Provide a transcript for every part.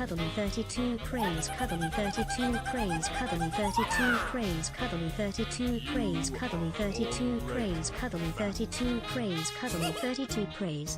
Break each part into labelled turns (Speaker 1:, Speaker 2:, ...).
Speaker 1: Cuddly 32 praise Cuddly 32 praise Cuddly 32 praise Cuddly 32 praise Cuddly 32 praise Cuddly 32 praise Cuddly 32 praise.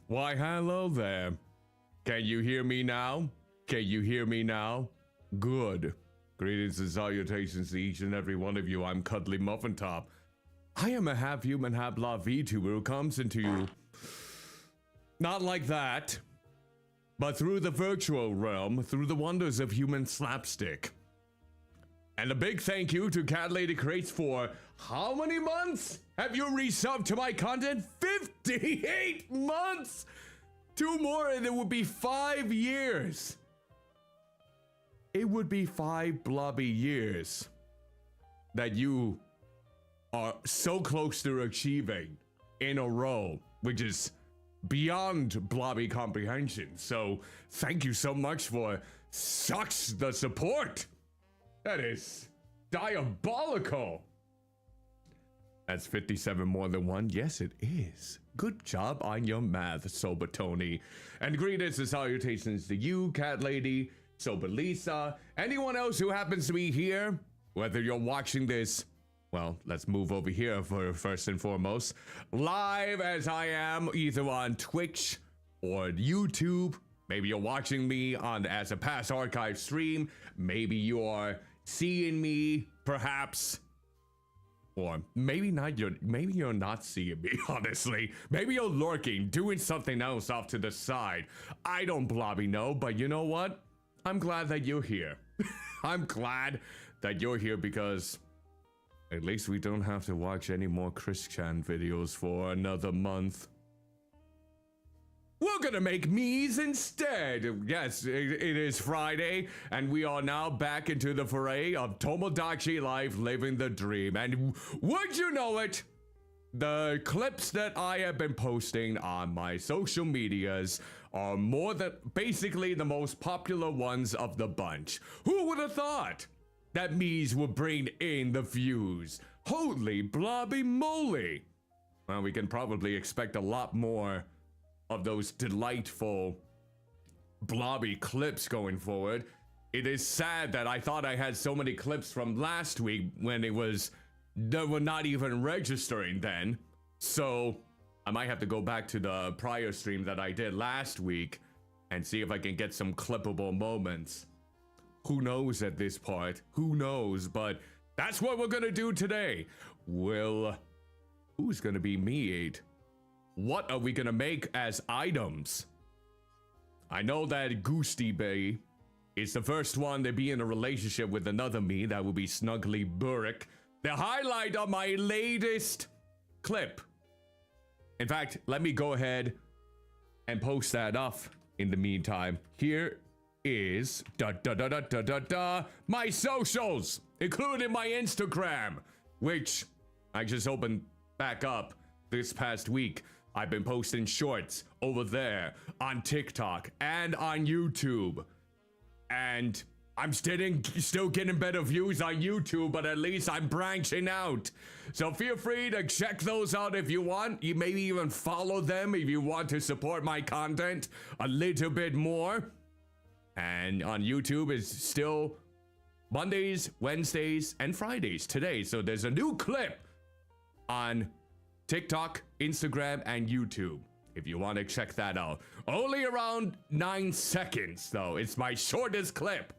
Speaker 2: Why, hello there. Can you hear me now? Can you hear me now? Good. Greetings and salutations to each and every one of you. I'm Cuddlymuffintop. I am a half-human, half-blob Vtuber who comes into you not like that, but through the virtual realm, through the wonders of human slapstick. And a big thank you to Cat Lady Crates for how many months have you resubbed to my content? 58 months! 2 more and it would be 5 years. It would be 5 blobby years that you are so close to achieving in a row, which is beyond blobby comprehension. So thank you so much for sucks the support. That is diabolical. That's 57 more than 1. Yes, it is. Good job on your math, Soba Tony. And greetings and salutations to you, Cat Lady, Soba Lisa, anyone else who happens to be here, whether you're watching this, well, let's move over here for first and foremost, live as I am, either on Twitch or YouTube. Maybe you're watching me on as a past archive stream. Maybe you're seeing me, perhaps. Or maybe not. Maybe you're not seeing me, honestly. Maybe you're lurking, doing something else off to the side. I don't blobby know, but you know what? I'm glad that you're here. I'm glad that you're here because at least we don't have to watch any more Chris Chan videos for another month. we're gonna make me's instead. Yes, it is Friday, and we are now back into the foray of Tomodachi life, living the dream. And would you know it, the clips that I have been posting on my social medias are more than basically the most popular ones of the bunch. Who would have thought that me's would bring in the views? Holy blobby moly! Well, we can probably expect a lot more of those delightful blobby clips going forward. It is sad that I thought I had so many clips from last week when they were not even registering then. So I might have to go back to the prior stream that I did last week and see if I can get some clippable moments. Who knows at this part? Who knows? But that's what we're gonna do today. Who's gonna be me? What are we gonna make as items? I know that Goosty Bay is the first one to be in a relationship with another me. That will be Snuggly Burrick, the highlight of my latest clip. In fact, let me go ahead and post that up in the meantime. Here is my socials, including my Instagram, which I just opened back up this past week. I've been posting shorts over there on TikTok and on YouTube. And I'm still getting better views on YouTube, but at least I'm branching out. So feel free to check those out if you want. You maybe even follow them if you want to support my content a little bit more. And on YouTube is still Mondays, Wednesdays, and Fridays today. So there's a new clip on TikTok, Instagram, and YouTube if you want to check that out. Only around 9 seconds though. It's my shortest clip.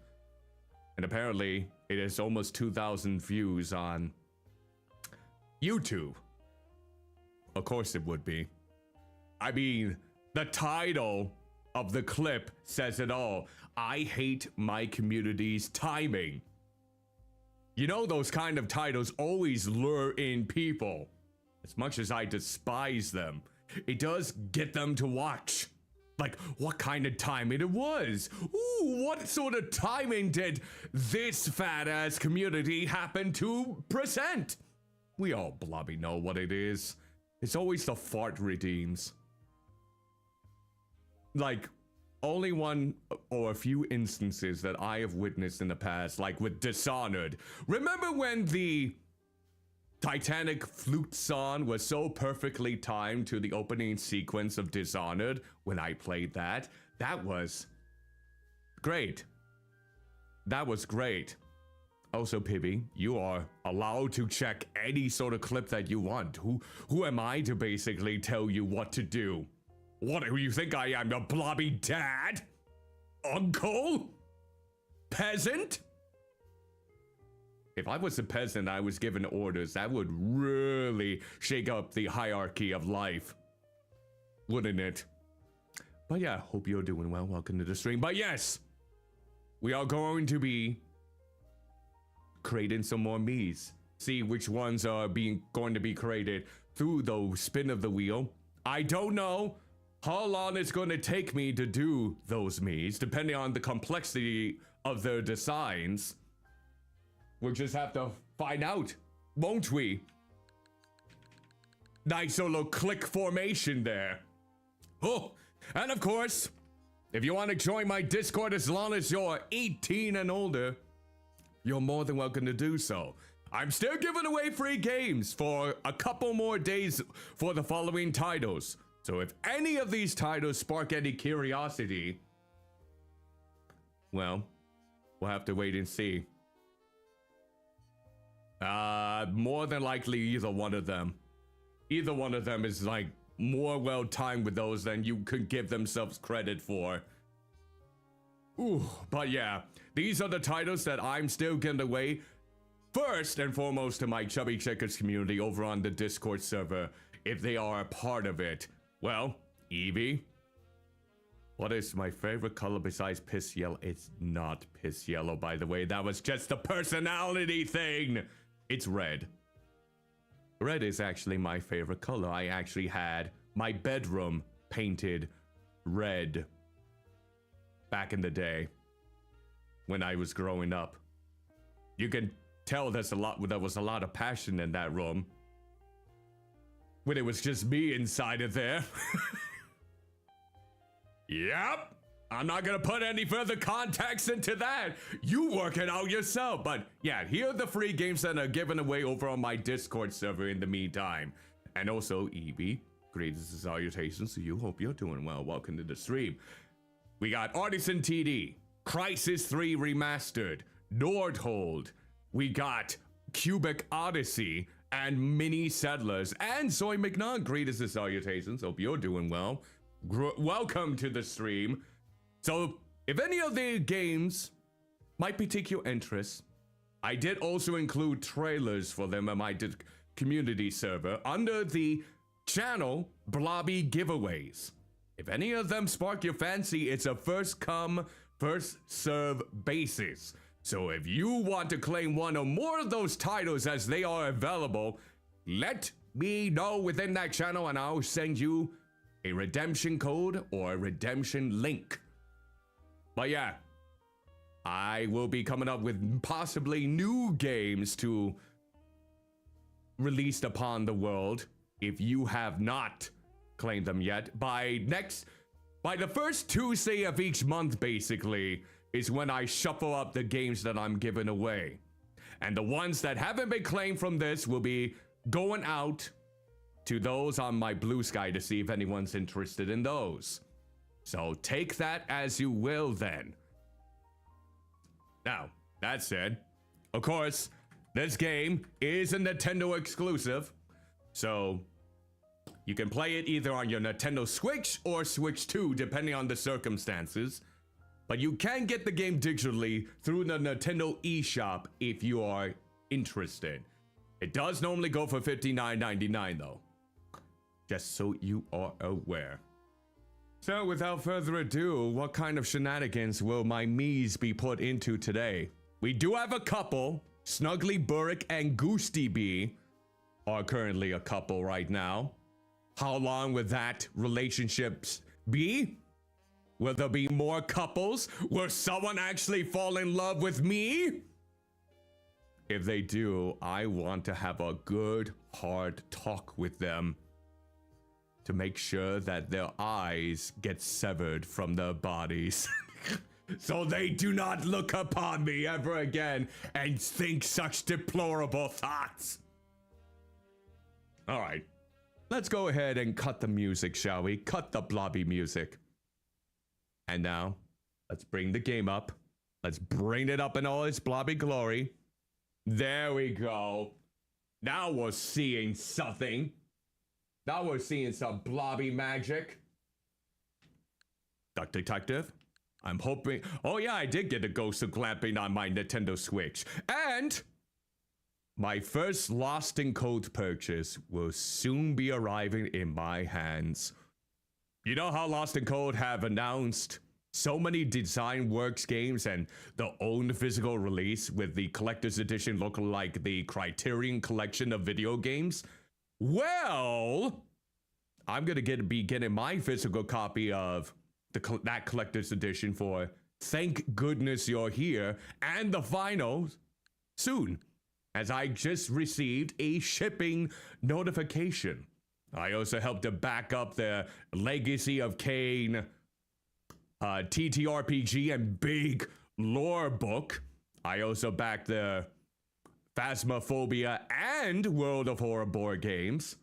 Speaker 2: And apparently it is almost 2,000 views on YouTube. Of course it would be. I mean, the title of the clip says it all. I hate my community's timing. You know, those kind of titles always lure in people. As much as I despise them, it does get them to watch. Like, what kind of timing it was? Ooh, what sort of timing did this fat-ass community happen to present? We all blobby know what it is. It's always the fart redeems. Like, only one or a few instances that I have witnessed in the past, like with Dishonored. Remember when the Titanic flute song was so perfectly timed to the opening sequence of Dishonored when I played that? That was great. That was great. Also, Pibby, you are allowed to check any sort of clip that you want. Who am I to basically tell you what to do? What do you think I am, a blobby dad? Uncle? Peasant? If I was a peasant, I was given orders, that would really shake up the hierarchy of life, wouldn't it? But yeah, hope you're doing well. Welcome to the stream. But yes, we are going to be creating some more me's. See which ones are going to be created through the spin of the wheel. I don't know how long it's going to take me to do those me's, depending on the complexity of their designs. We'll just have to find out, won't we? Nice little click formation there. Oh, and of course, if you want to join my Discord as long as you're 18 and older, you're more than welcome to do so. I'm still giving away free games for a couple more days for the following titles. So if any of these titles spark any curiosity, well, we'll have to wait and see. More than likely either one of them. Either one of them is like more well timed with those than you could give themselves credit for. Ooh, but yeah, these are the titles that I'm still giving away. First and foremost to my Chubby Checkers community over on the Discord server, if they are a part of it. Well, Evie, what is my favorite color besides piss yellow? It's not piss yellow, by the way. That was just a personality thing. It's red. Red is actually my favorite color. I actually had my bedroom painted read back in the day when I was growing up. You can tell there was a lot of passion in that room when it was just me inside of there. Yep. I'm not gonna put any further context into that. You work it out yourself. But yeah, here are the free games that are given away over on my Discord server in the meantime. And also, Evie, greetings and salutations to you. Hope you're doing well. Welcome to the stream. We got Artisan TD, Crisis 3 Remastered, Nordhold. We got Cubic Odyssey and Mini Settlers. And Soy McNutt, greetings and salutations. Hope you're doing well. Welcome to the stream. So, if any of the games might pique your interest, I did also include trailers for them on my community server under the channel Blobby giveaways. If any of them spark your fancy, it's a first come, first serve basis. So if you want to claim one or more of those titles as they are available, let me know within that channel and I'll send you a redemption code or a redemption link. But yeah, I will be coming up with possibly new games to release upon the world if you have not claimed them yet. By the first Tuesday of each month, basically, is when I shuffle up the games that I'm giving away. And the ones that haven't been claimed from this will be going out to those on my Blue Sky to see if anyone's interested in those. So take that as you will then. Now, that said, of course, this game is a Nintendo exclusive. So you can play it either on your Nintendo Switch or Switch 2, depending on the circumstances. But you can get the game digitally through the Nintendo eShop if you are interested. It does normally go for $59.99 though. Just so you are aware. So without further ado, what kind of shenanigans will my Mies be put into today? We do have a couple. Snuggly Burrick and Goosty Bee are currently a couple right now. How long will that relationships be? Will there be more couples? Will someone actually fall in love with me? If they do, I want to have a good, hard talk with them to make sure that their eyes get severed from their bodies. So they do not look upon me ever again and think such deplorable thoughts. All right, let's go ahead and cut the music, shall we? Cut the Blobby music. And now, let's bring the game up. Let's bring it up in all its Blobby glory. There we go. Now we're seeing something. Now we're seeing some Blobby magic. Duck Detective, I'm hoping... Oh yeah, I did get a Ghost of Glamping on my Nintendo Switch. And my first Lost in Code purchase will soon be arriving in my hands. You know how Lost in Code have announced so many Design Works games and their own physical release with the collector's edition looking like the Criterion collection of video games? Well, I'm gonna be getting my physical copy of that collector's edition for Thank Goodness You're Here and the finals soon, as I just received a shipping notification. I also helped to back up the Legacy of Kain TTRPG and big lore book. I also backed the Phasmophobia and World of Horror board games.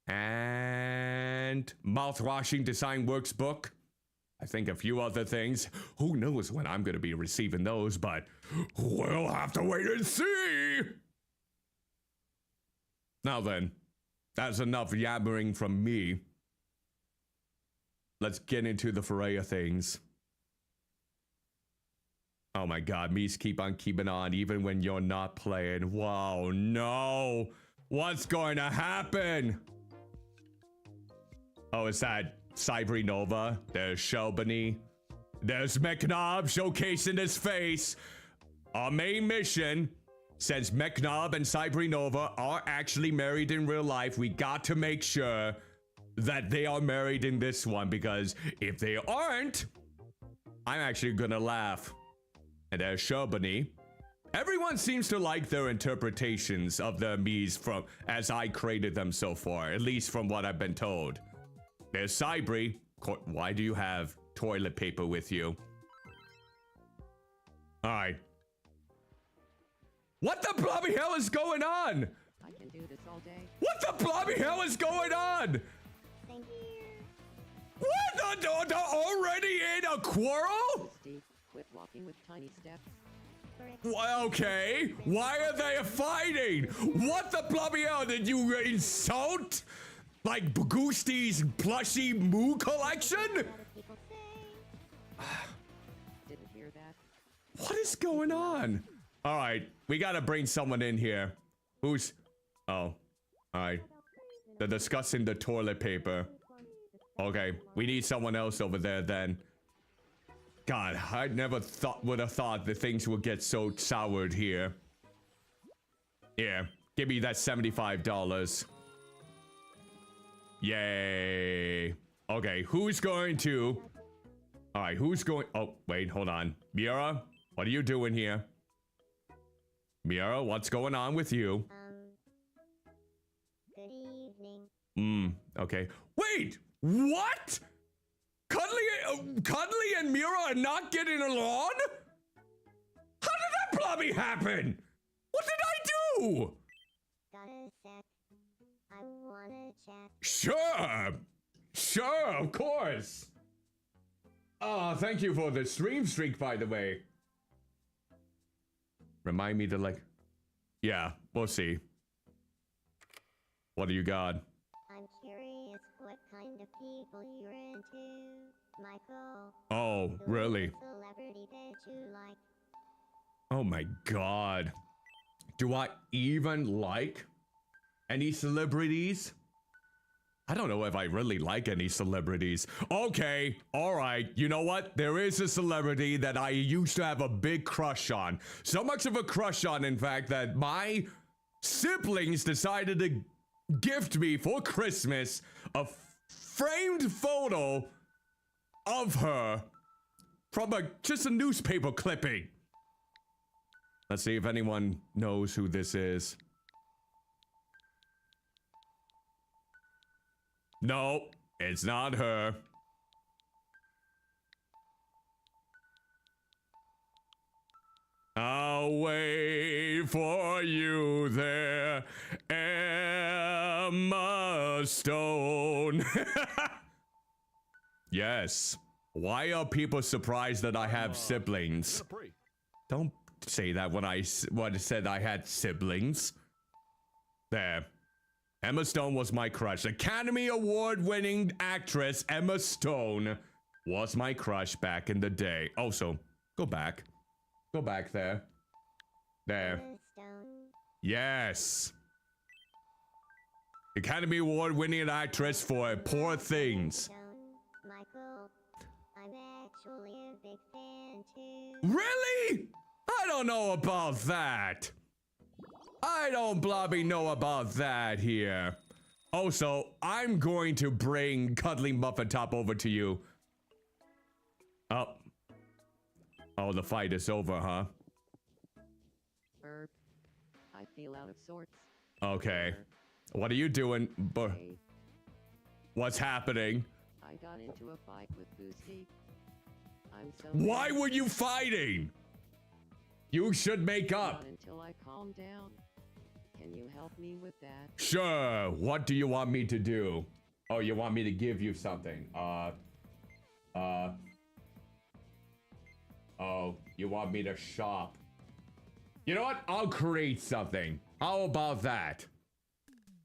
Speaker 2: And Mouthwashing Design Works book. I think a few other things. Who knows when I'm going to be receiving those, but we'll have to wait and see. Now then, that's enough yammering from me. Let's get into the foray of things. Oh my god, Mies keep on keeping on even when you're not playing. Wow, no. What's going to happen? Oh, is that Cybery Nova? There's Shelbany. There's McNob showcasing his face. Our main mission, since McNob and Cybery Nova are actually married in real life, we got to make sure that they are married in this one, because if they aren't, I'm actually gonna laugh. And there's Sherbany. Everyone seems to like their interpretations of the Miis from as I created them so far, at least from what I've been told. There's Cybri. Why do you have toilet paper with you? Alright. What the bloody hell is going on?
Speaker 3: I can do this all day.
Speaker 2: What the bloody hell is going on?
Speaker 1: Thank you.
Speaker 2: What the already in a quarrel?
Speaker 3: Steve, quit walking with tiny steps.
Speaker 2: Well, okay. Why are they fighting? What the bloody hell? Did you insult? Like Bagusti's plushie Moo collection?
Speaker 1: People say.
Speaker 3: Didn't hear that.
Speaker 2: What is going on? All right, we gotta bring someone in here. Who's? Oh, all right. They're discussing the toilet paper. Okay, we need someone else over there then. God, I never would have thought that things would get so soured here. Yeah, give me that $75. Yay. Okay, who's going to? All right, who's going? Oh, wait, hold on. Miura, what are you doing here? Miura, what's going on with you?
Speaker 1: Good evening.
Speaker 2: Okay. Wait, what? Cuddly and Miura are not getting along? How did that bloody happen? What did I do?
Speaker 1: Got a sec. I wanna chat.
Speaker 2: Sure, of course. Thank you for the stream streak, by the way. Remind me to like... Yeah, we'll see. What do you got?
Speaker 1: I'm curious what kind of people you're into, Michael.
Speaker 2: Oh,
Speaker 1: Who
Speaker 2: really?
Speaker 1: is a celebrity that you like?
Speaker 2: Oh my god. Do I even like any celebrities? I don't know if I really like any celebrities. Okay, alright. You know what? There is a celebrity that I used to have a big crush on. So much of a crush on, in fact, that my siblings decided to gift me for Christmas a framed photo of her from just a newspaper clipping. Let's see if anyone knows who this is. No, it's not her. I'll wait for you there, Emma Stone. Yes. Why are people surprised that I have siblings? Don't say that when I said I had siblings. There. Emma Stone was my crush. Academy Award-winning actress Emma Stone was my crush back in the day. Also, go back. Go back there. There.
Speaker 1: Stone.
Speaker 2: Yes. Academy Award-winning actress for Poor Things.
Speaker 1: Stone. Michael, I'm actually a big fan too.
Speaker 2: Really? I don't know about that. I don't blobby know about that here. Also, I'm going to bring Cuddlymuffintop over to you. Oh. Oh, the fight is over, huh?
Speaker 3: I feel out of sorts.
Speaker 2: Okay. What are you doing?
Speaker 3: Hey,
Speaker 2: What's happening?
Speaker 3: I got into a fight with Boosty. I'm so
Speaker 2: Why were you fighting? You should make up.
Speaker 3: Not until I calm down. Can you help me with that?
Speaker 2: Sure. What do you want me to do? Oh, you want me to give you something? Oh, you want me to shop? You know what? I'll create something. How about that?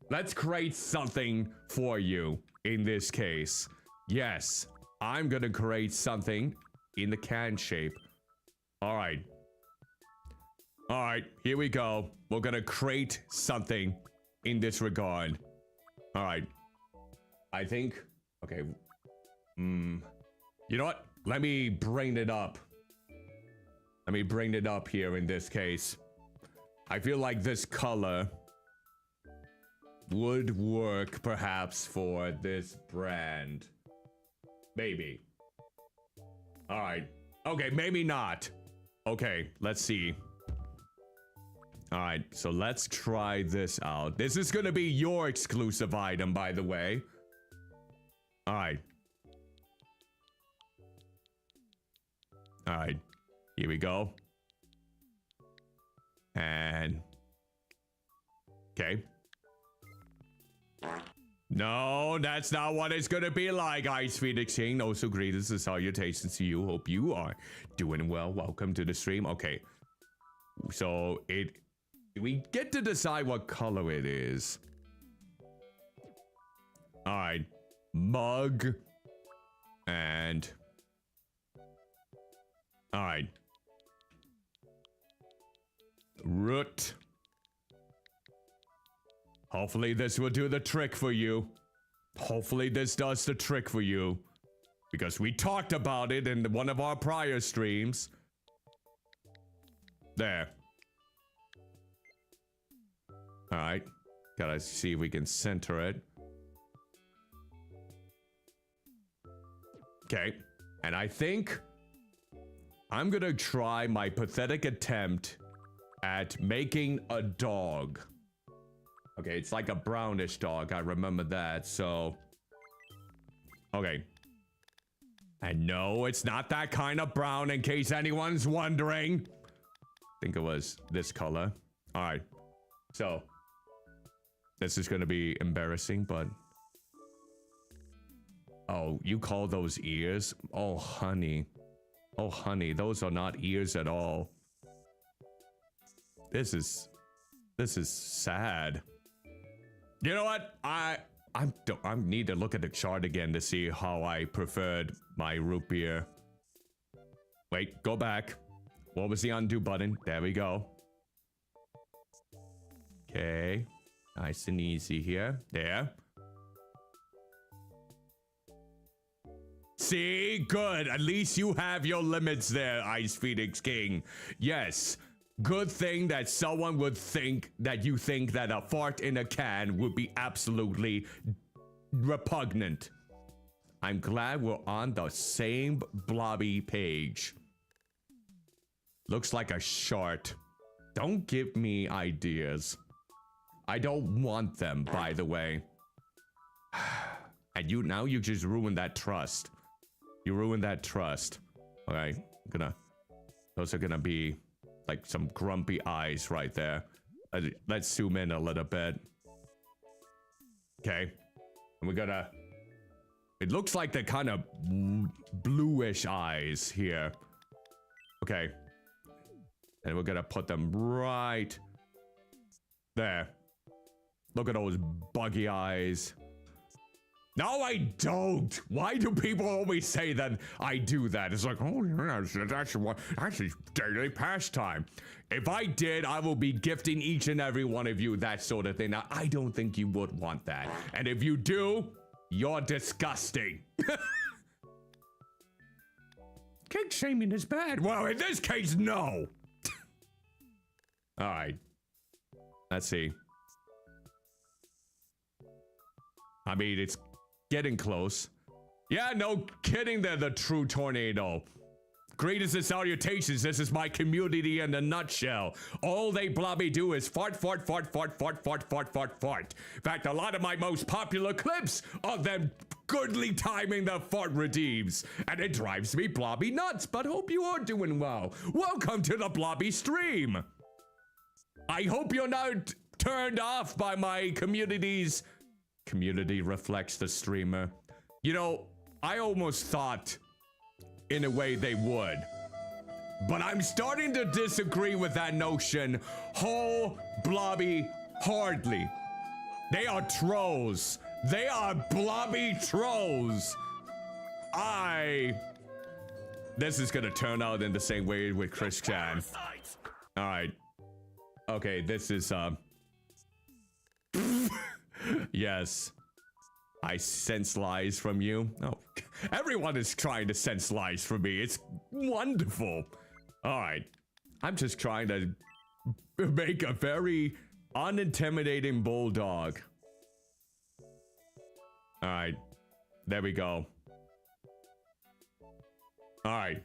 Speaker 2: Let's create something for you in this case. Yes, I'm gonna create something in the can shape. All right. All right, here we go. We're gonna create something in this regard. All right. I think, okay. You know what? Let me bring it up. Let me bring it up here in this case. I feel like this color would work perhaps for this brand. Maybe. Alright. Okay, maybe not. Okay, let's see. Alright, so let's try this out. This is gonna be your exclusive item, by the way. Alright. Alright, here we go. And... okay. No, that's not what it's gonna be like, Ice Phoenix King. Also, greetings and salutations to you. Hope you are doing well. Welcome to the stream. Okay. So, we get to decide what color it is. Alright. Mug. And... alright. Root. Hopefully this will do the trick for you. Hopefully this does the trick for you. Because we talked about it in one of our prior streams. There. Alright. Gotta see if we can center it. Okay. And I think I'm gonna try my pathetic attempt at making a dog. Okay, it's like a brownish dog. I remember that, so... okay. And no, it's not that kind of brown, in case anyone's wondering. I think it was this color. Alright. So. This is gonna be embarrassing, but... oh, you call those ears? Oh, honey. Oh, honey, those are not ears at all. This is sad. You know what? I need to look at the chart again to see how I preferred my root beer. Wait, go back. What was the undo button? There we go. Okay. Nice and easy here. There. See? Good. At least you have your limits there, Ice Phoenix King. Yes. Good thing that someone would think that you think that a fart in a can would be absolutely repugnant. I'm glad we're on the same Blobby page. Looks like a shart. Don't give me ideas. I don't want them, by the way. And now you just ruined that trust. You ruined that trust. Alright, those are gonna be like some grumpy eyes right there. Let's zoom in a little bit. Okay. And we're gonna... it looks like they're kind of bluish eyes here. Okay. And we're gonna put them right there. Look at those buggy eyes. No, I don't. Why do people always say that I do that? It's like, oh, yeah, that's a daily pastime. If I did, I will be gifting each and every one of you that sort of thing. Now, I don't think you would want that. And if you do, you're disgusting. Kink shaming is bad. Well, in this case, no. All right. Let's see. I mean, it's getting close. Yeah, no kidding, they're the true tornado. Greetings and salutations, this is my community in a nutshell. All they Blobby do is fart, fart, fart, fart, fart, fart, fart, fart, fart. In fact, a lot of my most popular clips of them goodly timing the fart redeems. And it drives me Blobby nuts, but hope you are doing well. Welcome to the Blobby stream. I hope you're not turned off by my community's... community reflects the streamer. You know, I almost thought, in a way, they would. But I'm starting to disagree with that notion Blobby hardly. They are trolls. They are Blobby trolls. This is gonna turn out in the same way with Chris Chan. Alright. Okay, this is, yes. I sense lies from you. Oh, everyone is trying to sense lies from me. It's wonderful. All right. I'm just trying to make a very unintimidating bulldog. All right. There we go. All right.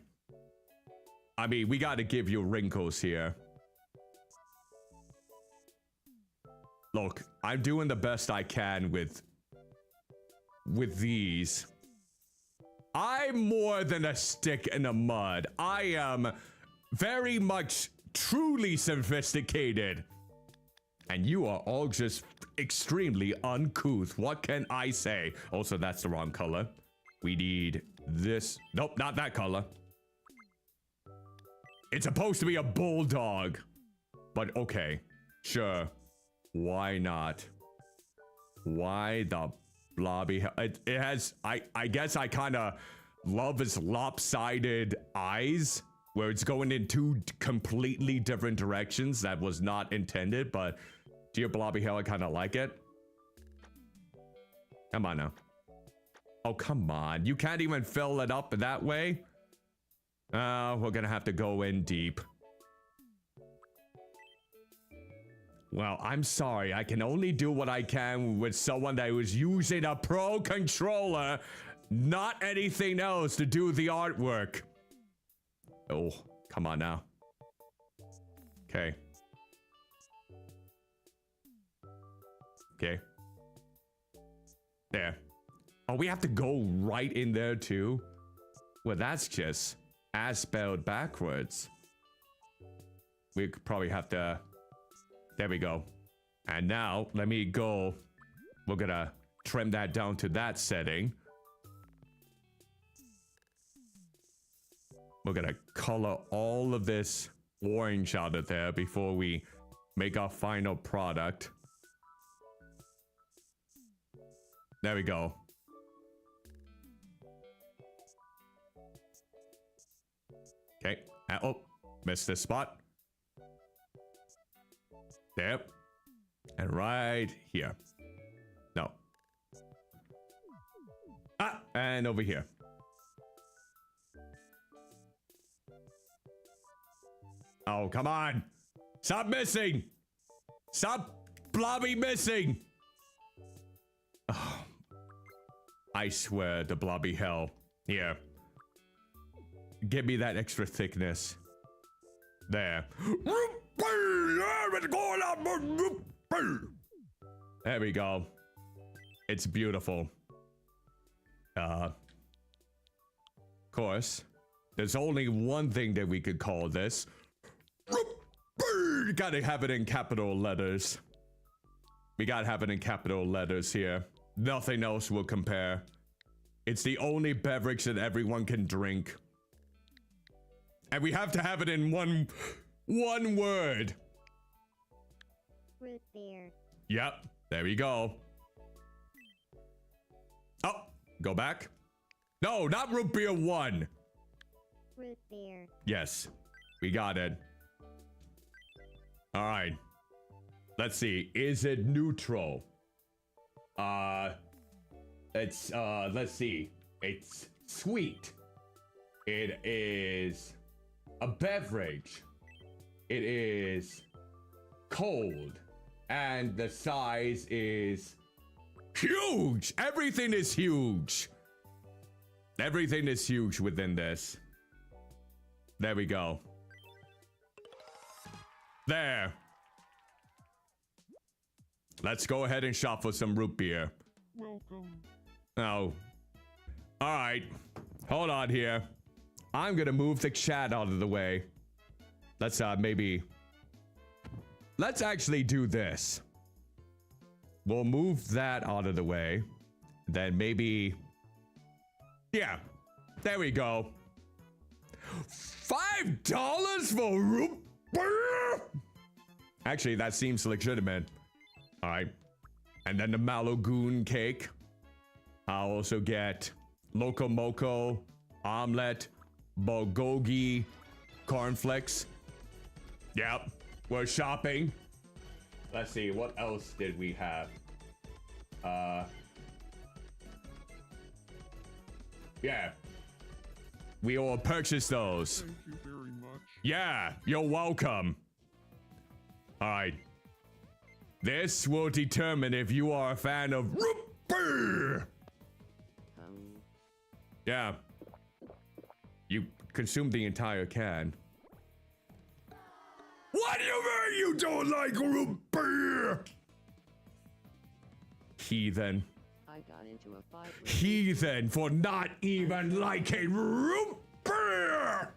Speaker 2: I mean, we got to give you wrinkles here. Look, I'm doing the best I can with these. I'm more than a stick in the mud. I am very much truly sophisticated. And you are all just extremely uncouth. What can I say? Also, that's the wrong color. We need this. Nope, not that color. It's supposed to be a bulldog. But okay, sure. Why not? Why the Blobby? It has, I guess I kind of love its lopsided eyes, where it's going in two completely different directions. That was not intended, but dear Blobby Hell, I kind of like it. Come on now. Oh, come on. You can't even fill it up that way? We're gonna have to go in deep. Well, I'm sorry. I can only do what I can with someone that was using a pro controller, not anything else to do the artwork. Oh, come on now. Okay. Okay. There. Oh, we have to go right in there too? Well, that's just as spelled backwards. We could probably have to... There we go. And now, let me go. We're gonna trim that down to that setting. We're gonna color all of this orange out of there before we make our final product. There we go. Okay. Oh, missed this spot. There. And right here. No. Ah, and over here. Oh, come on. Stop missing. Stop Blobby missing. Oh, I swear to Blobby Hell. Here. Give me that extra thickness. There. There we go. It's beautiful. Of course, there's only one thing that we could call this. Gotta have it in capital letters. We gotta have it in capital letters here. Nothing else will compare. It's the only beverage that everyone can drink. And we have to have it in one word.
Speaker 1: Root beer.
Speaker 2: Yep, there we go. Oh, go back. No, not root beer 1.
Speaker 1: Root beer.
Speaker 2: Yes, we got it. All right. Let's see. Is it neutral? It's let's see. It's sweet. It is a beverage. It is cold. And the size is huge. Everything is huge. Everything is huge within this. There we go. There. Let's go ahead and shop for some root beer.
Speaker 4: Welcome.
Speaker 2: Oh. Alright. Hold on here. I'm gonna move the chat out of the way. Let's maybe... Let's actually do this. We'll move that out of the way. Then maybe... Yeah. There we go. $5 for root beer? Actually, that seems legitimate. Alright. And then the Malagoon cake. I'll also get Loco Moco, omelet, bulgogi, cornflakes. Yep, we're shopping. Let's see, what else did we have? Yeah. We all purchased those.
Speaker 4: Thank you very much.
Speaker 2: Yeah, you're welcome. Alright. This will determine if you are a fan of root beer Yeah. You consumed the entire can. What do you mean you don't like root beer? Heathen.
Speaker 3: I got into a fight with
Speaker 2: Heathen for not even liking root beer!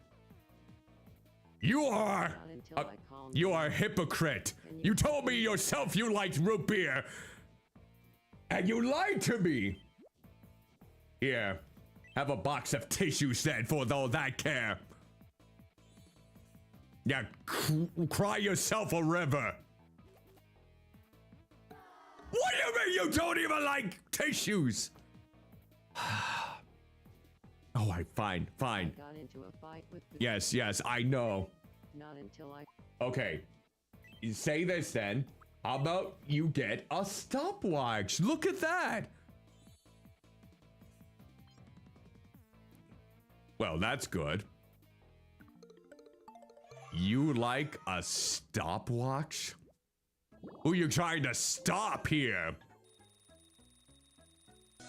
Speaker 2: You are...
Speaker 3: not until I calmed
Speaker 2: You
Speaker 3: down.
Speaker 2: are a hypocrite. You told me yourself you liked root beer. And you lied to me. Here, have a box of tissues then for all that care. Yeah, cry yourself a river. What do you mean you don't even like tissues? Alright, fine.
Speaker 3: I got into a fight with
Speaker 2: Yes, I know.
Speaker 3: not until I
Speaker 2: Okay, you say this then. How about you get a stopwatch? Look at that. Well, that's good. You like a stopwatch? Who you trying to stop here?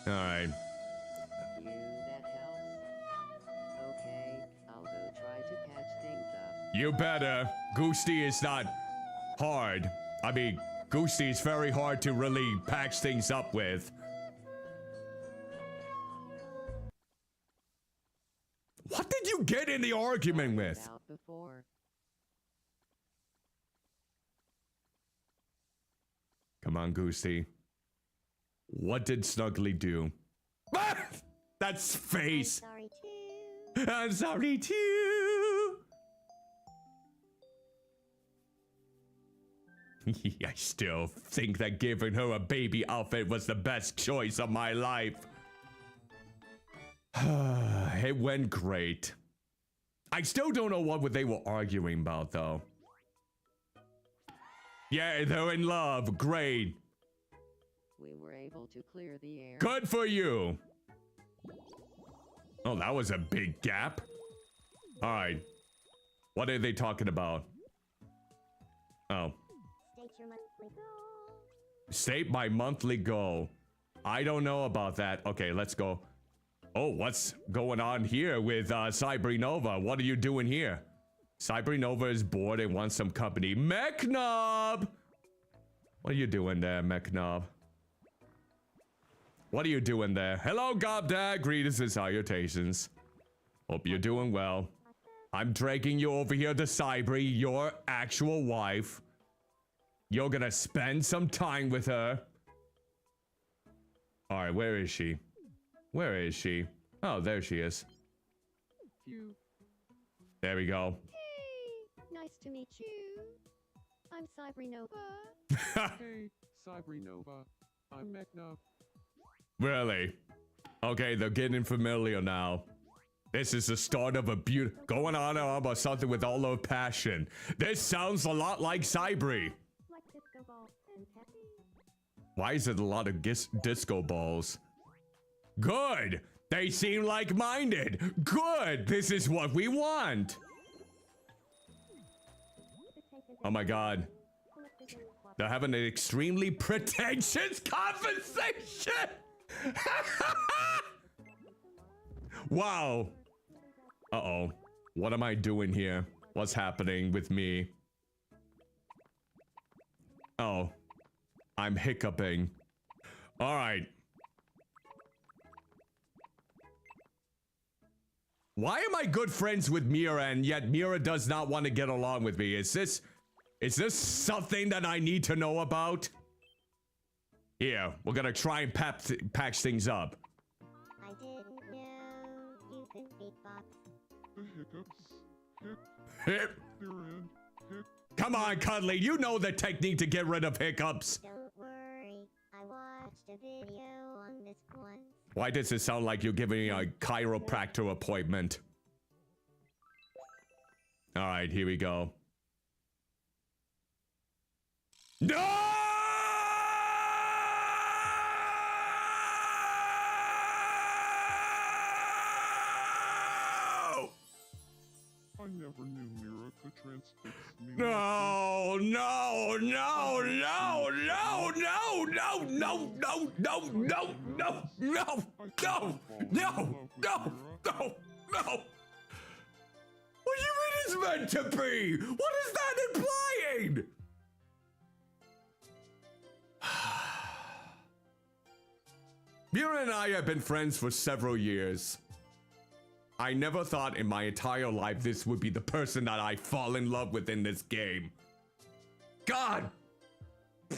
Speaker 2: All right.
Speaker 3: you that helps. Okay, I'll go try to patch things up.
Speaker 2: You better. Goosty is not hard. I mean, Goosty is very hard to really patch things up with. What did you get in the argument with?
Speaker 3: Out before.
Speaker 2: Come on, Goosty. What did Snuggly do? Ah! That's face.
Speaker 1: Sorry too.
Speaker 2: I'm sorry too. I still think that giving her a baby outfit was the best choice of my life. It went great. I still don't know what they were arguing about, though. Yeah, they're in love. Great.
Speaker 3: We were able to clear the air.
Speaker 2: Good for you. Oh, that was a big gap. All right. What are they talking about? Oh.
Speaker 1: State your monthly goal.
Speaker 2: State my monthly goal. I don't know about that. Okay, let's go. Oh, what's going on here with Cybernova? What are you doing here? Cybernova is bored and wants some company. Mechnob! What are you doing there, Mechnob? What are you doing there? Hello, Gobdad. Greetings and salutations. Hope you're doing well. I'm dragging you over here to Cybri, your actual wife. You're gonna spend some time with her. Alright, where is she? Where is she? Oh, there she is.
Speaker 4: You.
Speaker 2: There we go.
Speaker 1: Hey, nice to meet you. I'm Cybernova.
Speaker 4: Hey, Cybernova. I'm Mechna.
Speaker 2: Really? Okay, they're getting familiar now. This is the start of a going on about something with all of passion. This sounds a lot like Cybri.
Speaker 1: Like disco ball and peppy.
Speaker 2: Why is it a lot of disco balls? Good! They seem like-minded. Good! This is what we want. Oh my god. They're having an extremely pretentious conversation! Wow. Uh-oh. What am I doing here? What's happening with me? Oh. I'm hiccuping. Alright. Why am I good friends with Mira and yet Mira does not want to get along with me? Is this something that I need to know about? Here, we're gonna try and patch things up.
Speaker 1: I didn't know you could beatbox.
Speaker 4: The hiccups. Hip.
Speaker 2: Hip.
Speaker 4: They're in. Hip.
Speaker 2: Come on, Cuddly, you know the technique to get rid of hiccups.
Speaker 1: Don't worry, I watched a video on this once.
Speaker 2: Why does it sound like you're giving me a chiropractor appointment? Alright, here we go. No!
Speaker 4: I never knew Mira could transfix me.
Speaker 2: No, no, no, no, no, no, no, no, no, no, no, no, no, no, no, no, no, no. What do you mean it's meant to be? What is that implying? Mira and I have been friends for several years. I never thought in my entire life this would be the person that I fall in love with in this game. God!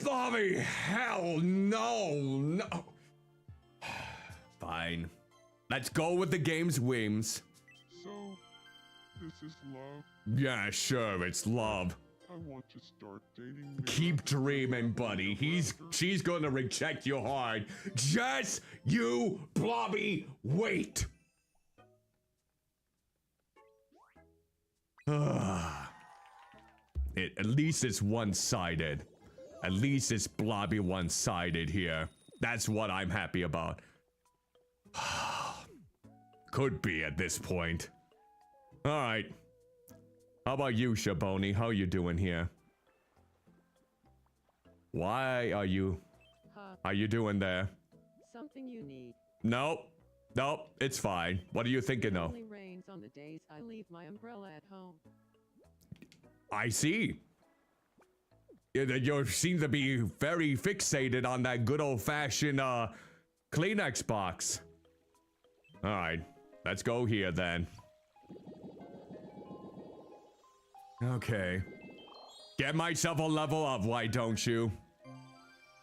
Speaker 2: Blobby! Hell no! No! Fine. Let's go with the game's whims.
Speaker 4: So, this is love.
Speaker 2: Yeah, sure, it's love.
Speaker 4: I want to start dating Mira.
Speaker 2: Keep dreaming, buddy. She's gonna reject you hard. Just you, Blobby, wait. At least it's one-sided. At least it's Blobby one-sided here. That's what I'm happy about. Could be at this point. Alright. How about you, Shaboni? How you doing here? Why are you...
Speaker 3: Huh,
Speaker 2: How you doing there?
Speaker 3: something you need.
Speaker 2: Nope. Nope, it's fine. What are you thinking though?
Speaker 3: Only rains on the days I leave my umbrella at home.
Speaker 2: I see. You seem to be very fixated on that good old-fashioned Kleenex box. Alright, let's go here then. Okay. Get myself a level up, why don't you?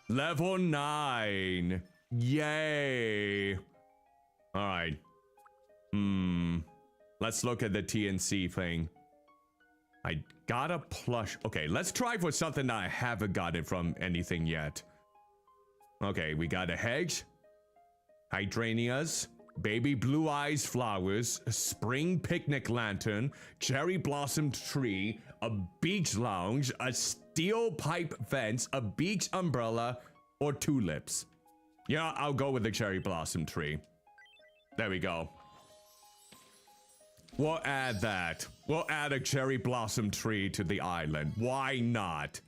Speaker 2: Level 9. Yay. Alright. Let's look at the TNC thing. I got a plush. Okay, let's try for something that I haven't gotten from anything yet. Okay, we got a hedge, hydrangeas, baby blue eyes flowers, a spring picnic lantern, cherry blossom tree, a beach lounge, a steel pipe fence, a beach umbrella, or tulips. Yeah, I'll go with the cherry blossom tree. There we go. We'll add that. We'll add a cherry blossom tree to the island. Why not?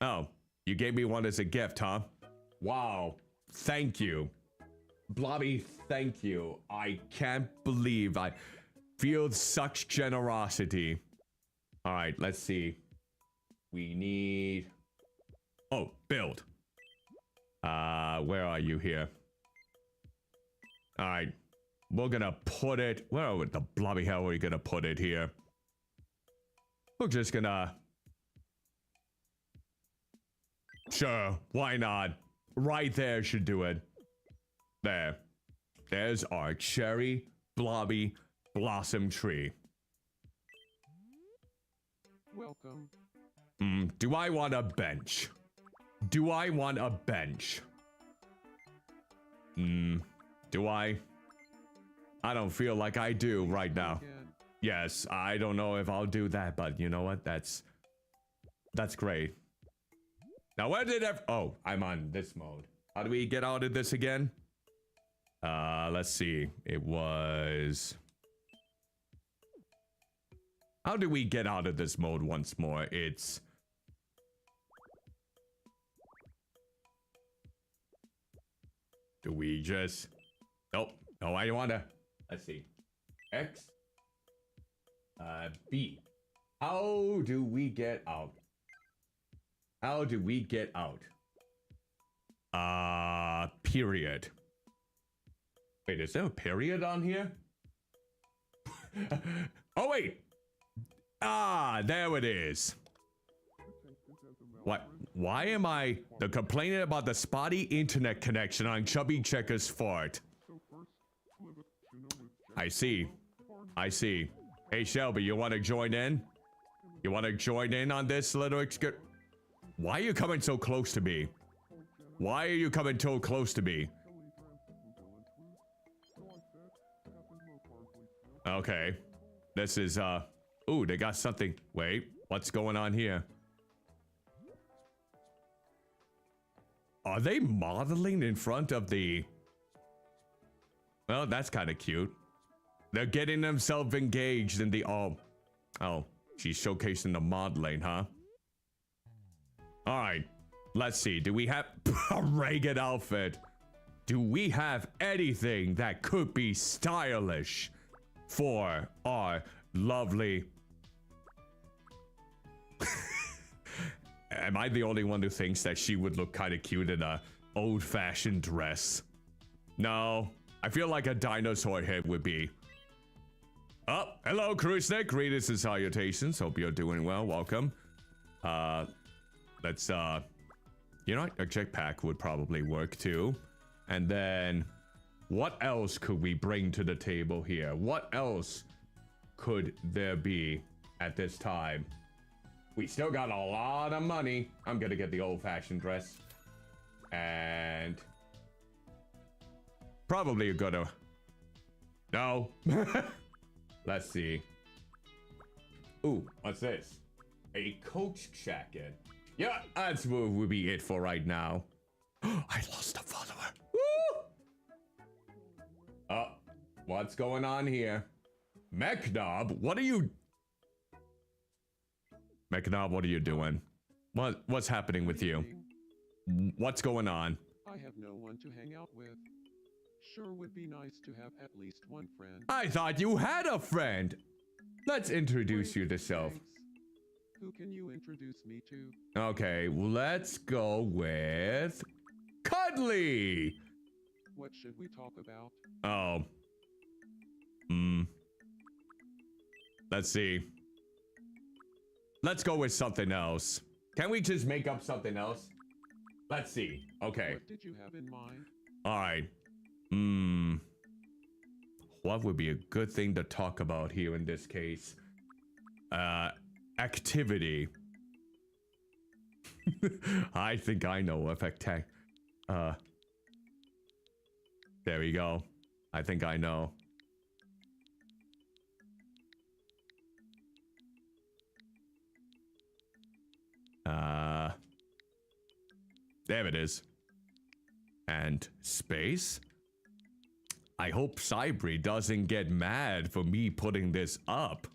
Speaker 2: Oh, you gave me one as a gift, huh? Wow. Thank you. Blobby, thank you. I can't believe I feel such generosity. All right, let's see. We need... Oh, build. Where are you here? All right. We're gonna put it... Where the blobby hell are we gonna put it here? We're just gonna... Sure, why not? Right there should do it. There. There's our cherry blobby blossom tree.
Speaker 3: Welcome.
Speaker 2: Do I want a bench? Do I want a bench? Do I? I don't feel like I do right now.
Speaker 3: Good.
Speaker 2: Yes, I don't know if I'll do that, but you know what? That's great. Now where did oh, I'm on this mode. How do we get out of this again? Let's see. It was... How do we get out of this mode once more? It's... Do we just... Nope. No, I want to... Let's see. X. B. How do we get out? How do we get out? Period. Wait, is there a period on here? Oh, wait. There it is. What? Why am I complaining about the spotty internet connection on Chubby Checker's fart? I see. I see. Hey, Shelby, you want to join in? You want to join in on this little excursion? Why are you coming so close to me? Why are you coming so close to me? Okay. This is, ooh, they got something. Wait, what's going on here? Are they modeling in front of the... Well, that's kind of cute. They're getting themselves engaged in the... Oh, she's showcasing the modeling, huh? Alright. Let's see. Do we have a ragged outfit? Do we have anything that could be stylish for our lovely... Am I the only one who thinks that she would look kind of cute in a old-fashioned dress? No. I feel like a dinosaur head would be. Oh, hello, Krusnik. Greetings and salutations. Hope you're doing well. Welcome. Let's, you know, a jetpack would probably work too. And then, what else could we bring to the table here? What else could there be at this time? We still got a lot of money. I'm gonna get the old-fashioned dress. And... probably gonna... No. Let's see. Ooh, what's this? A coach jacket. Yeah, that's what would be it for right now. I lost a follower. Woo! Oh, what's going on here? Mechnob, what are you... Mechnob, what are you doing? What's happening with you? What's going on?
Speaker 4: I have no one to hang out with. Sure would be nice to have at least one friend.
Speaker 2: I thought you had a friend. Let's introduce you to self.
Speaker 4: Thanks. Who can you introduce me to?
Speaker 2: Okay, let's go with Cuddly.
Speaker 4: What should we talk about?
Speaker 2: Oh. Let's see. Let's go with something else. Can we just make up something else? Let's see. Okay.
Speaker 4: What did you have in mind?
Speaker 2: All right. What would be a good thing to talk about here in this case? Activity. I think I know there we go. I think I know. There it is. And space. I hope Cybri doesn't get mad for me putting this up.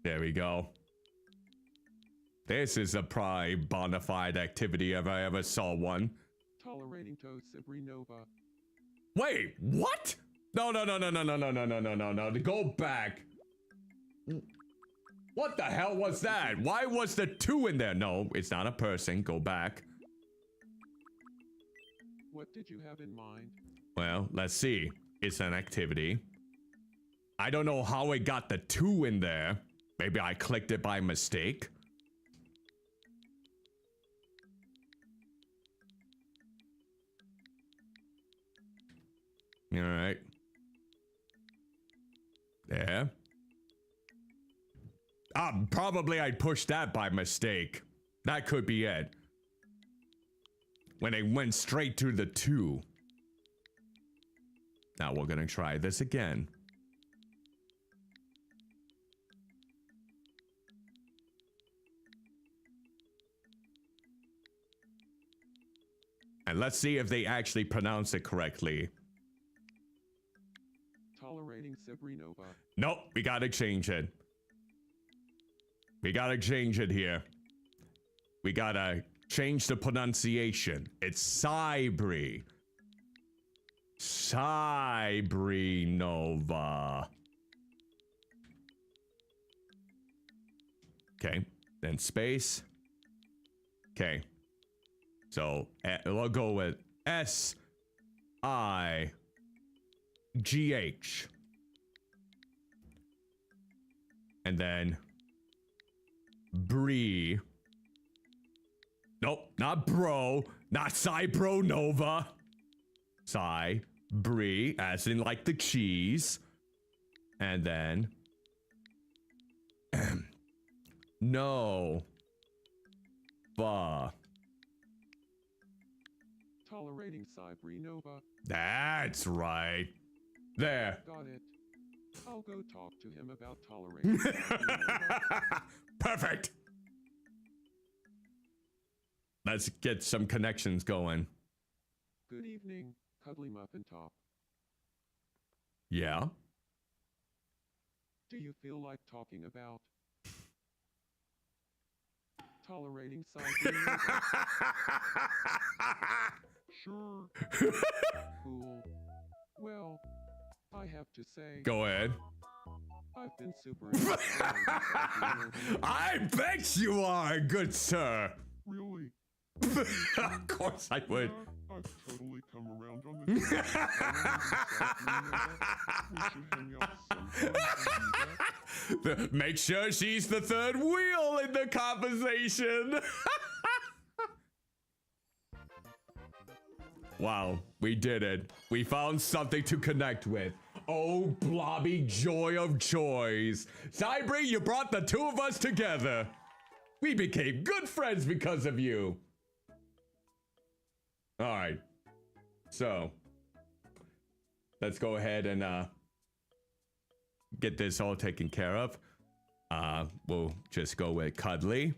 Speaker 2: There we go. This is a prime bona fide activity if I ever saw one.
Speaker 4: Tolerating to Cibrinova.
Speaker 2: Wait, what? No. Go back. What the hell was that? Why was the 2 in there? No, it's not a person. Go back.
Speaker 4: What did you have in mind?
Speaker 2: Well, let's see. It's an activity. I don't know how it got the 2 in there. Maybe I clicked it by mistake. All right. There. Probably I pushed that by mistake. That could be it. When it went straight to the 2. Now we're gonna try this again. And let's see if they actually pronounce it correctly.
Speaker 4: Tolerating Cibrinova.
Speaker 2: Nope, we gotta change it. We gotta change it here. We gotta change the pronunciation. It's Cybri. Cybrinova. Okay, then space. Okay. So, we'll go with S-I-G-H. And then Bree. Nope, not bro. Not Cybronova. Bree, as in like the cheese. And then no.
Speaker 4: Tolerating Cybrinova.
Speaker 2: That's right. There.
Speaker 4: Got it. I'll go talk to him about tolerating Cybrinova.
Speaker 2: Perfect. Let's get some connections going.
Speaker 4: Good evening. Cuddlymuffintop,
Speaker 2: Yeah?
Speaker 4: do you feel like talking about tolerating cycling? Sure. Cool. Well, I have to say,
Speaker 2: Go ahead.
Speaker 4: I've been super into tolerating cycling lately.
Speaker 2: I bet you are, good sir.
Speaker 4: Really?
Speaker 2: Of course I would.
Speaker 4: Yeah, I've totally come around on the train of tolerating cycling. We should hang out sometime and do that.
Speaker 2: Make sure she's the third wheel in the conversation. Wow, we did it. We found something to connect with. Oh, Blobby, joy of joys. Cybri, you brought the two of us together. We became good friends because of you. All right. So, let's go ahead and get this all taken care of. We'll just go with Cuddly,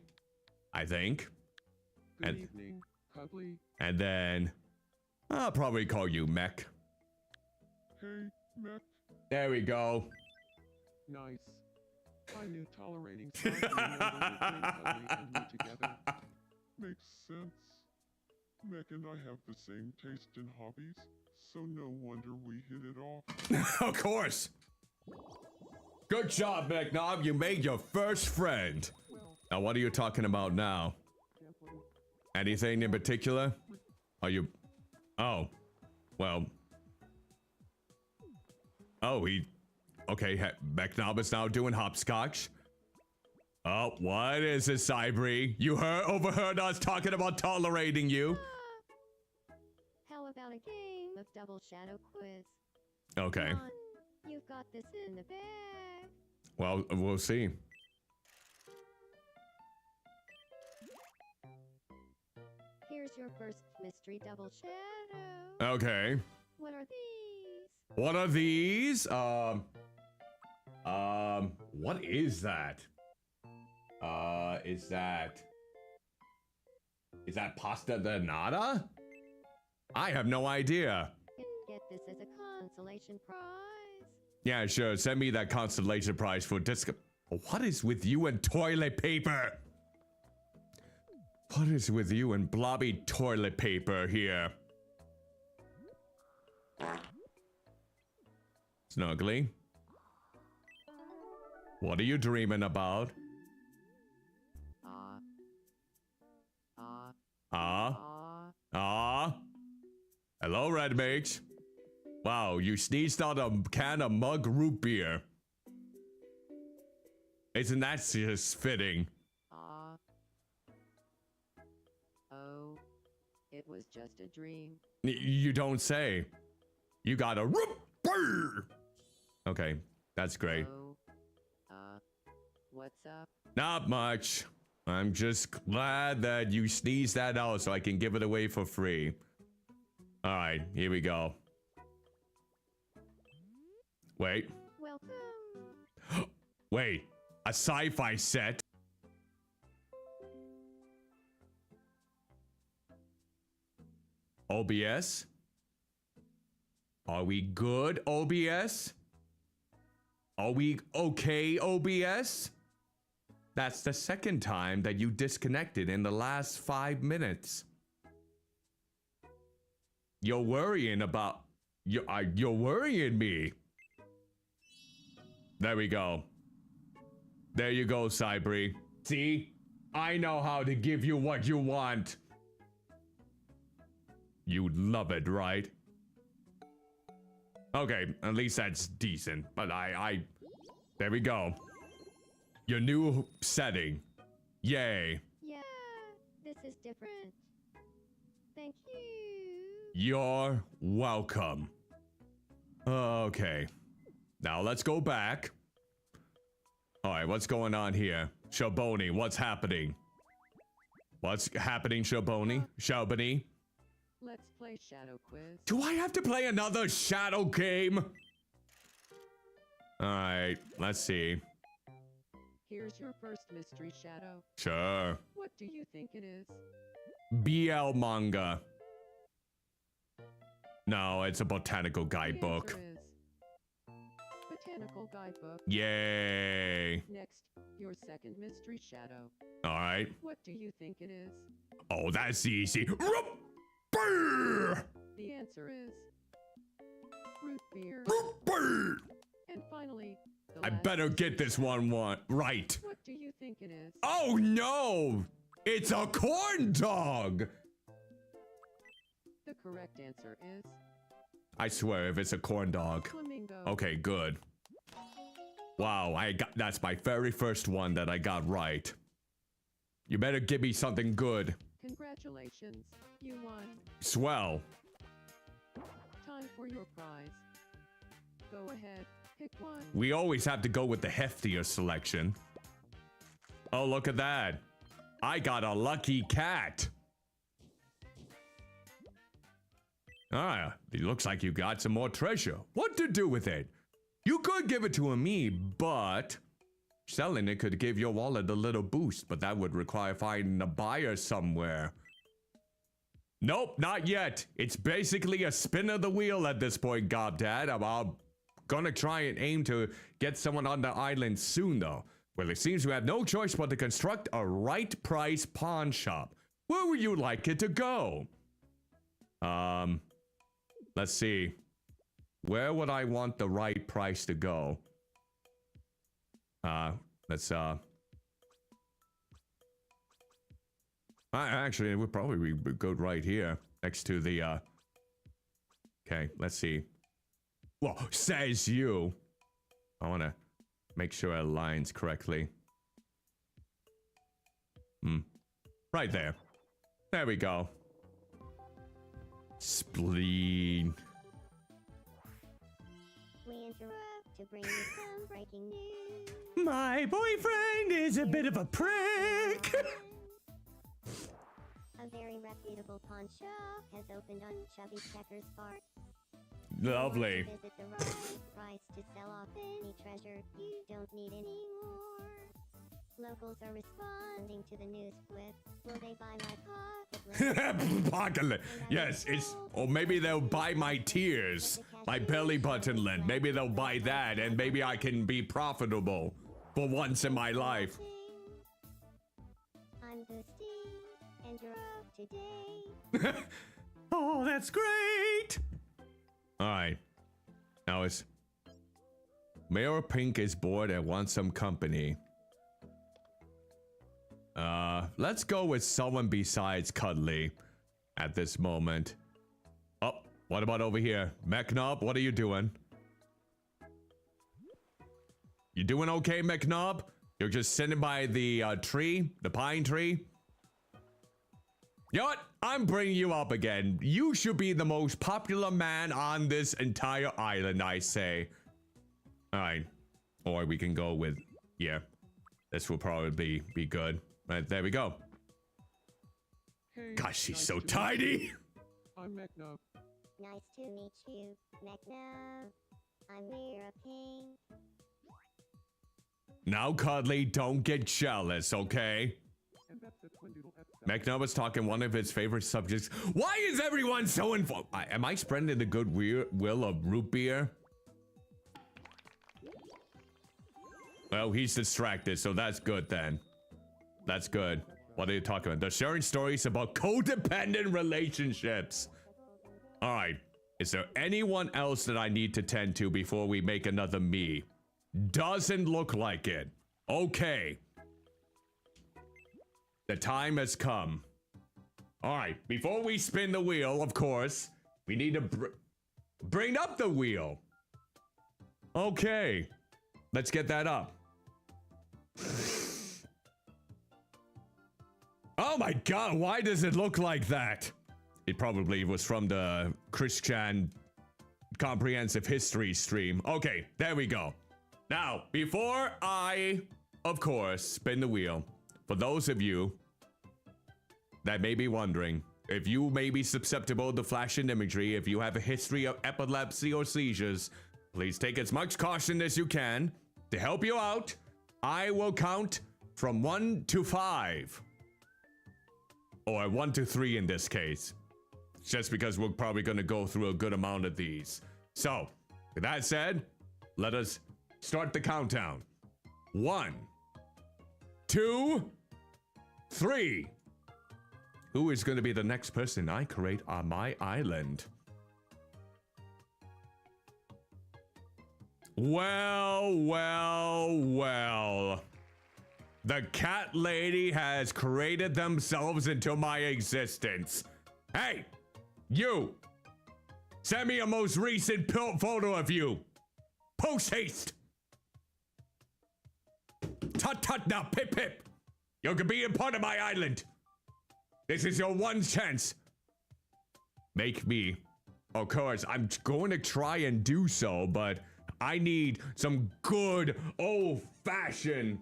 Speaker 2: I think.
Speaker 4: Good
Speaker 2: And-
Speaker 4: evening, Cuddly.
Speaker 2: And then I'll probably call you Mech.
Speaker 4: Hey, Mech.
Speaker 2: There we go.
Speaker 4: Nice. I knew tolerating cycling over would bring Cuddly and me together. Makes sense. Mech and I have the same taste in hobbies, so no wonder we hit it off.
Speaker 2: Of course. Good job, McNob. You made your first friend.
Speaker 4: Well,
Speaker 2: Now, what are you talking about now?
Speaker 4: simply,
Speaker 2: Anything in particular? Are you... Oh. Well... Oh, he... Okay, McNob is now doing hopscotch. Oh, what is it, Cybri? You overheard us talking about tolerating you.
Speaker 1: How about a game of double shadow quiz?
Speaker 2: Okay.
Speaker 1: Come on, you've got this in the bag.
Speaker 2: Well, we'll see.
Speaker 1: Here's your first mystery double shadow.
Speaker 2: Okay.
Speaker 1: What are these?
Speaker 2: What are these? What is that? Is that pasta de nata? I have no idea.
Speaker 1: Get this as a consolation prize.
Speaker 2: Yeah, sure. Send me that consolation prize for disc. What is with you and toilet paper? What is with you and blobby toilet paper here? Snuggly. What are you dreaming about? Ah? Hello, Red Mage. Wow, you sneezed out a can of mug root beer. Isn't that just fitting?
Speaker 3: Oh, it was just a dream.
Speaker 2: You don't say. You got a root beer. Okay, that's great.
Speaker 3: Oh, what's up?
Speaker 2: Not much. I'm just glad that you sneezed that out so I can give it away for free. Alright, here we go. Wait.
Speaker 1: Welcome.
Speaker 2: Wait. A sci-fi set? OBS? Are we good, OBS? Are we okay, OBS? That's the second time that you disconnected in the last 5 minutes. You're worrying about... You're worrying me. There we go. There you go, Cybri. See? I know how to give you what you want. You'd love it, right? Okay, at least that's decent. But there we go. Your new setting. Yay.
Speaker 1: Yeah, this is different. Thank you.
Speaker 2: You're welcome. Okay. Now let's go back. Alright, what's going on here? Shaboni, what's happening? What's happening, Shaboni? Shaboni?
Speaker 3: Let's play Shadow Quiz.
Speaker 2: Do I have to play another shadow game? Alright, let's see.
Speaker 3: Here's your first mystery shadow.
Speaker 2: Sure.
Speaker 3: What do you think it is?
Speaker 2: BL manga. No, it's a botanical
Speaker 3: The
Speaker 2: guidebook.
Speaker 3: answer is Botanical Guidebook.
Speaker 2: Yay.
Speaker 3: Next, your second mystery shadow.
Speaker 2: All right.
Speaker 3: What do you think it is?
Speaker 2: Oh, that's easy. Root
Speaker 3: The answer is root beer.
Speaker 2: beer.
Speaker 3: And finally, the
Speaker 2: I
Speaker 3: last
Speaker 2: better
Speaker 3: mystery
Speaker 2: get this
Speaker 3: shadow.
Speaker 2: one right.
Speaker 3: What do you think it is?
Speaker 2: Oh no! It's a corn dog!
Speaker 3: The correct answer is
Speaker 2: I swear, if it's a corn dog.
Speaker 3: flamingo.
Speaker 2: Okay, good. Wow, that's my very first one that I got right. You better give me something good.
Speaker 3: Congratulations, you won.
Speaker 2: Swell.
Speaker 3: Time for your prize. Go ahead, pick one.
Speaker 2: We always have to go with the heftier selection. Oh, look at that. I got a lucky cat. Ah, it looks like you got some more treasure. What to do with it? You could give it to me, but selling it could give your wallet a little boost, but that would require finding a buyer somewhere. Nope, not yet. It's basically a spin of the wheel at this point, Gobdad. I'm gonna try and aim to get someone on the island soon, though. Well, it seems we have no choice but to construct a right price pawn shop. Where would you like it to go? Let's see. Where would I want the right price to go? Actually, it would probably be good right here, next to the, Okay, let's see. Well, says you. I want to make sure it aligns correctly. Right there. There we go. Spleen.
Speaker 1: We interrupt to bring you some breaking news.
Speaker 2: My boyfriend is a bit of a prick.
Speaker 1: A very reputable pawn shop has opened on Chubby Checker's Park.
Speaker 2: Lovely.
Speaker 1: Visit the right price to sell off any treasure you don't need anymore. Locals are responding to the news with, will they buy my pocket?
Speaker 2: Pocket. Yes, it's. Or maybe they'll buy my tears, my belly button lint. Maybe they'll buy that, and maybe I can be profitable for once in my life.
Speaker 1: I'm Boosty, and you're up to date.
Speaker 2: Oh, that's great. All right. Now it's. Mayor Pink is bored and wants some company. Let's go with someone besides Cuddly at this moment. Oh, what about over here? McNob, what are you doing? You doing okay, McNob? You're just sitting by the tree, the pine tree? You know what? I'm bringing you up again. You should be the most popular man on this entire island, I say. All right. Or we can go with, yeah. This will probably be good. Right, there we go.
Speaker 4: Hey,
Speaker 2: Gosh, she's
Speaker 4: nice
Speaker 2: so
Speaker 4: to meet
Speaker 2: tiny.
Speaker 4: you. I'm McNubb.
Speaker 1: Nice to meet you, McNubb. I'm Mira Pink.
Speaker 2: Now, Cuddly, don't get jealous, okay?
Speaker 4: And that's the Twindoodle episode.
Speaker 2: McNubb was talking one of his favorite subjects. Why is everyone so involved? Am I spreading the good will of root beer? Well, he's distracted, so that's good then. That's good. What are you talking about? They're sharing stories about codependent relationships. All right. Is there anyone else that I need to tend to before we make another me? Doesn't look like it. Okay. The time has come. All right. Before we spin the wheel, of course, we need to bring up the wheel. Okay. Let's get that up. Oh my god, why does it look like that? It probably was from the Christian Comprehensive History stream. Okay, there we go. Now, before I, of course, spin the wheel, for those of you that may be wondering, if you may be susceptible to flashing imagery, if you have a history of epilepsy or seizures, please take as much caution as you can. To help you out, I will count from 1 to 5. Or 1 to 3 in this case. just because we're probably going to go through a good amount of these. So, with that said, let us start the countdown. 1, 2, 3. Who is going to be the next person I create on my island? Well, well, well. The cat lady has created themselves into my existence. Hey, you! Send me a most recent photo of you. Post haste! Tut tut now, pip pip! You can be a part of my island. This is your one chance. Make me. Of course, I'm going to try and do so, but I need some good old-fashioned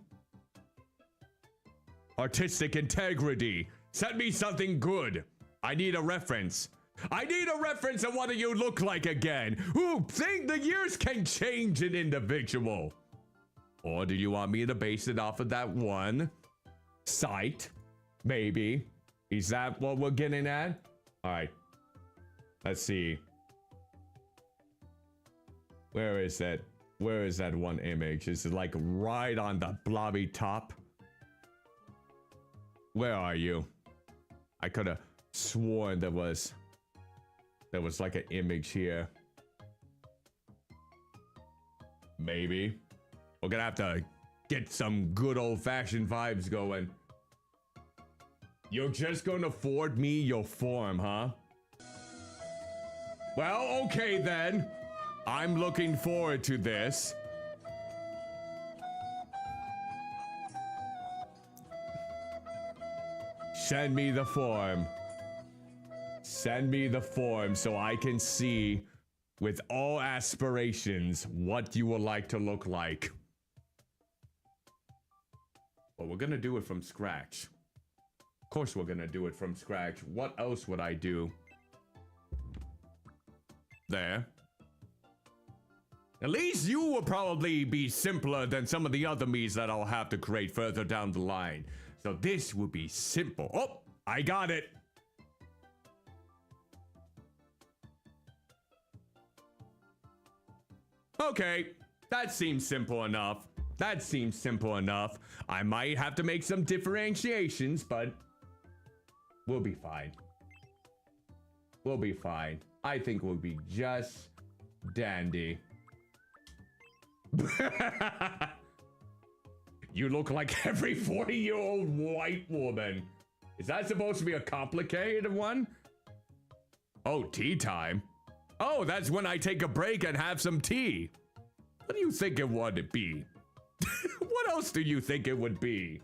Speaker 2: artistic integrity. Send me something good. I need a reference. I need a reference of what you look like again. Ooh, think the years can change an individual. Or do you want me to base it off of that one site? Maybe. Is that what we're getting at? All right. Let's see. Where is that? Where is that one image? Is it like right on the Blobby top? Where are you? I could have sworn there was like an image here. Maybe. We're gonna have to get some good old-fashioned vibes going. You're just gonna forward me your form, huh? Well, okay then. I'm looking forward to this. Send me the form. Send me the form so I can see with all aspirations what you would like to look like. But we're gonna do it from scratch. Of course we're gonna do it from scratch. What else would I do? There. At least you will probably be simpler than some of the other me's that I'll have to create further down the line. So this will be simple. Oh, I got it. Okay, that seems simple enough. That seems simple enough. I might have to make some differentiations, but we'll be fine. We'll be fine. I think we'll be just dandy. You look like every 40-year-old white woman. Is that supposed to be a complicated one? Oh, tea time. Oh, that's when I take a break and have some tea. What do you think it would be? What else do you think it would be?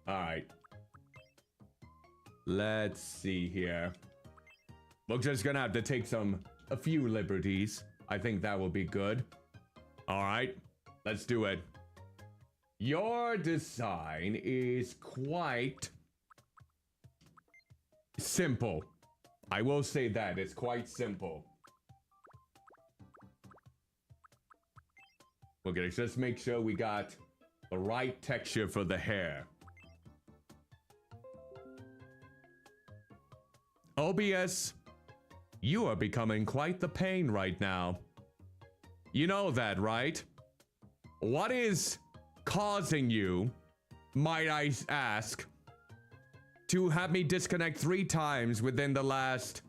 Speaker 2: Alright. Let's see here. We're just gonna have to take a few liberties. I think that will be good. Alright, let's do it. Your design is quite simple. I will say that, it's quite simple. We're gonna just make sure we got the right texture for the hair. OBS, you are becoming quite the pain right now. You know that, right? What is causing you, might I ask, to have me disconnect 3 times within the last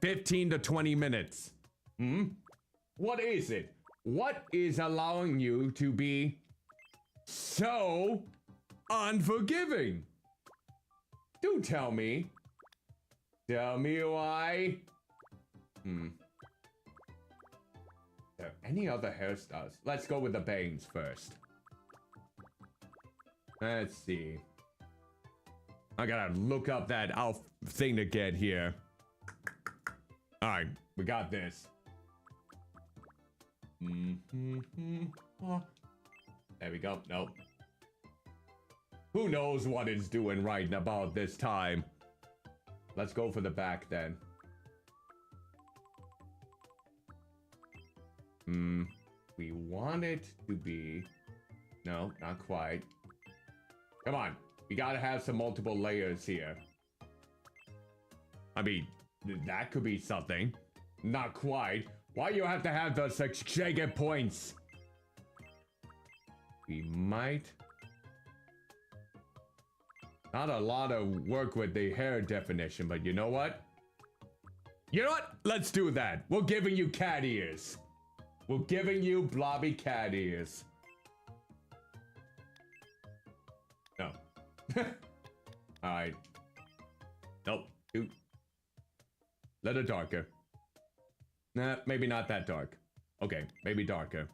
Speaker 2: 15 to 20 minutes? What is it? What is allowing you to be so unforgiving? Do tell me. Tell me why. Are there any other hairstyles? Let's go with the bangs first. Let's see. I gotta look up that thing to get here. Alright, we got this. There we go. Nope. Who knows what it's doing right about this time? Let's go for the back then. We want it to be... No, not quite. Come on. We gotta have some multiple layers here. I mean, that could be something. Not quite. Why you have to have those such jagged points? We might. Not a lot of work with the hair definition, but you know what? You know what? Let's do that. We're giving you cat ears. We're giving you blobby cat ears. No. Alright. Nope. Dude. Little darker. Nah, maybe not that dark. Okay, maybe darker.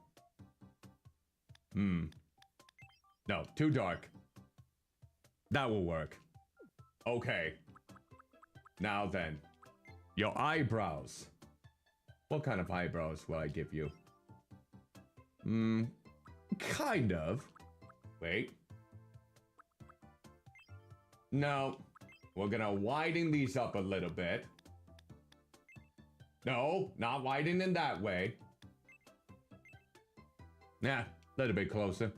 Speaker 2: No, too dark. That will work. Okay. Now then. Your eyebrows. What kind of eyebrows will I give you? Kind of. Wait. No. We're gonna widen these up a little bit. No, not widening that way. Nah, a little bit closer.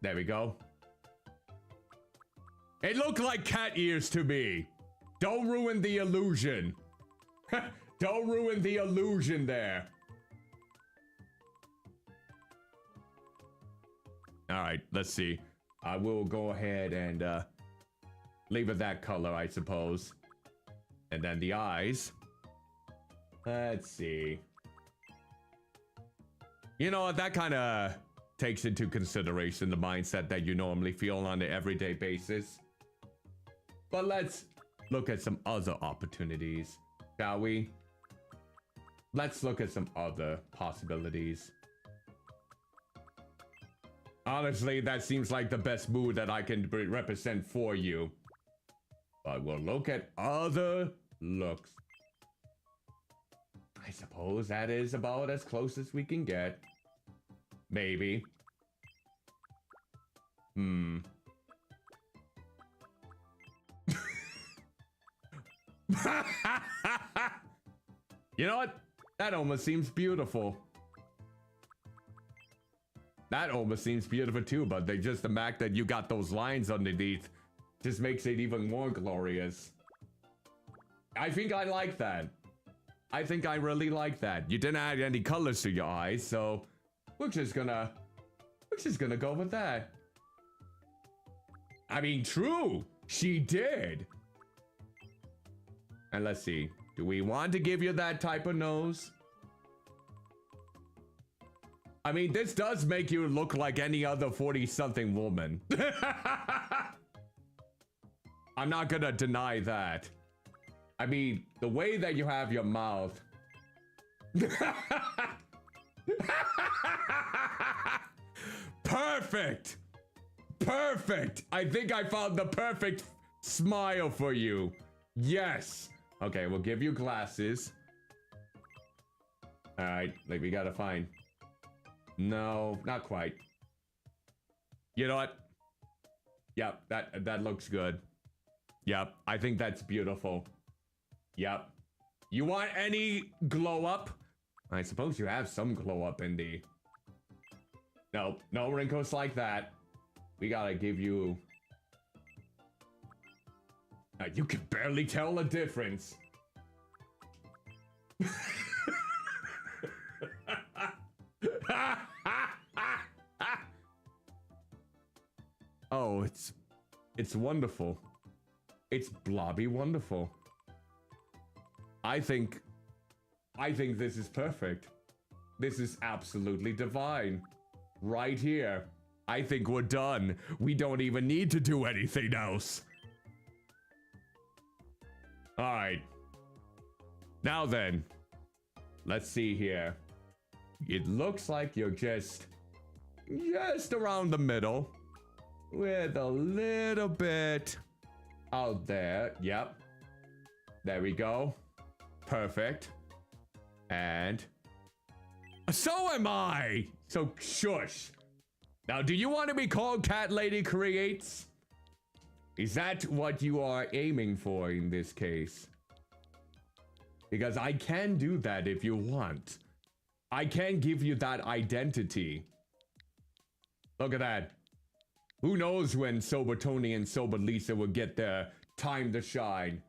Speaker 2: There we go. It looked like cat ears to me. Don't ruin the illusion. Don't ruin the illusion there. Alright, let's see. I will go ahead and leave it that color, I suppose. And then the eyes. Let's see. You know what, that kind of takes into consideration the mindset that you normally feel on an everyday basis. But let's look at some other opportunities, shall we? Let's look at some other possibilities. Honestly, that seems like the best mood that I can represent for you. But we'll look at other looks. I suppose that is about as close as we can get. Maybe. You know what? That almost seems beautiful. That almost seems beautiful too, but just the fact that you got those lines underneath just makes it even more glorious. I think I like that. I think I really like that. You didn't add any colors to your eyes, so we're just gonna go with that. I mean, true, she did. And let's see, do we want to give you that type of nose? I mean, this does make you look like any other 40-something woman. I'm not gonna deny that. I mean, the way that you have your mouth. Perfect! Perfect! I think I found the perfect smile for you. Yes! Okay, we'll give you glasses. Alright, like we gotta find... No, not quite. You know what? Yep, that looks good. Yep, I think that's beautiful. Yep. You want any glow up? I suppose you have some glow up in the... Nope, no wrinkles like that. We gotta give you... you can barely tell the difference. Oh, it's wonderful. It's blobby wonderful. I think this is perfect. This is absolutely divine. Right here. I think we're done. We don't even need to do anything else. Alright. Now then. Let's see here. It looks like you're just around the middle. With a little bit out there. Yep. There we go. Perfect. And so am I. So shush. Now, do you want to be called Cat Lady Creates? Is that what you are aiming for in this case? Because I can do that if you want. I can give you that identity. Look at that. Who knows when Sober Tony and Sober Lisa will get their time to shine.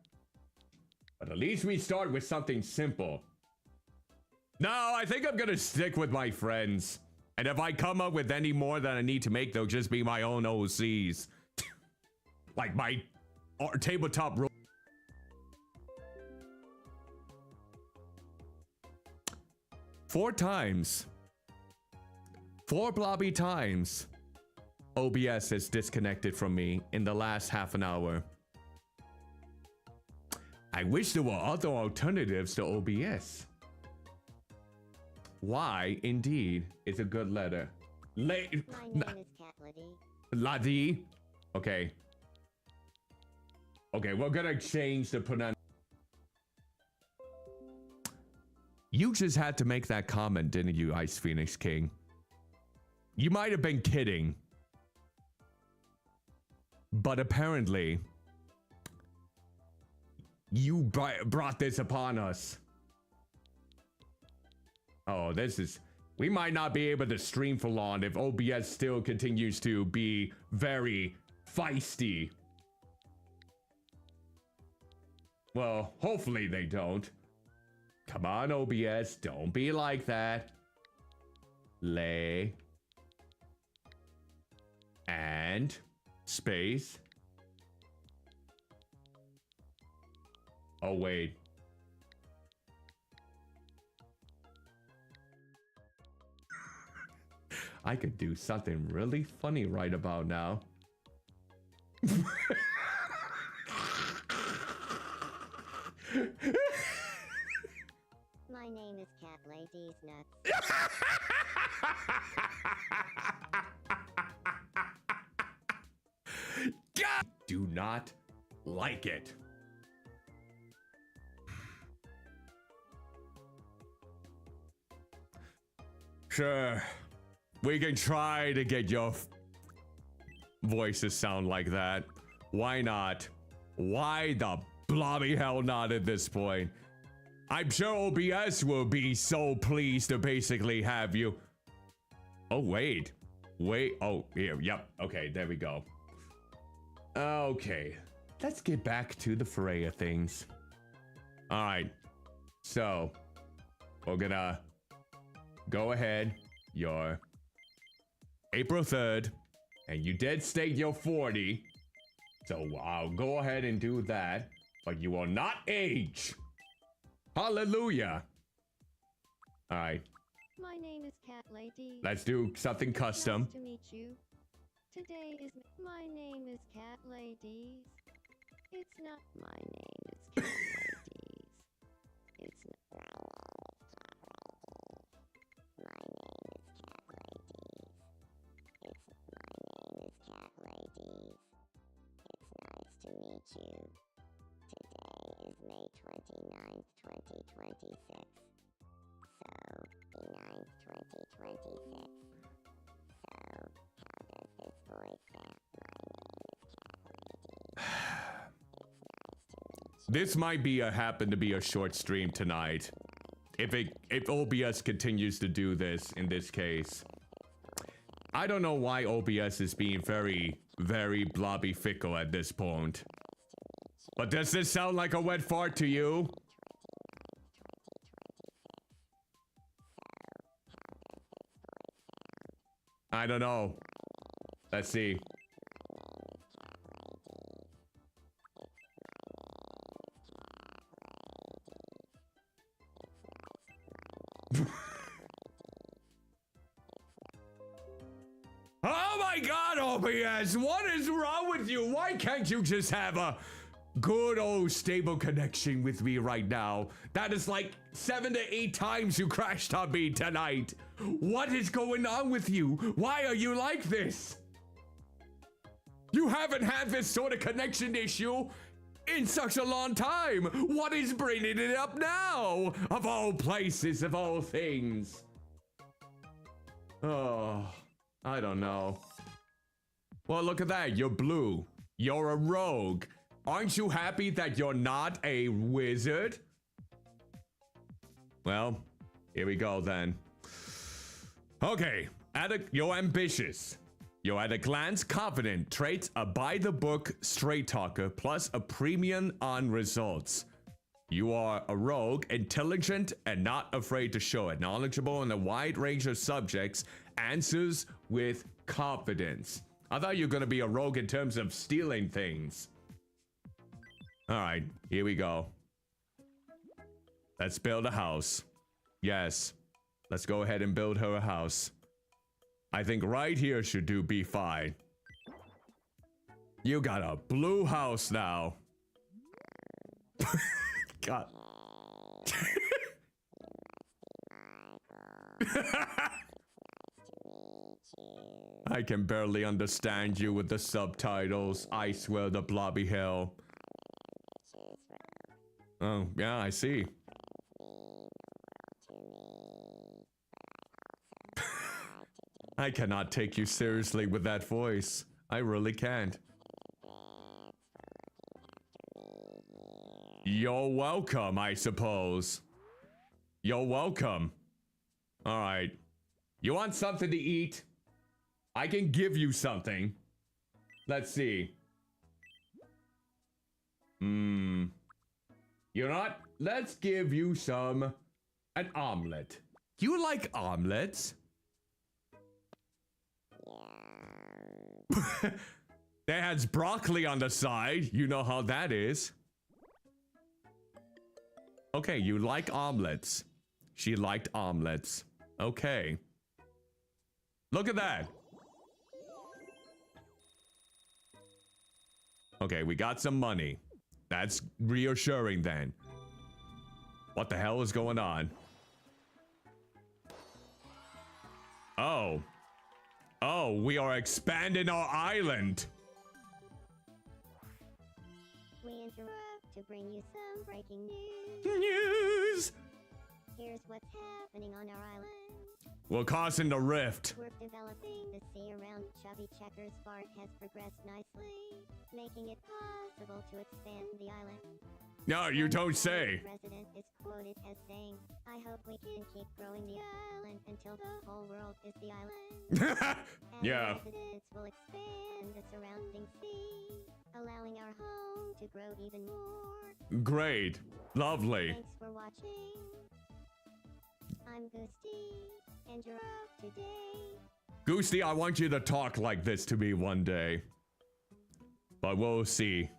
Speaker 2: But at least we start with something simple. No, I think I'm gonna stick with my friends. And if I come up with any more that I need to make, they'll just be my own OCs. Like my tabletop role. 4 times. 4 Blobby times. OBS is disconnected from me in the last half an hour. I wish there were other alternatives to OBS. Why, indeed, is a good letter.
Speaker 5: My name is Cat Lady.
Speaker 2: Ladi? Okay. Okay, we're gonna change the pronunciation. You just had to make that comment, didn't you, Ice Phoenix King? You might have been kidding. But apparently, you brought this upon us. Oh, this is... We might not be able to stream for long if OBS still continues to be very feisty. Well, hopefully they don't. Come on, OBS, don't be like that. Lay. And... space. Oh, wait. I could do something really funny right about now.
Speaker 5: My name is Cat Lady's Nuts.
Speaker 2: God! Do not like it. Sure. We can try to get your voices sound like that. Why not? Why the blobby hell not at this point? I'm sure OBS will be so pleased to basically have you. Oh, wait. Wait. Oh, here. Yep. Okay, there we go. Okay. Let's get back to the fray of things. Alright. So, we're gonna go ahead. You're April 3rd. And you did state you're 40. So I'll go ahead and do that. But you will not age. Hallelujah. Alright.
Speaker 5: My name is Cat Lady.
Speaker 2: Let's do something custom.
Speaker 5: Nice to meet you. Today is my name is Cat Ladies. It's not my name is Cat Ladies. It's not my name is Cat Ladies. It's my name is Cat Ladies. It's nice to meet you. Today is May 29th, 2026. So, May 9th, 2026. So, how does this voice sound? My name is Cat Lady. It's nice to meet you.
Speaker 2: This might be happen to be a short stream tonight. If OBS continues to do this in this case. I don't know why OBS is being very, very blobby fickle at this point. But does this sound like a wet fart to you? I don't know. Let's see. Oh my god, OBS! What is wrong with you? Why can't you just have a good old stable connection with me right now? That is like 7 to 8 times you crashed on me tonight. What is going on with you? Why are you like this? You haven't had this sort of connection issue in such a long time. What is bringing it up now? Of all places, of all things. Oh, I don't know. Well, look at that. You're blue. You're a rogue. Aren't you happy that you're not a wizard? Well, here we go then. Okay, you're ambitious. You're at a glance confident. Traits: a by the book straight talker plus a premium on results. You are a rogue, intelligent, and not afraid to show it. Knowledgeable in a wide range of subjects. Answers with confidence. I thought you were gonna be a rogue in terms of stealing things. Alright, here we go. Let's build a house. Yes. Let's go ahead and build her a house. I think right here should be fine. You got a blue house now. God. I can barely understand you with the subtitles. I swear the Blobby hell. Oh, yeah, I see. I cannot take you seriously with that voice. I really can't. You're welcome, I suppose. You're welcome. All right. You want something to eat? I can give you something. Let's see. You know what? Let's give you an omelet. Do you like omelets? That has broccoli on the side. You know how that is. Okay, you like omelets. She liked omelets. Okay. Look at that. Okay, we got some money. That's reassuring then. What the hell is going on? Oh. Oh, we are expanding our island.
Speaker 5: We interrupt to bring you some breaking news.
Speaker 2: News!
Speaker 5: Here's what's happening on our island.
Speaker 2: We're causing the rift.
Speaker 5: We're developing the sea around Chubby Checker's fart has progressed nicely, making it possible to expand the island.
Speaker 2: No, you don't say.
Speaker 5: The president is quoted as saying, I hope we can keep growing the island until the whole world is the island.
Speaker 2: Yeah.
Speaker 5: And residents will expand the surrounding sea, allowing our home to grow even more.
Speaker 2: Great. Lovely.
Speaker 5: Thanks for watching. I'm Goosty, and you're up today.
Speaker 2: Goosty, I want you to talk like this to me one day. But we'll see.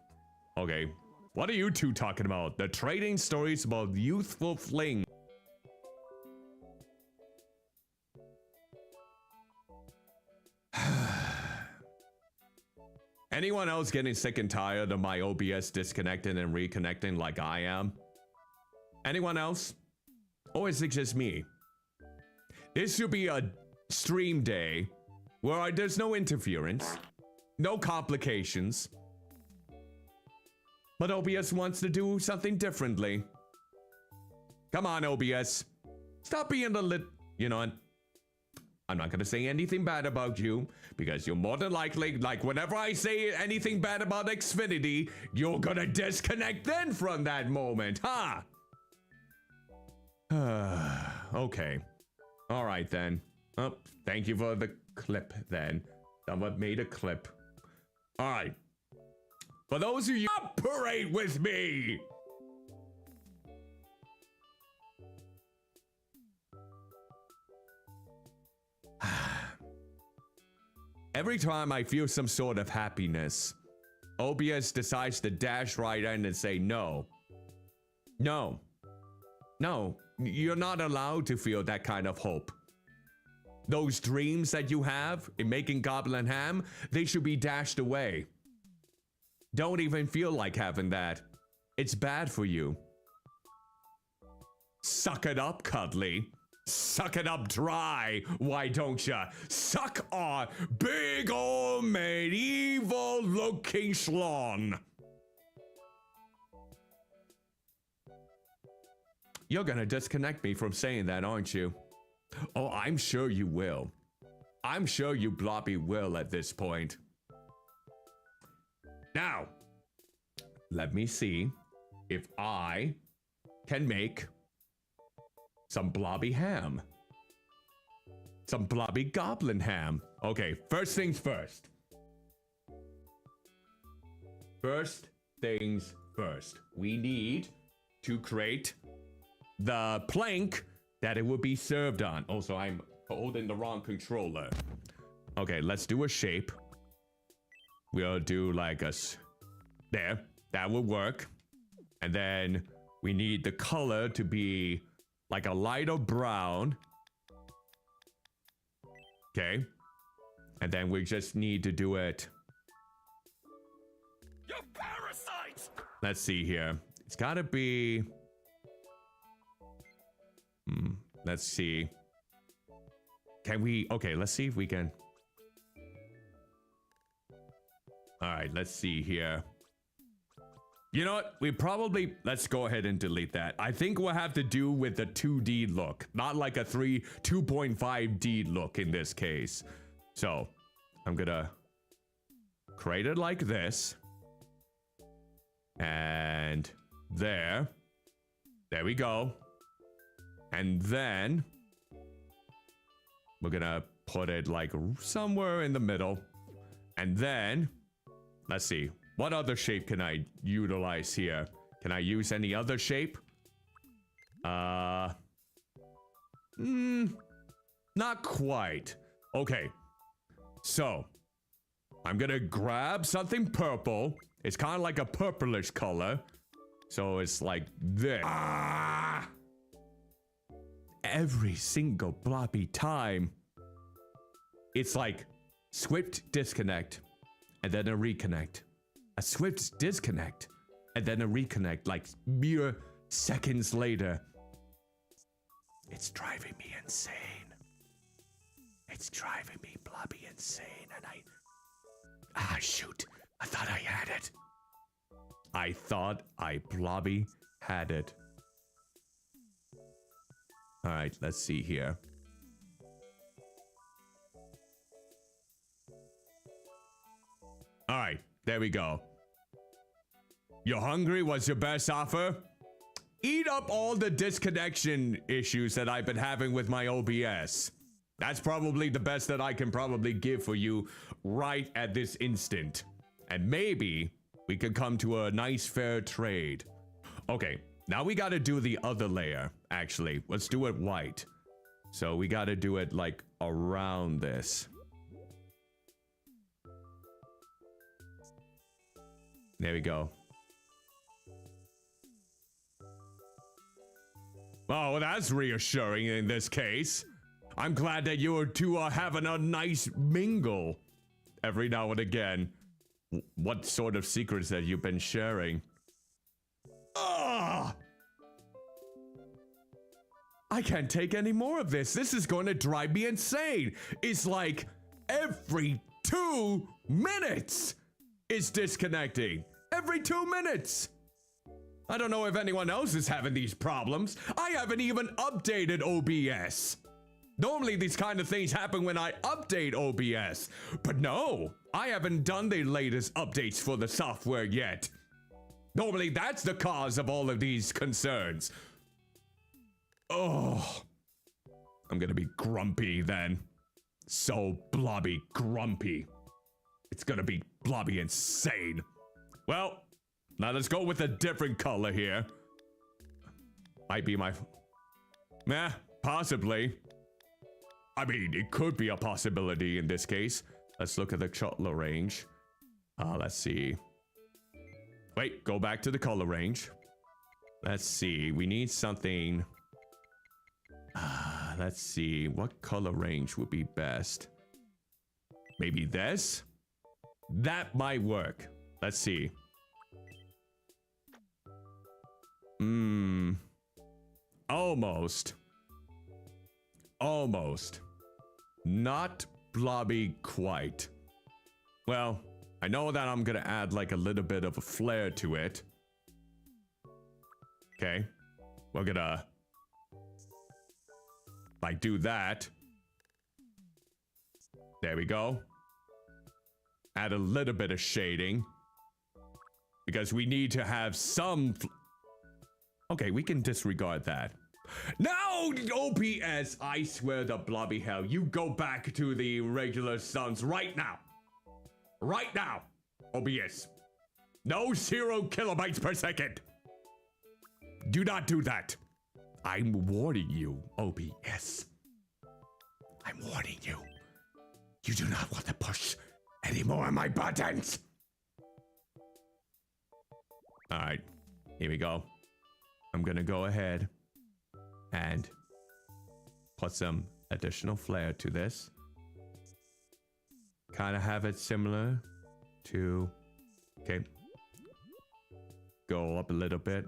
Speaker 2: Okay. What are you two talking about? The trading stories about youthful fling. Anyone else getting sick and tired of my OBS disconnecting and reconnecting like I am? Anyone else? Or is it just me? This should be a stream day where there's no interference, no complications. But OBS wants to do something differently. Come on, OBS. Stop being the You know what? I'm not gonna say anything bad about you, because you're more than likely, like whenever I say anything bad about Xfinity, you're gonna disconnect then from that moment, huh? Okay. Alright then. Oh, thank you for the clip then. Someone made a clip. Alright. For those of you operate with me! Every time I feel some sort of happiness, OBS decides to dash right in and say no. No. No, you're not allowed to feel that kind of hope. Those dreams that you have in making goblin ham, they should be dashed away. Don't even feel like having that. It's bad for you. Suck it up, Cuddly. Suck it up dry, why don't ya? Suck on big old medieval looking schlong. You're gonna disconnect me from saying that, aren't you? Oh, I'm sure you will. I'm sure you Blobby will at this point. Now, let me see if I can make some Blobby ham. Some Blobby goblin ham. Okay, first things first. First things first. We need to create the plank that it will be served on. Also, I'm holding the wrong controller. Okay, let's do a shape. We'll do like there. That will work. And then we need the color to be like a lighter brown. Okay. And then we just need to do it. You parasites! Let's see here. It's gotta be... let's see. Can we... Okay, let's see if we can... Alright, let's see here. You know what? We probably... Let's go ahead and delete that. I think we'll have to do with the 2D look. Not like a 2.5D look in this case. So, I'm gonna create it like this. And there. There we go. And then we're gonna put it like somewhere in the middle. And then, let's see. What other shape can I utilize here? Can I use any other shape? Not quite. Okay. So, I'm gonna grab something purple. It's kind of like a purplish color. So it's like this. Every single Blobby time. It's like swift disconnect and then a reconnect. A swift disconnect and then a reconnect like mere seconds later. It's driving me insane. It's driving me Blobby insane, and shoot. I thought I had it. I thought I Blobby had it. Alright, let's see here. Alright, there we go. You're hungry? What's your best offer? Eat up all the disconnection issues that I've been having with my OBS. That's probably the best that I can probably give for you right at this instant. And maybe we could come to a nice fair trade. Okay, now we gotta do the other layer, actually. Let's do it white. So we gotta do it like around this. There we go. Oh, that's reassuring in this case. I'm glad that you two are having a nice mingle every now and again. What sort of secrets have you been sharing? Ugh! I can't take any more of this. This is going to drive me insane. It's like every 2 minutes it's disconnecting. Every 2 minutes. I don't know if anyone else is having these problems. I haven't even updated OBS. Normally these kind of things happen when I update OBS. But no, I haven't done the latest updates for the software yet. Normally that's the cause of all of these concerns. Oh, I'm gonna be grumpy then. So Blobby grumpy. It's gonna be Blobby insane. Well, now let's go with a different color here. Might be my... Meh, possibly. I mean, it could be a possibility in this case. Let's look at the color range. Let's see. Wait, go back to the color range. Let's see, we need something... let's see, what color range would be best? Maybe this? That might work. Let's see. Almost. Almost. Not Blobby quite. Well, I know that I'm gonna add like a little bit of a flair to it. Okay. We're gonna like do that. There we go. Add a little bit of shading. Because we need to have some... Okay, we can disregard that. Now, OBS, I swear to Blobby hell, you go back to the regular sounds right now. Right now, OBS. No 0 kilobytes per second. Do not do that. I'm warning you, OBS. I'm warning you. You do not want to push any more of my buttons. All right, here we go. I'm gonna go ahead and put some additional flair to this. Kind of have it similar to, okay. Go up a little bit.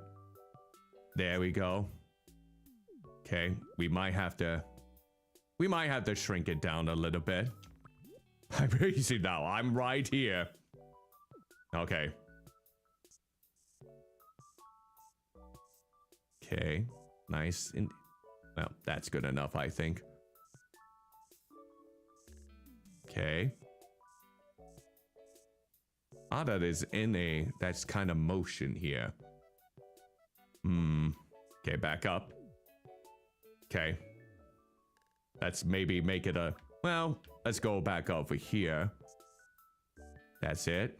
Speaker 2: There we go. Okay, we might have to shrink it down a little bit. I'm easy now. I'm right here. Okay. Okay, nice. Well, that's good enough, I think. Okay. Ah, that is in a, that's kind of motion here. Okay, back up. Okay. Let's maybe make it a, well, let's go back over here. That's it.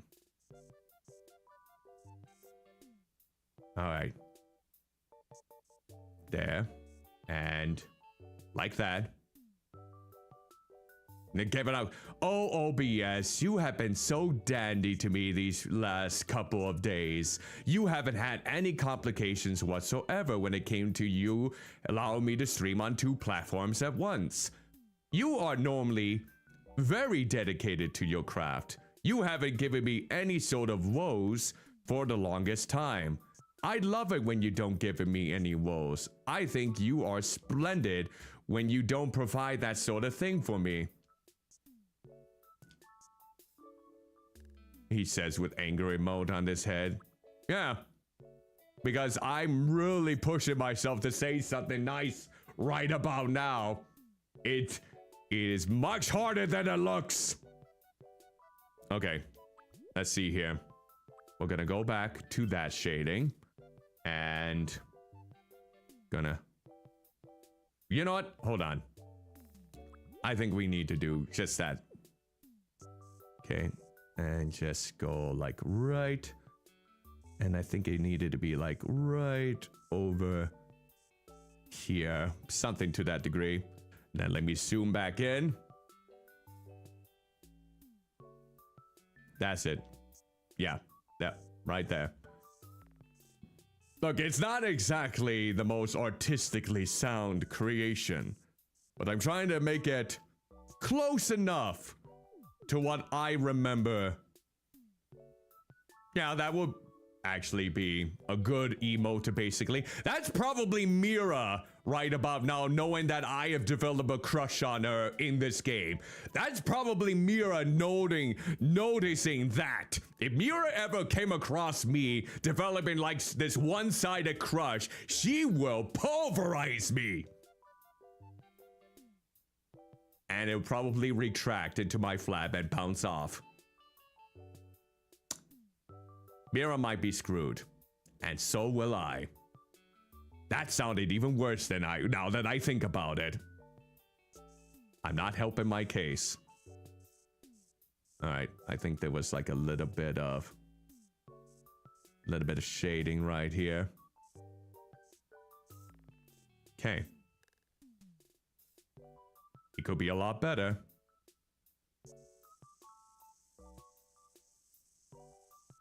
Speaker 2: All right. There. And like that. Give it out. Oh, OBS, you have been so dandy to me these last couple of days. You haven't had any complications whatsoever when it came to you allowing me to stream on 2 platforms at once. You are normally very dedicated to your craft. You haven't given me any sort of woes for the longest time. I love it when you don't give me any woes. I think you are splendid when you don't provide that sort of thing for me. He says with anger emote on his head. Yeah, because I'm really pushing myself to say something nice right about now. It is much harder than it looks. Okay, let's see here. We're gonna go back to that shading and gonna, you know what? Hold on. I think we need to do just that. Okay. And just go like right. And I think it needed to be like right over here. Something to that degree. Now let me zoom back in. That's it. Yeah, right there. Look, it's not exactly the most artistically sound creation, but I'm trying to make it close enough to what I remember. Yeah, that would actually be a good emote, basically. That's probably Mira right about now, knowing that I have developed a crush on her in this game. That's probably Mira noticing that. If Mira ever came across me developing like this one-sided crush, she will pulverize me. And it'll probably retract into my flap and bounce off. Mira might be screwed. And so will I. That sounded even worse than now that I think about it. I'm not helping my case. Alright, I think there was like a little bit of shading right here. Okay. It could be a lot better.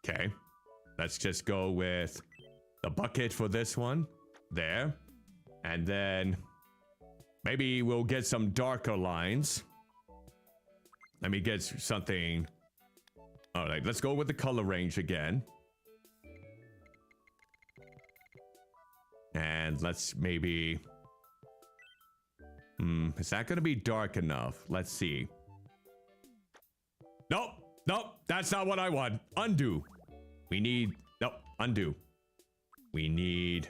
Speaker 2: Okay. Let's just go with the bucket for this one. There. And then maybe we'll get some darker lines. Let me get something. All right, let's go with the color range again. And let's maybe... is that gonna be dark enough? Let's see. Nope, that's not what I want. Undo. We need, nope, undo. We need,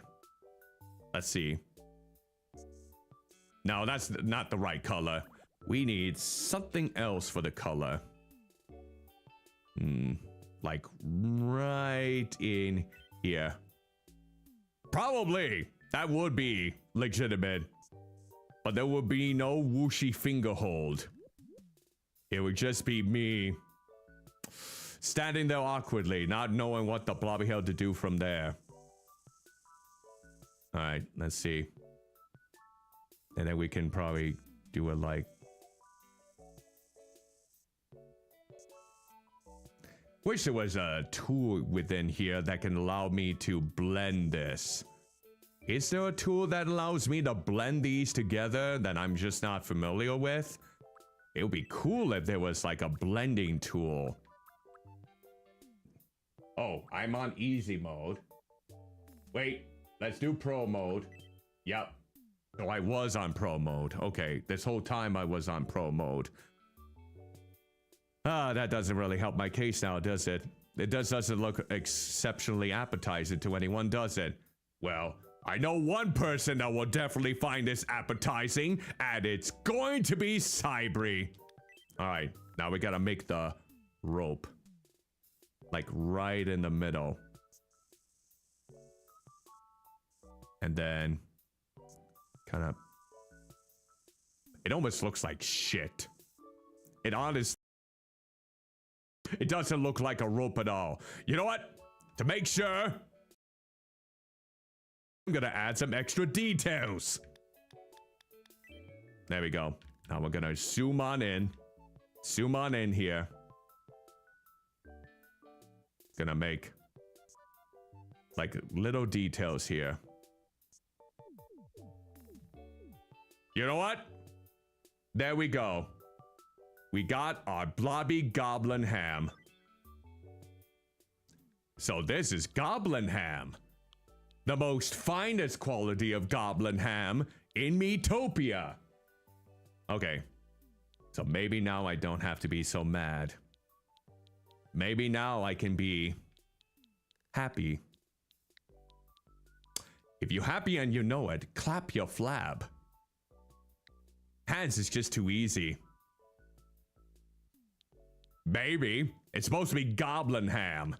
Speaker 2: let's see. No, that's not the right color. We need something else for the color. Like right in here. Probably, that would be legitimate. But there would be no whooshy finger hold. It would just be me standing there awkwardly, not knowing what the Blobby hell to do from there. Alright, let's see. And then we can probably do it like... Wish there was a tool within here that can allow me to blend this. Is there a tool that allows me to blend these together that I'm just not familiar with? It would be cool if there was like a blending tool. Oh, I'm on easy mode. Wait, let's do pro mode. Yep. So I was on pro mode. Okay, this whole time I was on pro mode. Ah, that doesn't really help my case now, does it? It doesn't look exceptionally appetizing to anyone, does it? Well, I know one person that will definitely find this appetizing, and it's going to be Cybri. Alright, now we gotta make the rope. Like right in the middle. And then... kind of... It almost looks like shit. It honestly... It doesn't look like a rope at all. You know what? To make sure, I'm gonna add some extra details. There we go. Now we're gonna zoom on in. Zoom on in here. Gonna make like little details here. You know what? There we go. We got our Blobby Goblin Ham. So this is Goblin Ham. The most finest quality of Goblin Ham in Metopia. Okay. So maybe now I don't have to be so mad. Maybe now I can be happy. If you're happy and you know it, clap your flab. Hands is just too easy. Baby, it's supposed to be Goblin Ham.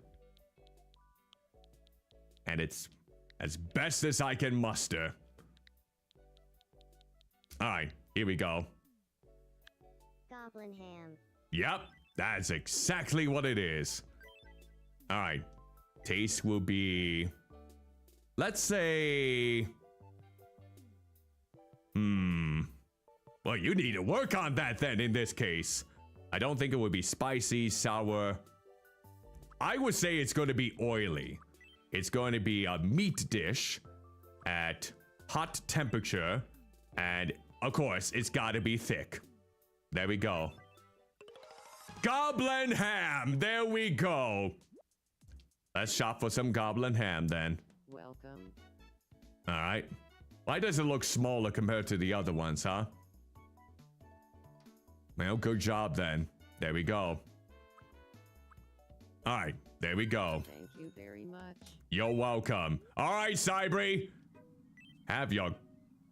Speaker 2: And it's as best as I can muster. Alright, here we go.
Speaker 5: Goblin Ham.
Speaker 2: Yep, that's exactly what it is. Alright, taste will be... let's say... Well, you need to work on that then in this case. I don't think it would be spicy, sour. I would say it's going to be oily. It's going to be a meat dish at hot temperature. And, of course, it's got to be thick. There we go. Goblin Ham! There we go. Let's shop for some Goblin Ham then.
Speaker 3: Welcome.
Speaker 2: Alright. Why does it look smaller compared to the other ones, huh? Well, good job then. There we go. Alright, there we go.
Speaker 3: Thank you very much.
Speaker 2: You're welcome. Alright, Cybri. Have your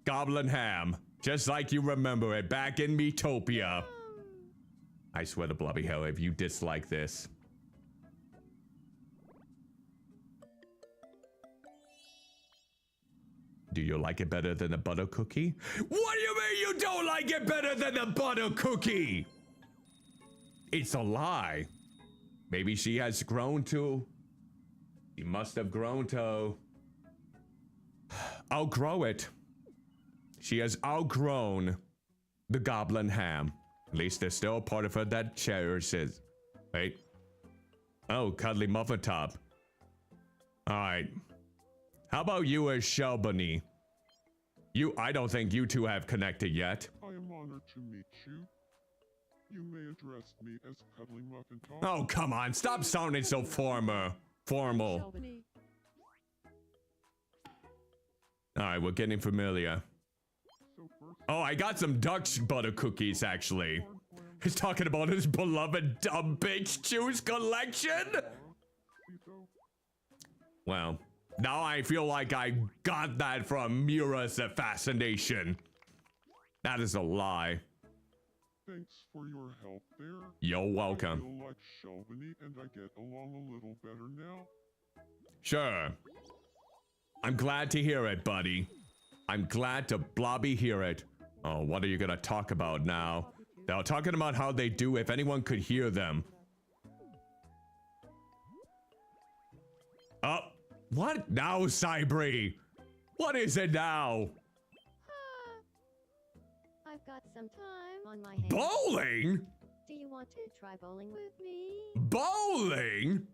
Speaker 2: Goblin Ham. Just like you remember it back in Metopia. I swear to Blobby hell if you dislike this. Do you like it better than a butter cookie? What do you mean you don't like it better than the butter cookie? It's a lie. Maybe she has grown to... She must have grown to... outgrow it. She has outgrown the Goblin Ham. At least there's still a part of her that cherishes. Wait. Oh, Cuddlymuffintop. Alright. How about you as Shelbony? I don't think you two have connected yet.
Speaker 4: I am honored to meet you. You may address me as Cuddlymuffintop.
Speaker 2: Oh, come on. Stop sounding so formal.
Speaker 3: Shelby.
Speaker 2: Alright, we're getting familiar.
Speaker 4: So first,
Speaker 2: Oh, I got some Dutch butter cookies, actually. He's talking about his beloved dumb bitch juice collection?
Speaker 4: Tito,
Speaker 2: Well, now I feel like I got that from Mura's fascination. That is a lie.
Speaker 4: thanks for your help there.
Speaker 2: You're
Speaker 4: I
Speaker 2: welcome.
Speaker 4: feel like Shelby and I get along a little better now.
Speaker 2: Sure. I'm glad to hear it, buddy. I'm glad to Blobby hear it. Oh, what are you gonna talk about now? They're talking about how they do if anyone could hear them. Oh, what now, Cybri? What is it now?
Speaker 3: I've got some time on my hands.
Speaker 2: Bowling?
Speaker 3: Do you want to try bowling with me?
Speaker 2: Bowling?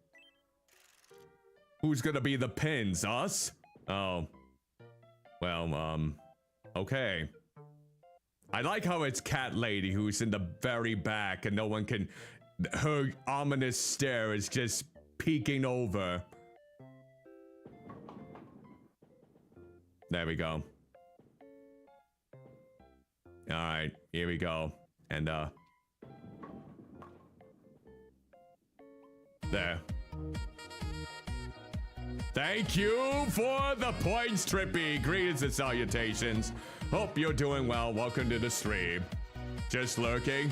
Speaker 2: Who's gonna be the pins? Us? Oh. Well, okay. I like how it's Cat Lady who's in the very back and no one can... Her ominous stare is just peeking over. There we go. Alright, here we go. And, there. Thank you for the points, Trippy. Greetings and salutations. Hope you're doing well. Welcome to the stream. Just lurking.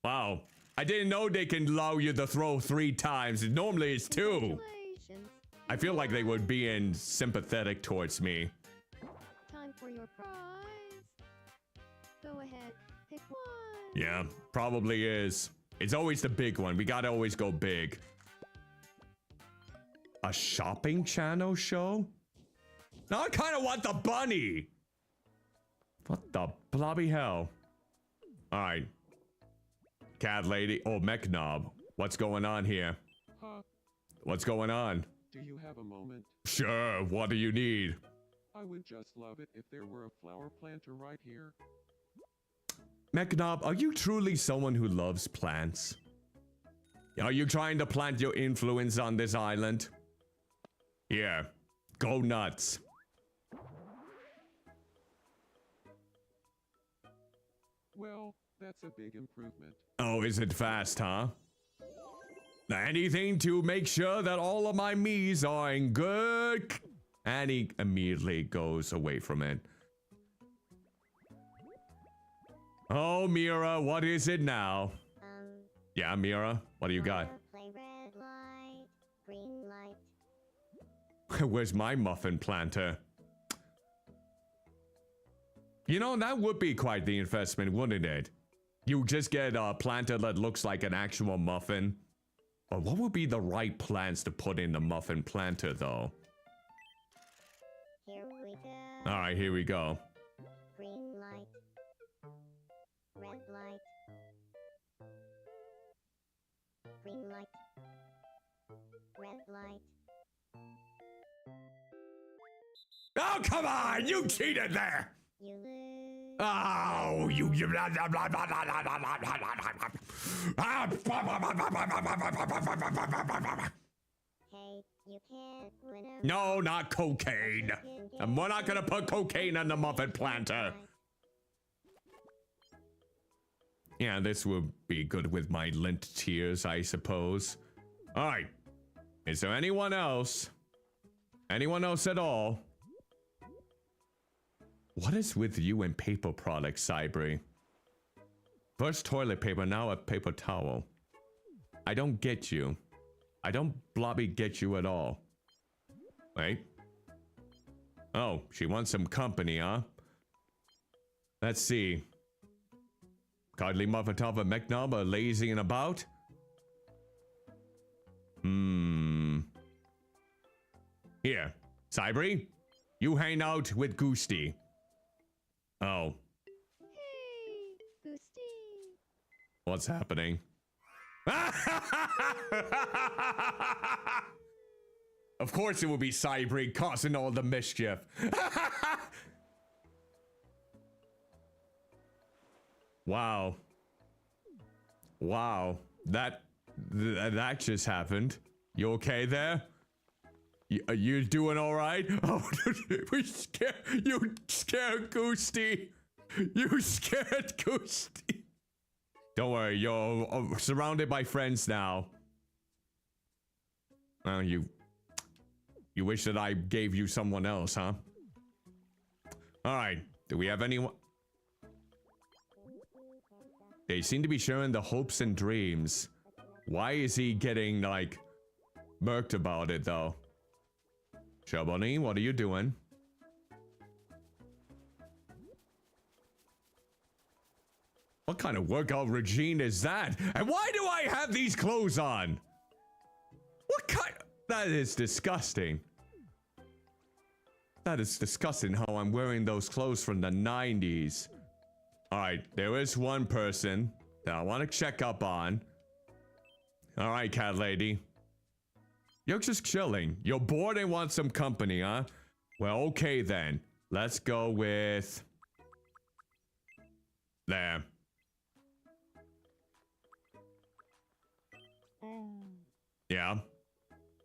Speaker 2: Wow. I didn't know they can allow you to throw 3 times. Normally it's 2.
Speaker 3: Congratulations.
Speaker 2: I feel like they were being sympathetic towards me.
Speaker 3: Time for your prize. Go ahead, pick one.
Speaker 2: Yeah, probably is. It's always the big one. We gotta always go big. A shopping channel show? Now I kind of want the bunny. What the blobby hell? All right. Cat lady. Oh, mech knob. What's going on here?
Speaker 4: Huh?
Speaker 2: What's going on?
Speaker 4: Do you have a moment?
Speaker 2: Sure. What do you need?
Speaker 4: I would just love it if there were a flower planter right here.
Speaker 2: Mech knob, are you truly someone who loves plants? Are you trying to plant your influence on this island? Here. Go nuts.
Speaker 4: Well, that's a big improvement.
Speaker 2: Oh, is it fast, huh? Anything to make sure that all of my me's are in good... And he immediately goes away from it. Oh, Mira, what is it now? Yeah, Mira, what do you got?
Speaker 5: Play red light, green light.
Speaker 2: Where's my muffin planter? You know, that would be quite the investment, wouldn't it? You just get a planter that looks like an actual muffin. But what would be the right plants to put in the muffin planter, though?
Speaker 5: Here we go.
Speaker 2: Alright, here we go.
Speaker 5: Green light, red light, green light, red light.
Speaker 2: Oh, come on! You cheated there!
Speaker 5: You lose.
Speaker 2: Oh, you...
Speaker 5: Hey, you can't win a
Speaker 2: No, not cocaine. And we're not gonna put cocaine on the muffin planter. Yeah, this would be good with my lint tears, I suppose. Alright. Is there anyone else? Anyone else at all? What is with you and paper products, Cybri? First toilet paper, now a paper towel. I don't get you. I don't blobby get you at all. Wait. Oh, she wants some company, huh? Let's see. Cuddlymuffintop and Mechnob are lazy and about? Here, Cybri, you hang out with Goosty. Oh.
Speaker 3: Hey, Boosty.
Speaker 2: What's happening? Of course it will be Cybri causing all the mischief. Wow. Wow. That just happened. You okay there? You doing all right? Oh, you scared Goosty. You scared Goosty. Don't worry, you're surrounded by friends now. Oh, you wish that I gave you someone else, huh? All right. Do we have anyone? They seem to be sharing the hopes and dreams. Why is he getting, like, murked about it, though? Shaboni, what are you doing? What kind of workout regime is that? And why do I have these clothes on? What kind? That is disgusting. That is disgusting how I'm wearing those clothes from the 90s. Alright, there is one person that I want to check up on. Alright, cat lady. You're just chilling. You're bored and want some company, huh? Well, okay then. Let's go with... There.
Speaker 4: Oh,
Speaker 2: Yeah.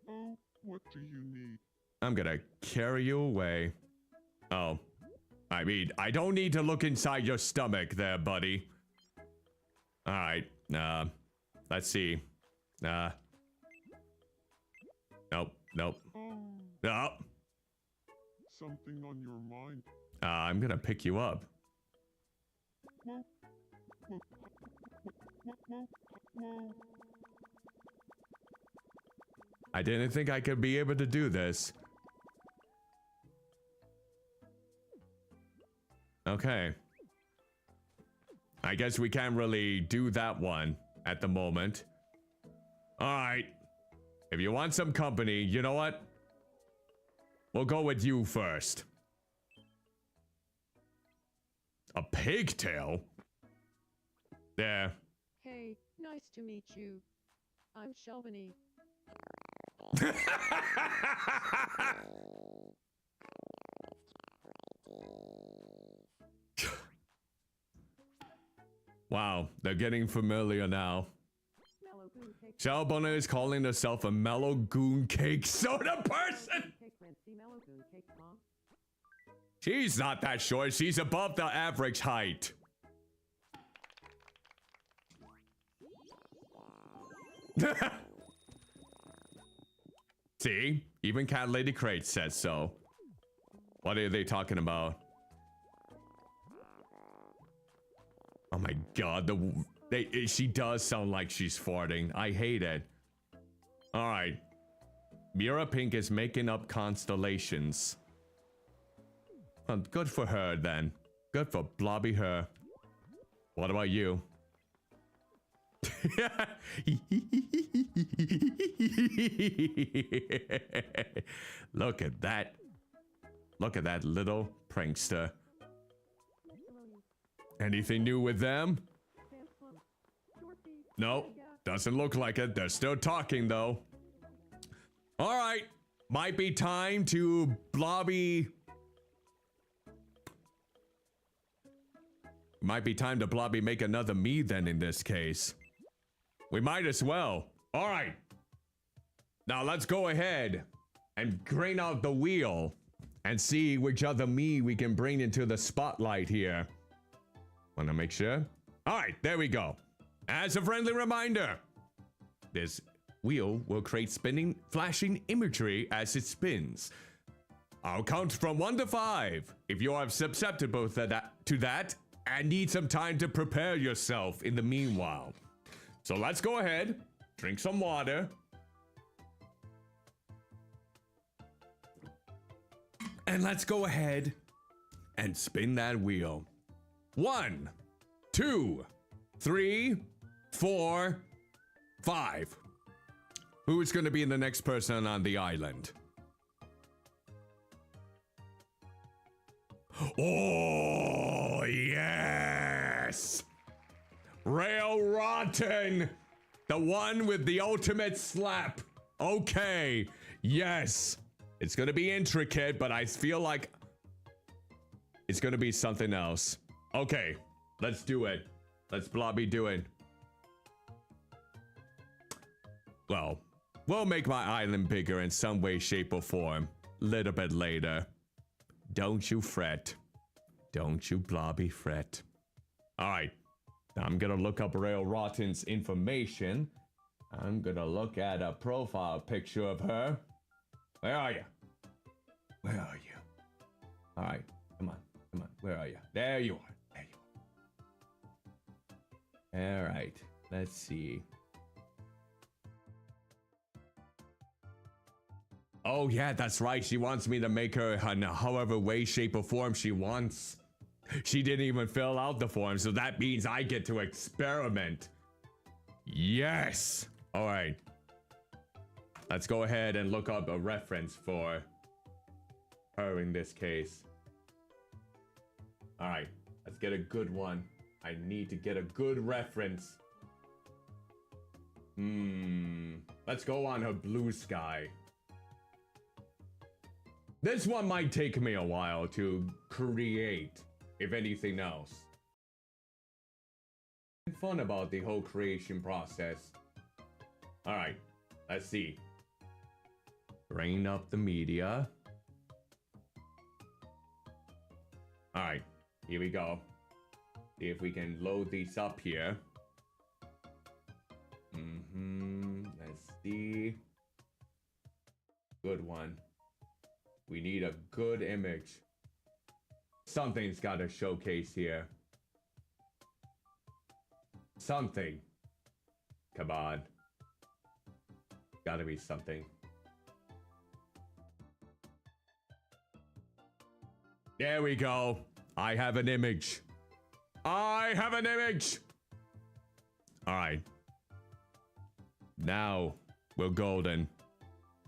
Speaker 4: oh, what do you need?
Speaker 2: I'm gonna carry you away. Oh. I mean, I don't need to look inside your stomach there, buddy. Alright. Let's see. Nope. Nope.
Speaker 4: Oh,
Speaker 2: Nope.
Speaker 4: something on your mind.
Speaker 2: I'm gonna pick you up.
Speaker 4: Whoa, whoa, whoa, whoa, whoa.
Speaker 2: I didn't think I could be able to do this. Okay. I guess we can't really do that one at the moment. Alright. If you want some company, you know what? We'll go with you first. A pigtail? There.
Speaker 6: Hey, nice to meet you. I'm Shelvany.
Speaker 2: Wow, they're getting familiar now.
Speaker 6: Mellow Goon Cake.
Speaker 2: Shalbona is calling herself a mellow goon cake soda person.
Speaker 6: Cake Rincy Mellow Goon Cake Mom.
Speaker 2: She's not that short. She's above the average height. See? Even Cat Lady Crate says so. What are they talking about? Oh my god, she does sound like she's farting. I hate it. Alright. Mira Pink is making up constellations. Well, good for her then. Good for Blobby her. What about you? Look at that. Look at that little prankster. Anything new with them? No, doesn't look like it. They're still talking though. All right, might be time to Blobby. Might be time to Blobby make another me then in this case. We might as well. All right. Now let's go ahead and grain out the wheel and see which other me we can bring into the spotlight here. Wanna make sure? All right, there we go. As a friendly reminder, this wheel will create spinning, flashing imagery as it spins. I'll count from 1 to 5 if you are susceptible to that and need some time to prepare yourself in the meanwhile. So let's go ahead, drink some water. And let's go ahead and spin that wheel. 1, 2, 3, 4, 5. Who is going to be the next person on the island? Oh, yes! Rail Rotten! The one with the ultimate slap. Okay, yes. It's going to be intricate, but I feel like it's going to be something else. Okay, let's do it. Let's Blobby do it. Well, we'll make my island bigger in some way, shape, or form. Little bit later. Don't you fret. Don't you Blobby fret. Alright. I'm gonna look up Rail Rotten's information. I'm gonna look at a profile picture of her. Where are you? Where are you? Alright. Come on. Come on. Where are you? There you are. There you are. Alright. Let's see. Oh yeah, that's right. She wants me to make her in however way, shape, or form she wants. She didn't even fill out the form, so that means I get to experiment. Yes! Alright. Let's go ahead and look up a reference for her in this case. Alright, let's get a good one. I need to get a good reference. Let's go on her blue sky. This one might take me a while to create, if anything else. Fun about the whole creation process. Alright, let's see. Bring up the media. Alright, here we go. See if we can load these up here. Let's see. Good one. We need a good image. Something's gotta showcase here. Something. Come on. Gotta be something. There we go. I have an image. I have an image. All right. Now we're golden.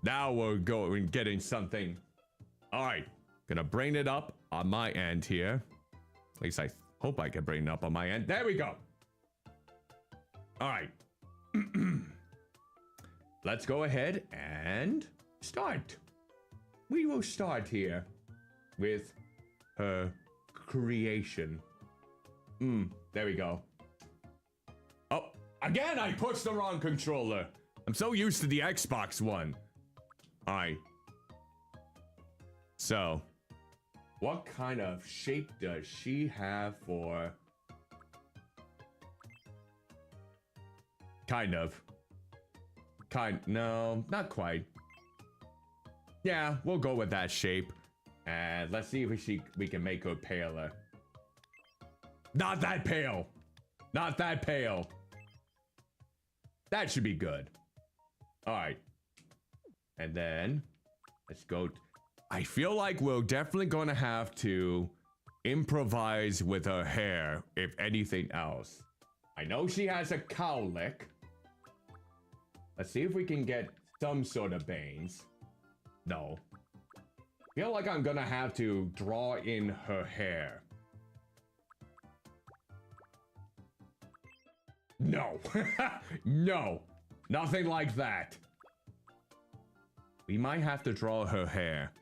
Speaker 2: Now we're getting something. All right. Gonna bring it up on my end here. At least I hope I can bring it up on my end. There we go. All right. Let's go ahead and start. We will start here with her creation. There we go. Oh, again, I pushed the wrong controller. I'm so used to the Xbox One. All right. So, what kind of shape does she have for... No, not quite. Yeah, we'll go with that shape. And let's see if we can make her paler. Not that pale. Not that pale. That should be good. All right. And then let's go. I feel like we're definitely going to have to improvise with her hair, if anything else. I know she has a cowlick. Let's see if we can get some sort of bangs. No. Feel like I'm gonna have to draw in her hair. No. No. Nothing like that. We might have to draw her hair.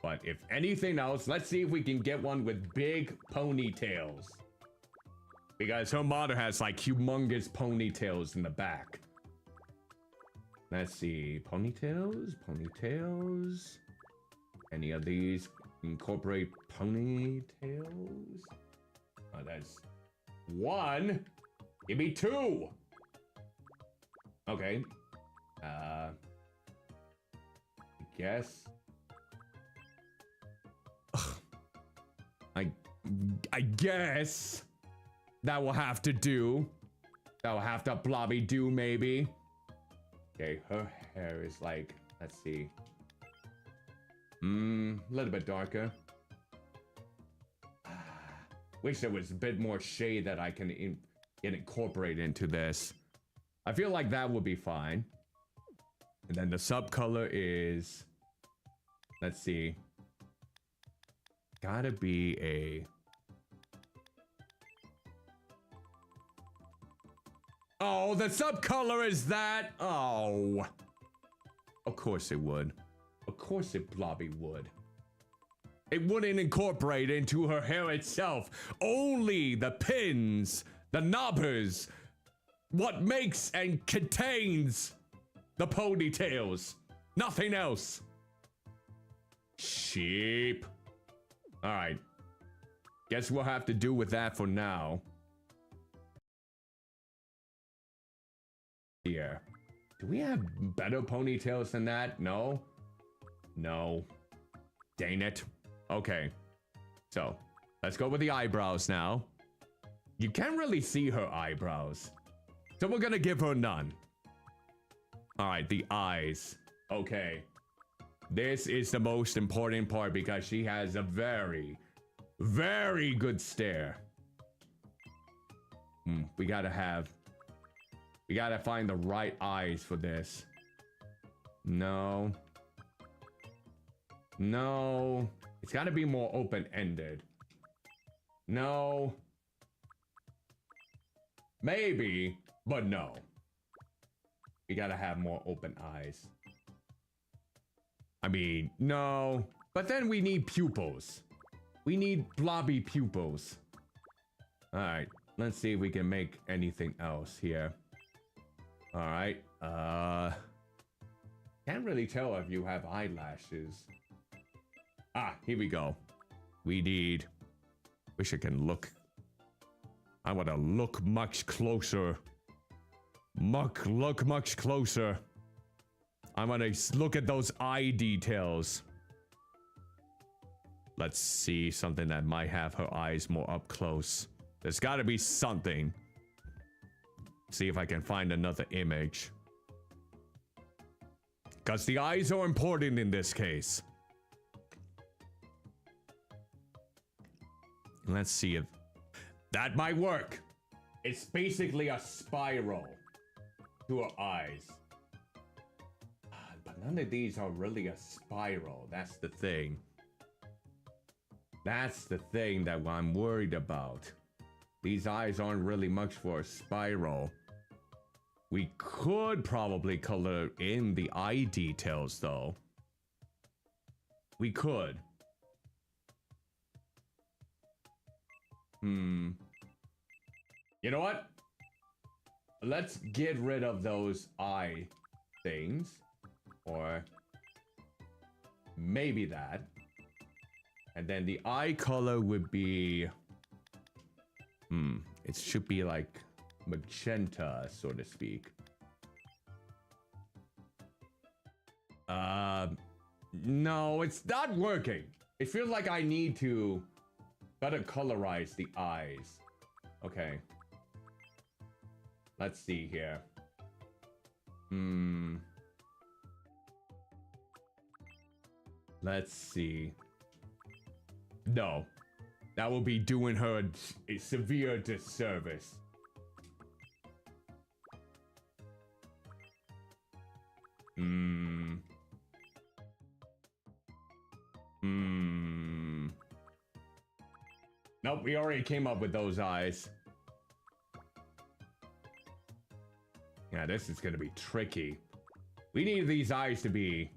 Speaker 2: But if anything else, let's see if we can get one with big ponytails. Because her model has like humongous ponytails in the back. Let's see. Ponytails? Ponytails? Any of these incorporate ponytails? Oh, that's one. Give me two. Okay. I guess. I guess that will have to do. That will have to Blobby do, maybe. Okay, her hair is like, let's see. A little bit darker. Wish there was a bit more shade that I can get incorporated into this. I feel like that would be fine. And then the subcolor is, let's see. Gotta be a... Oh, the subcolor is that? Oh. Of course it would. Of course it Blobby would. It wouldn't incorporate into her hair itself. Only the pins, the knobbers, what makes and contains the ponytails. Nothing else. Sheep. All right. Guess we'll have to do with that for now. Here. Do we have better ponytails than that? No? No. Dang it. Okay. So, let's go with the eyebrows now. You can't really see her eyebrows. So we're gonna give her none. Alright, the eyes. Okay. This is the most important part because she has a very, very good stare. We gotta find the right eyes for this. No. No. It's gotta be more open-ended. No. Maybe, but no. We gotta have more open eyes. I mean, no. But then we need pupils. We need blobby pupils. Alright, let's see if we can make anything else here. Alright, can't really tell if you have eyelashes. Ah, here we go. We need... Wish I can look. I want to look much closer. Look much closer. I want to look at those eye details. Let's see something that might have her eyes more up close. There's got to be something. See if I can find another image. Because the eyes are important in this case. Let's see if that might work. It's basically a spiral to her eyes. But none of these are really a spiral. That's the thing. That's the thing that I'm worried about. These eyes aren't really much for a spiral. We could probably color in the eye details though. We could. You know what? Let's get rid of those eye things. Or maybe that. And then the eye color would be... it should be like magenta, so to speak. No, it's not working. It feels like I need to better colorize the eyes. Okay. Let's see here. Let's see. No. That will be doing her a severe disservice. Nope, we already came up with those eyes. Yeah, this is gonna be tricky. We need these eyes to be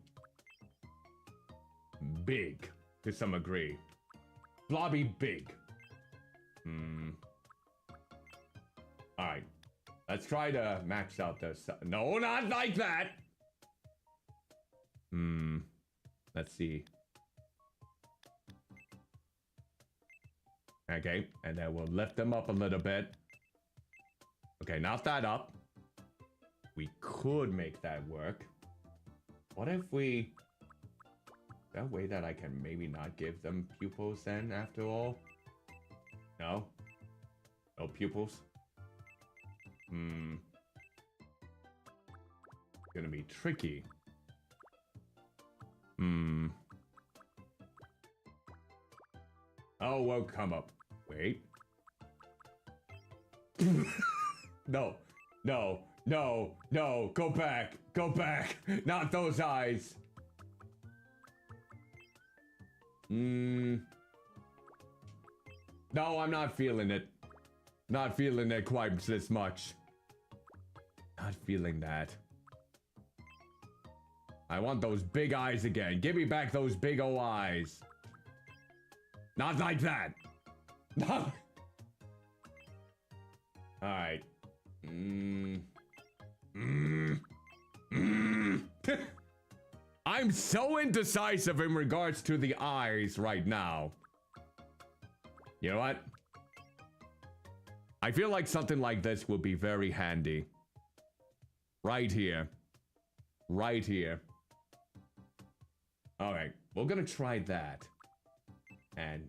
Speaker 2: big to some degree. Blobby big. Alright. Let's try to max out this. No, not like that! Let's see. Okay, and then we'll lift them up a little bit. Okay, not that up. We could make that work. What if we... That way that I can maybe not give them pupils then, after all? No? No pupils? Gonna be tricky. Oh, well, come up. Wait. No. No. No. No. Go back. Go back. Not those eyes. No, I'm not feeling it. Not feeling it quite this much. Not feeling that. I want those big eyes again. Give me back those big ol' eyes. Not like that. No. Alright. I'm so indecisive in regards to the eyes right now. You know what? I feel like something like this would be very handy. Right here. Right here. Alright, we're gonna try that. And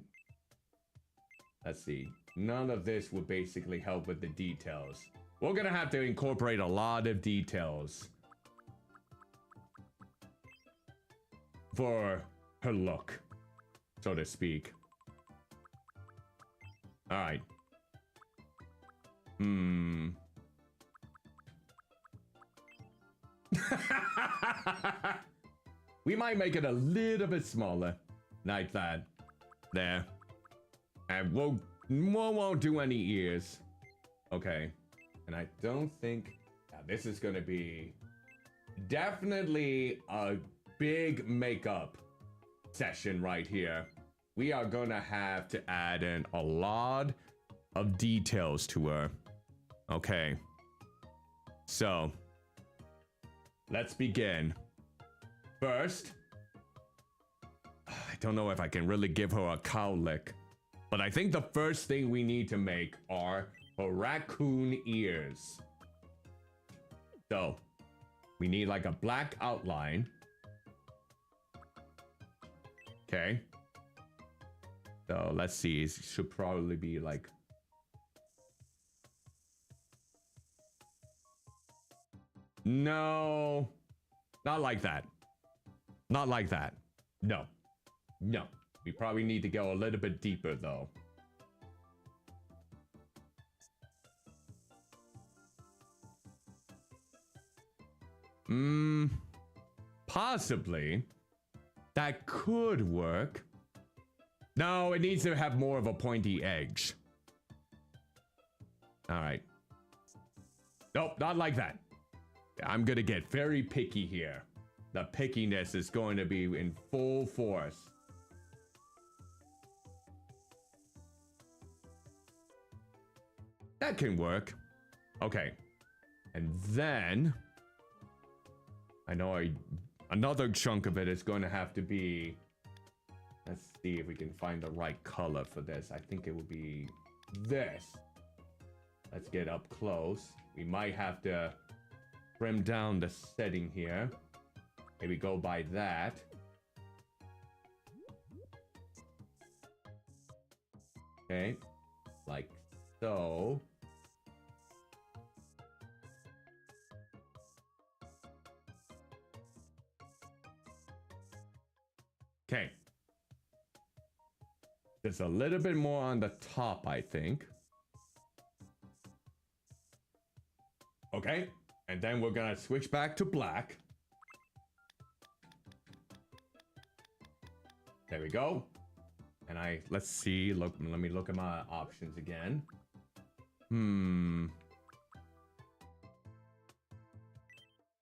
Speaker 2: let's see. None of this would basically help with the details. We're gonna have to incorporate a lot of details for her look, so to speak. Alright. We might make it a little bit smaller. Like that. There. And we won't do any ears. Okay. And I don't think... Yeah, this is going to be definitely a big makeup session right here. We are going to have to add in a lot of details to her. Okay. So, let's begin. First, I don't know if I can really give her a cowlick, but I think the first thing we need to make are her raccoon ears. So, we need like a black outline. Okay. So, let's see. It should probably be like... No. Not like that. Not like that. No. No. We probably need to go a little bit deeper, though. Possibly. That could work. No, it needs to have more of a pointy edge. Alright. Nope, not like that. I'm gonna get very picky here. The pickiness is going to be in full force. That can work. Okay. And then... I know another chunk of it is going to have to be... Let's see if we can find the right color for this. I think it would be this. Let's get up close. We might have to trim down the setting here. Maybe go by that. Okay. Like so. Okay. There's a little bit more on the top, I think. Okay. And then we're gonna switch back to black. There we go. And let's see, let me look at my options again.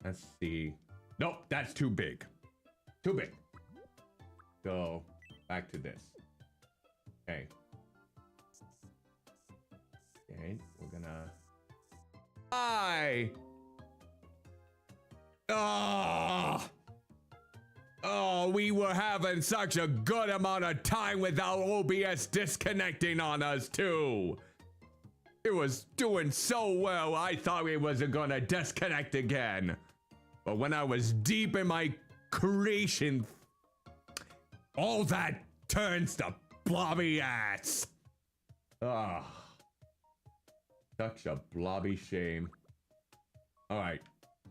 Speaker 2: Let's see. Nope, that's too big. Too big. Go back to this. Okay. Okay, we're gonna... Oh, we were having such a good amount of time without OBS disconnecting on us too. It was doing so well, I thought it wasn't gonna disconnect again. But when I was deep in my creation, all that turns to blobby ass. Ah, such a blobby shame. All right,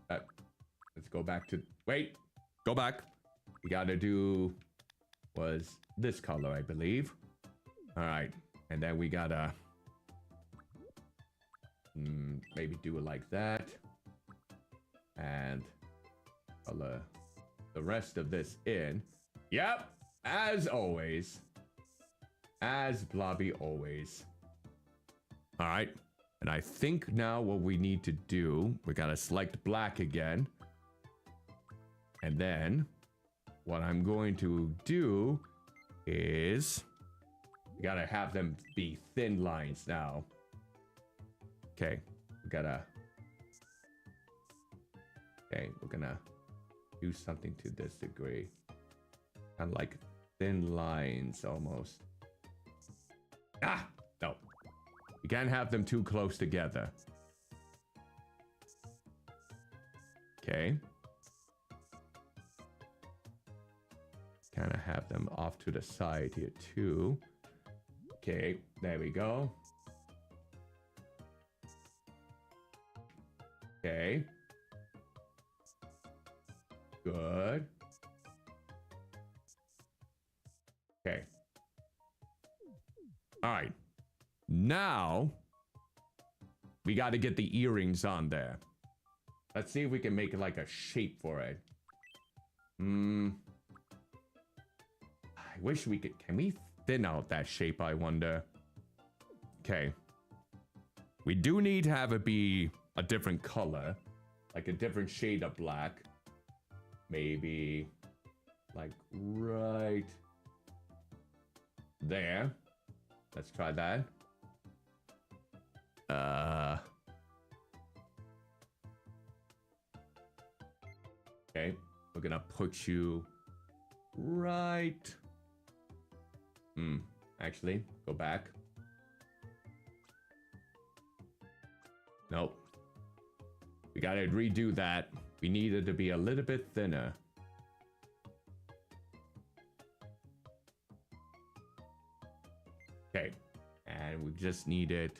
Speaker 2: let's go back to, wait, go back. We gotta do, was this color, I believe. All right, and then we gotta maybe do it like that. And color the rest of this in. Yep, as always. As blobby always. All right, and I think now what we need to do, we gotta select black again. And then what I'm going to do is we gotta have them be thin lines now. Okay, we're gonna do something to this degree. Kind of like thin lines almost. Ah, no. You can't have them too close together. Okay. Kind of have them off to the side here too. Okay, there we go. Okay. Good. Okay. All right. Now, we got to get the earrings on there. Let's see if we can make like a shape for it. I wish we could. Can we thin out that shape, I wonder? Okay. We do need to have it be a different color. Like a different shade of black. Maybe like right there. Let's try that. Okay, we're gonna put you right. Actually, go back. Nope. We gotta redo that. We need it to be a little bit thinner. Okay, and we just need it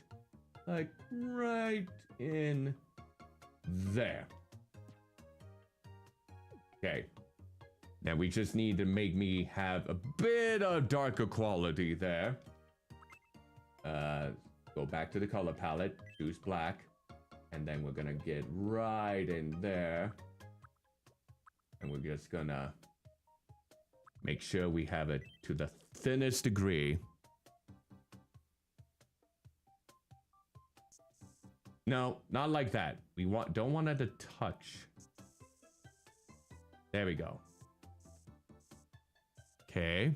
Speaker 2: like right in there. Okay, now we just need to make me have a bit of darker quality there. Go back to the color palette, choose black, and then we're gonna get right in there. And we're just gonna make sure we have it to the thinnest degree. No, not like that. We don't want it to touch. There we go. Okay.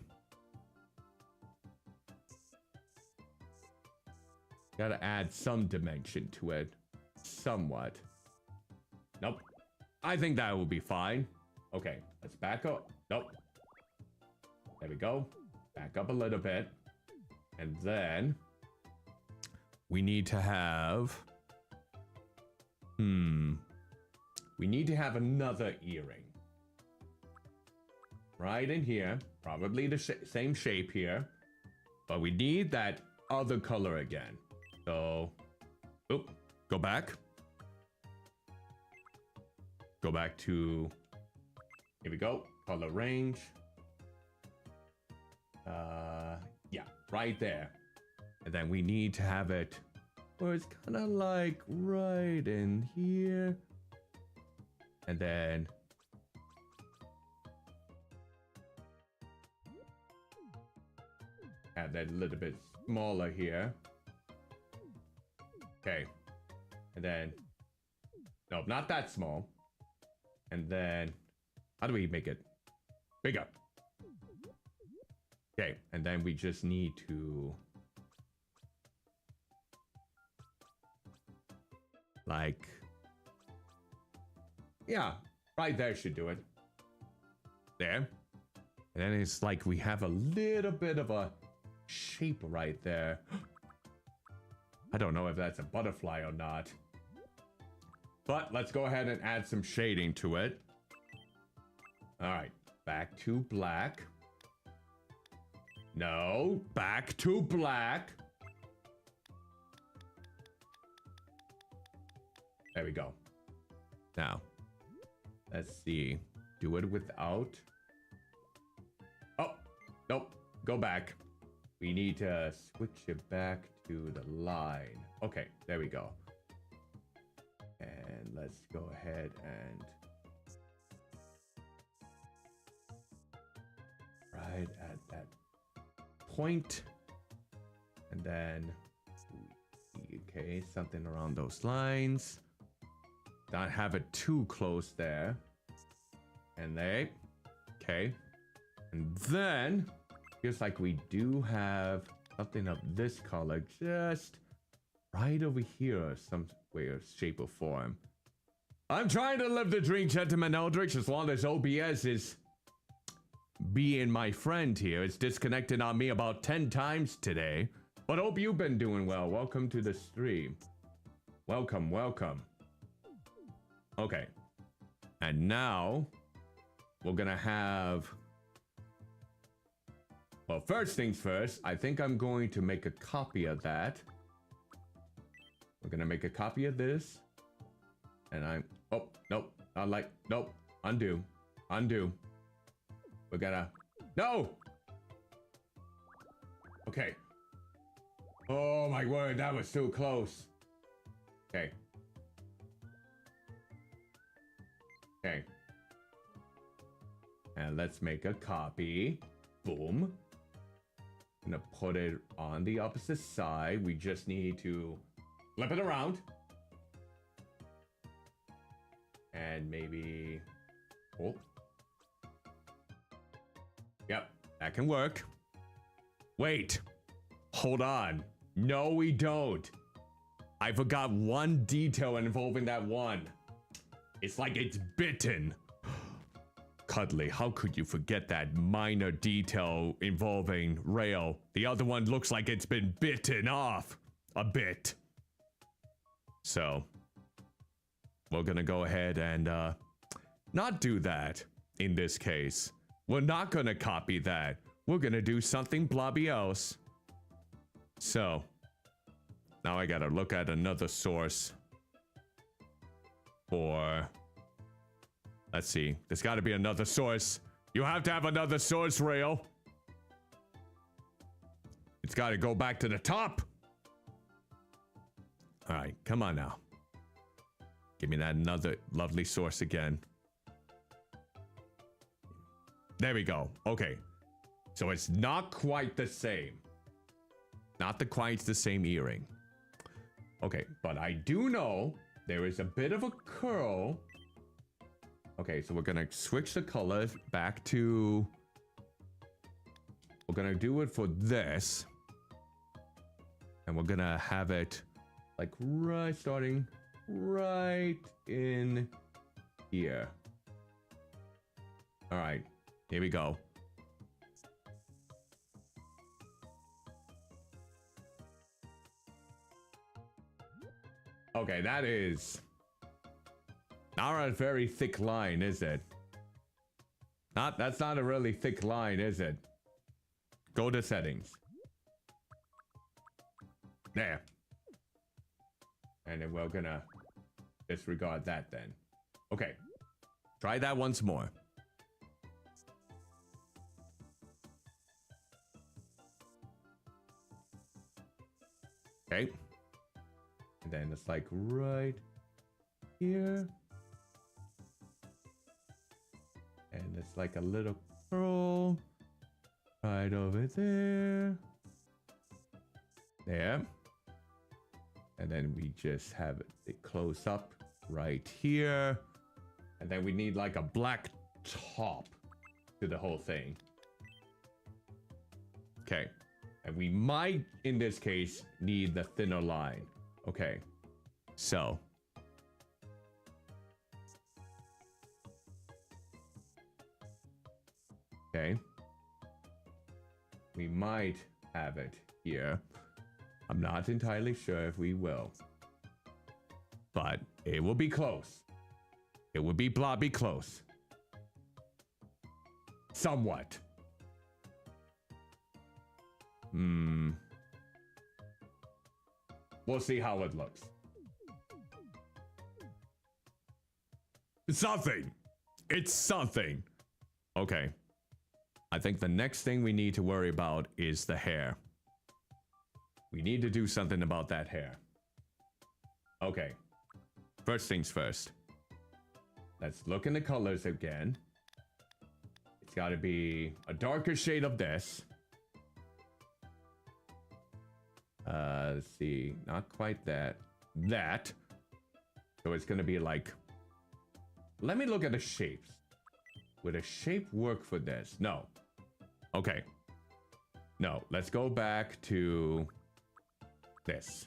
Speaker 2: Gotta add some dimension to it. Somewhat. Nope. I think that will be fine. Okay, let's back up. Nope. There we go. Back up a little bit. And then we need to have... We need to have another earring. Right in here. Probably the same shape here. But we need that other color again. So... Oop. Go back. Go back to... Here we go. Color range. Yeah. Right there. And then we need to have it... where it's kind of like right in here. And then... have that a little bit smaller here. Okay. And then... no, not that small. And then... how do we make it bigger? Okay. And then we just need to... like... yeah, right there should do it. There. And then it's like we have a little bit of a shape right there. I don't know if that's a butterfly or not. But let's go ahead and add some shading to it. Alright, back to black. No, back to black. There we go. Now, let's see. Do it without... oh, nope. Go back. We need to switch it back to the line. Okay, there we go. And let's go ahead and... right at that point. And then... okay, something around those lines. Not have it too close there. And they... okay. And then... feels like we do have something of this color just right over here, some way or shape or form. I'm trying to live the dream, gentleman Eldritch, as long as OBS is being my friend here. It's disconnected on me about 10 times today. But hope you've been doing well. Welcome to the stream. Welcome, welcome. Okay. And now, we're gonna have... well, first things first, I think I'm going to make a copy of that. We're gonna make a copy of this. And I'm... oh, nope. Not like... nope. Undo. Undo. We're gonna... no! Okay. Oh my word, that was too close. Okay. Okay. And let's make a copy. Boom. Gonna put it on the opposite side. We just need to flip it around. And maybe... Oh. Yep, that can work. Wait. Hold on. No, we don't. I forgot one detail involving that one. It's like it's bitten. Cuddly, how could you forget that minor detail involving Rail? The other one looks like it's been bitten off a bit. So, we're gonna go ahead and not do that in this case. We're not gonna copy that. We're gonna do something blobby else. So, now I gotta look at another source for... Let's see. There's gotta be another source. You have to have another source, Rail. It's gotta go back to the top. Alright, come on now. Give me that another lovely source again. There we go. Okay. So it's not quite the same. Not quite the same earring. Okay, but I do know there is a bit of a curl. Okay, so we're gonna switch the colors back to... We're gonna do it for this. And we're gonna have it like right, starting right in here. All right, here we go. Okay, that is not a very thick line, is it? That's not a really thick line, is it? Go to settings. There. And then we're gonna disregard that then. Okay. Try that once more. Okay. And then it's like right here. And it's like a little curl right over there. There. And then we just have it close up right here. And then we need like a black top to the whole thing. Okay. And we might, in this case, need the thinner line. Okay. So. Okay. We might have it here. I'm not entirely sure if we will. But it will be close. It will be blobby close. Somewhat. We'll see how it looks. Something. It's something. Okay. I think the next thing we need to worry about is the hair. We need to do something about that hair. Okay. First things first. Let's look in the colors again. It's got to be a darker shade of this. Let's see. Not quite that. That. So it's going to be like... Let me look at the shapes. Would a shape work for this? No. Okay. No. Let's go back to this.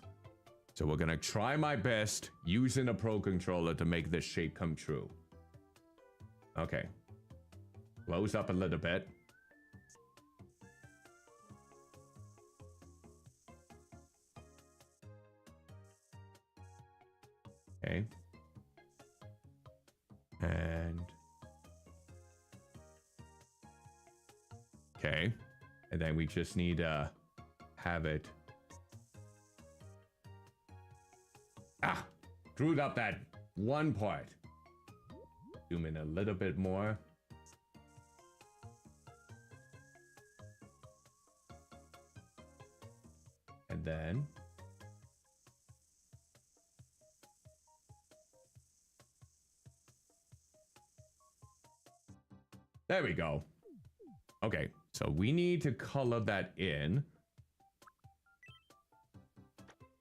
Speaker 2: So we're going to try my best using a Pro Controller to make this shape come true. Okay. Close up a little bit. Okay. And... Okay. And then we just need to have it... Ah! Screwed up that one part. Zoom in a little bit more. And then... There we go. Okay, so we need to color that in.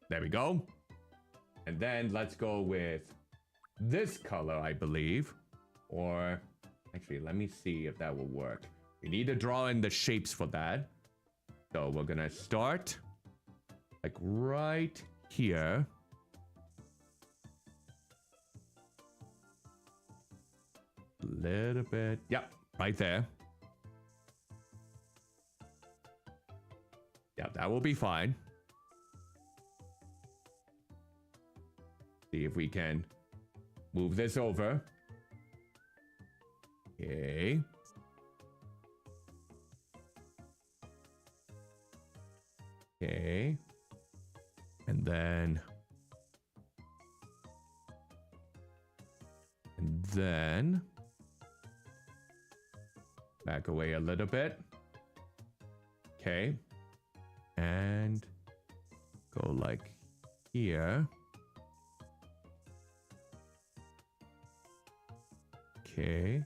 Speaker 2: There we go. And then let's go with this color, I believe. Or actually, let me see if that will work. We need to draw in the shapes for that. So we're gonna start like right here. Little bit. Yep, right there. Yeah, that will be fine. See if we can move this over. Okay. Okay. And then back away a little bit. Okay. And go like here. Okay.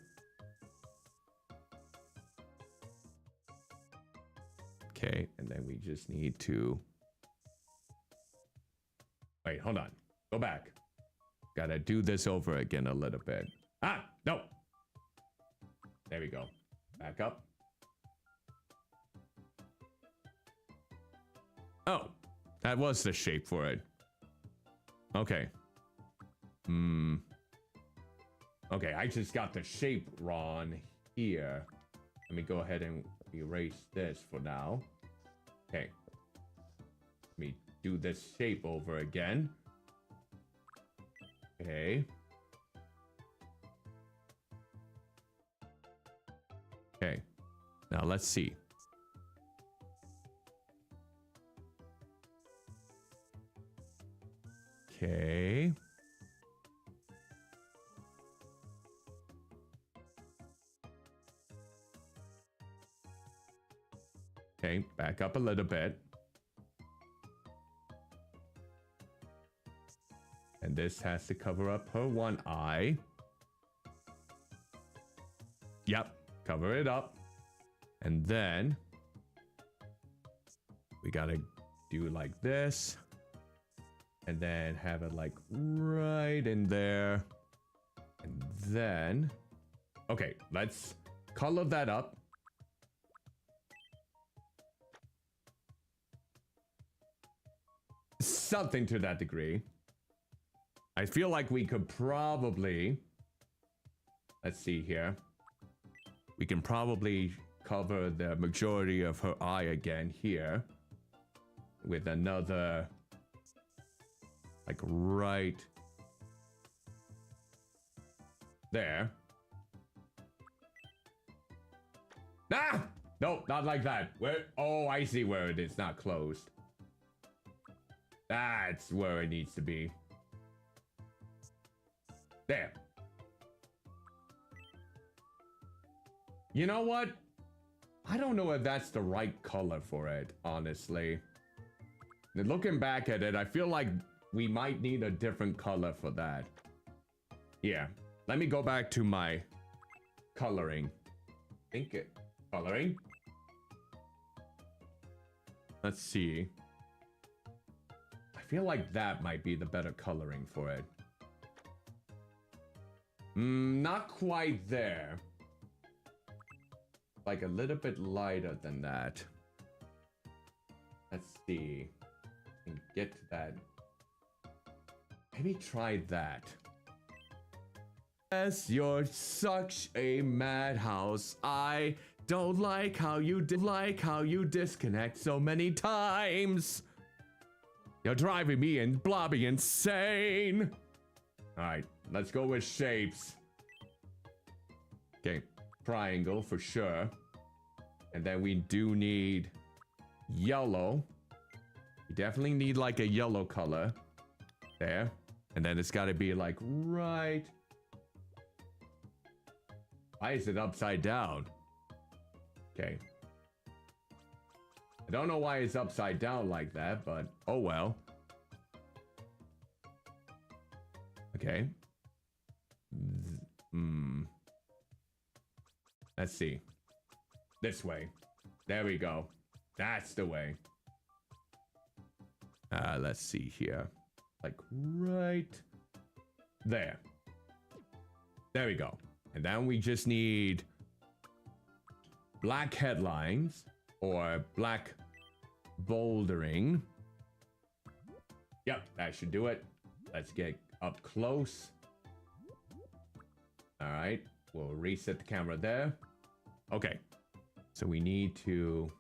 Speaker 2: Okay, and then we just need to... Wait, hold on. Go back. Gotta do this over again a little bit. Ah, no. There we go. Back up. Oh, that was the shape for it. Okay. Okay, I just got the shape wrong here. Let me go ahead and erase this for now. Okay. Let me do this shape over again. Okay. Okay. Now let's see. Okay. Okay, back up a little bit. And this has to cover up her one eye. Yep, cover it up. And then we gotta do like this. And then have it like right in there. And then, okay, let's color that up. Something to that degree. I feel like we could probably, let's see here. We can probably cover the majority of her eye again here with another, like right there. Ah! No, not like that. Where? Oh, I see where it is. Not closed. That's where it needs to be. There. You know what? I don't know if that's the right color for it, honestly. And looking back at it, I feel like we might need a different color for that. Yeah. Let me go back to my coloring. Coloring? Let's see. I feel like that might be the better coloring for it. Not quite there. Like a little bit lighter than that. Let's see. And get to that. Maybe try that. Yes, you're such a madhouse. I don't like how you disconnect so many times. You're driving me and Blobby insane. All right, let's go with shapes. Okay, triangle for sure. And then we do need yellow. We definitely need like a yellow color. There. And then it's got to be like right. Why is it upside down? Okay. I don't know why it's upside down like that, but oh well. Okay. Let's see. This way. There we go. That's the way. Let's see here. Like right there. There we go. And then we just need black headlines or black bouldering. Yep, that should do it. Let's get up close. All right, we'll reset the camera there. Okay, so we need to...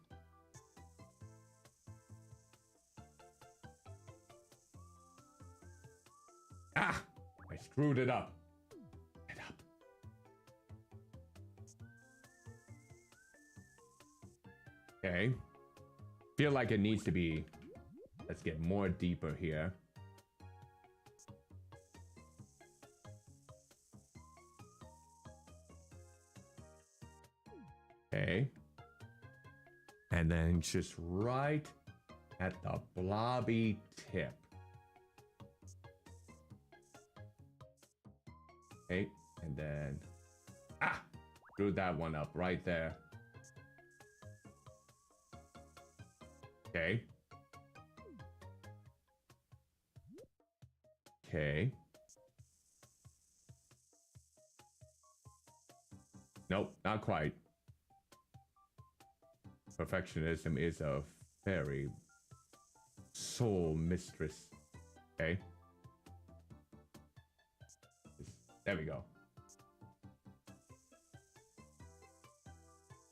Speaker 2: Ah, I screwed it up. Get up. Okay. Feel like it needs to be... Let's get more deeper here. Okay. And then just right at the blobby tip. Okay, and then... Ah! Screwed that one up right there. Okay. Okay. Nope, not quite. Perfectionism is a very soul mistress. Okay. There we go.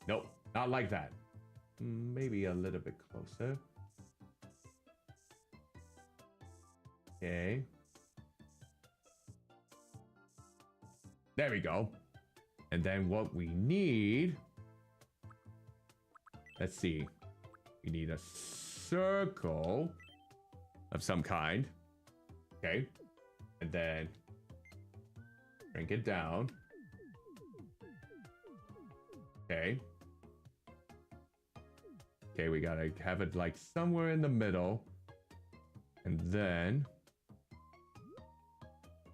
Speaker 2: Nope, not like that. Maybe a little bit closer. Okay. There we go. And then what we need... Let's see. We need a circle of some kind. Okay. And then shrink it down. Okay. Okay, we gotta have it like somewhere in the middle. And then...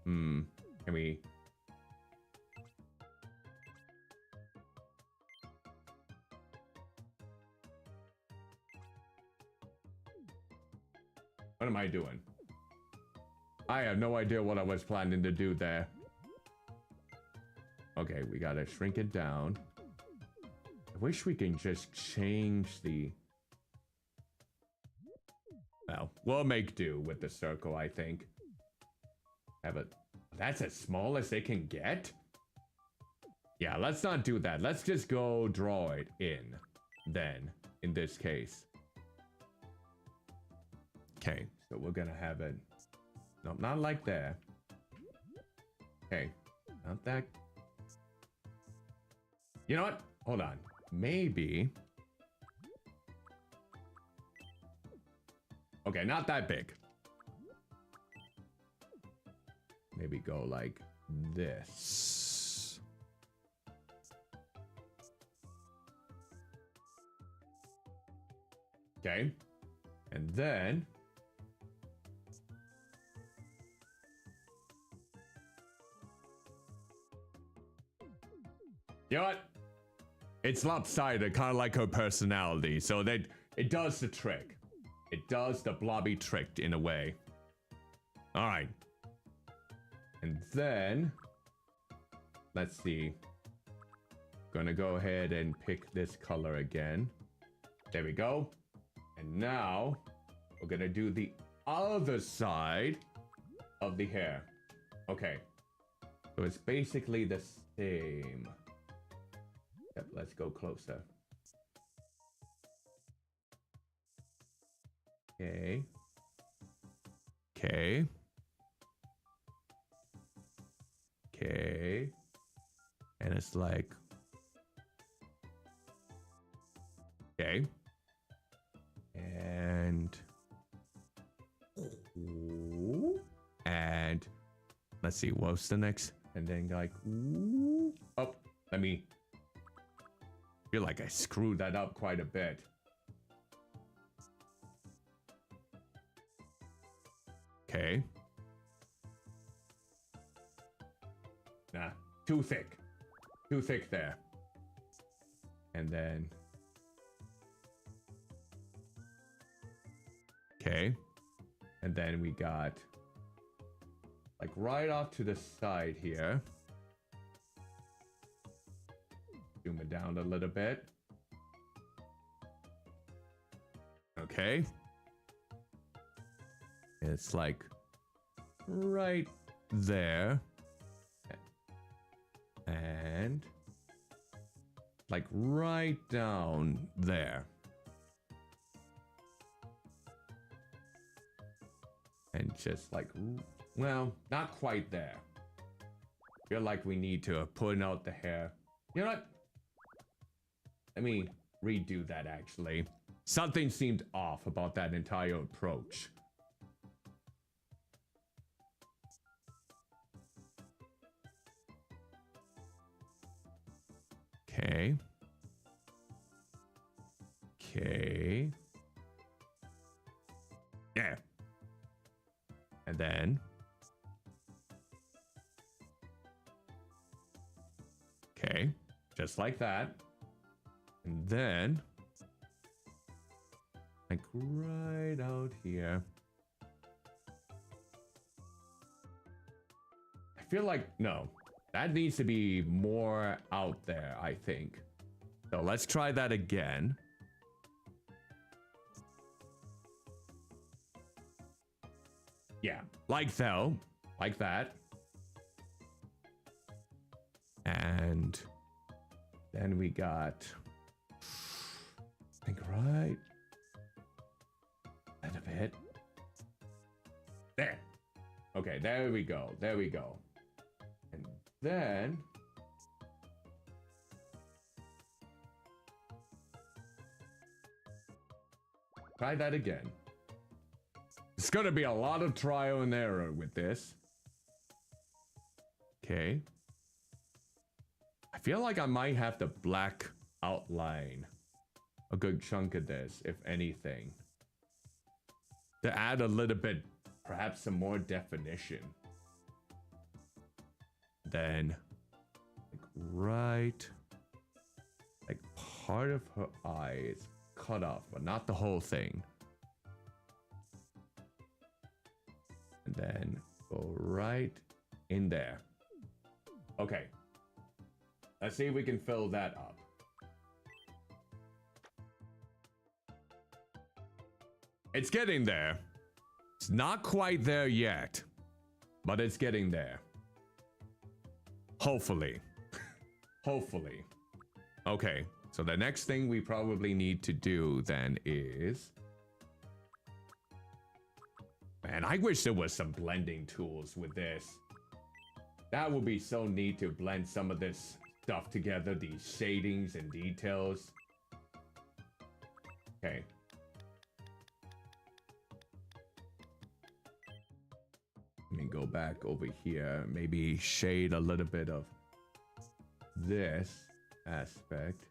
Speaker 2: can we... What am I doing? I have no idea what I was planning to do there. Okay, we gotta shrink it down. I wish we can just change the... Well, we'll make do with the circle, I think. Have it... That's as small as they can get? Yeah, let's not do that. Let's just go draw it in, then, in this case. Okay, so we're gonna have it... No, not like that. Okay, not that... You know what? Hold on. Maybe... Okay, not that big. Maybe go like this. Okay. And then... You know what? It's lopsided, kind of like her personality, so that it does the trick. It does the blobby trick in a way. All right. And then, let's see. Gonna go ahead and pick this color again. There we go. And now, we're gonna do the other side of the hair. Okay. So it's basically the same. Yep, let's go closer. Okay. Okay. Okay. And it's like... Okay. And... Ooh. And... Let's see, what's the next? And then like... Ooh. Oh, let me... I feel like I screwed that up quite a bit. Okay. Nah, too thick. Too thick there. And then... Okay. And then we got... like right off to the side here. Zoom it down a little bit. Okay. It's like right there. And like right down there. And just like, well, not quite there. Feel like we need to put out the hair. You know what? Let me redo that actually. Something seemed off about that entire approach. Okay. Okay. Yeah. And then. Okay. Just like that. And then. Like right out here. I feel like, no. That needs to be more out there, I think. So let's try that again. Yeah, like so. Like that. And then we got, I think right. A bit. There. Okay, there we go. There we go. And then try that again. It's gonna be a lot of trial and error with this. Okay. I feel like I might have to black outline a good chunk of this, if anything. To add a little bit, perhaps some more definition. Then, like right, like part of her eye is cut off, but not the whole thing. And then go right in there. Okay. Let's see if we can fill that up. It's getting there. It's not quite there yet, but it's getting there. Hopefully. Hopefully. Okay, so the next thing we probably need to do then is... Man, I wish there was some blending tools with this. That would be so neat to blend some of this stuff together, these shadings and details. Okay. Let me go back over here, maybe shade a little bit of this aspect.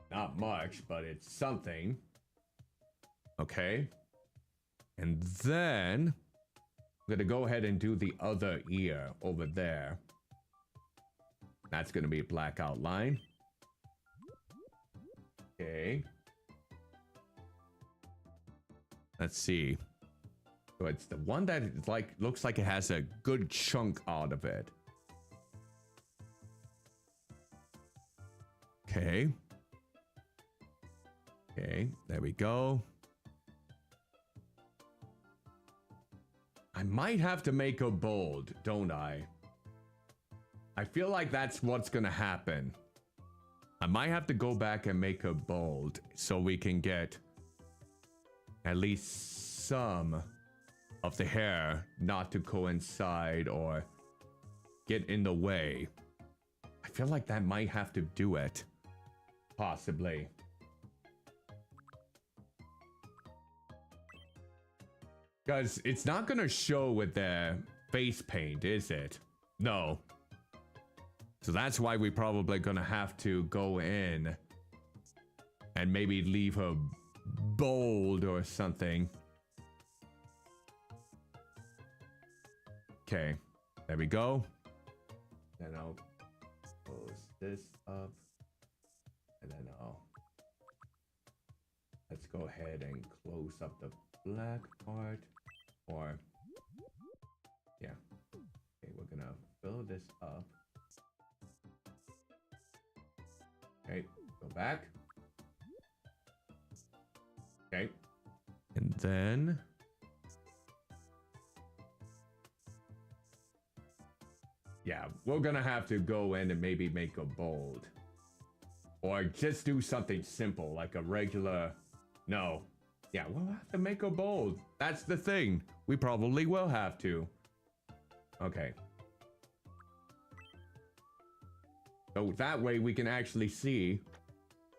Speaker 2: Not much, but it's something. Okay. And then I'm gonna go ahead and do the other ear over there. That's gonna be a black outline. Okay. Let's see. So it's the one that is like looks like it has a good chunk out of it. Okay. Okay, there we go. I might have to make her bold, don't I? I feel like that's what's gonna happen. I might have to go back and make her bold so we can get at least some of the hair not to coincide or get in the way. I feel like that might have to do it. Possibly. Because it's not gonna show with the face paint, is it? No. So that's why we're probably gonna have to go in and maybe leave her bold or something. Okay, there we go. Then I'll close this up. And then let's go ahead and close up the black part. Or, yeah. Okay, we're gonna fill this up. Okay, go back. Okay. And then yeah, we're gonna have to go in and maybe make a bold. Or just do something simple, like a regular... No. Yeah, we'll have to make a bold. That's the thing. We probably will have to. Okay. So that way we can actually see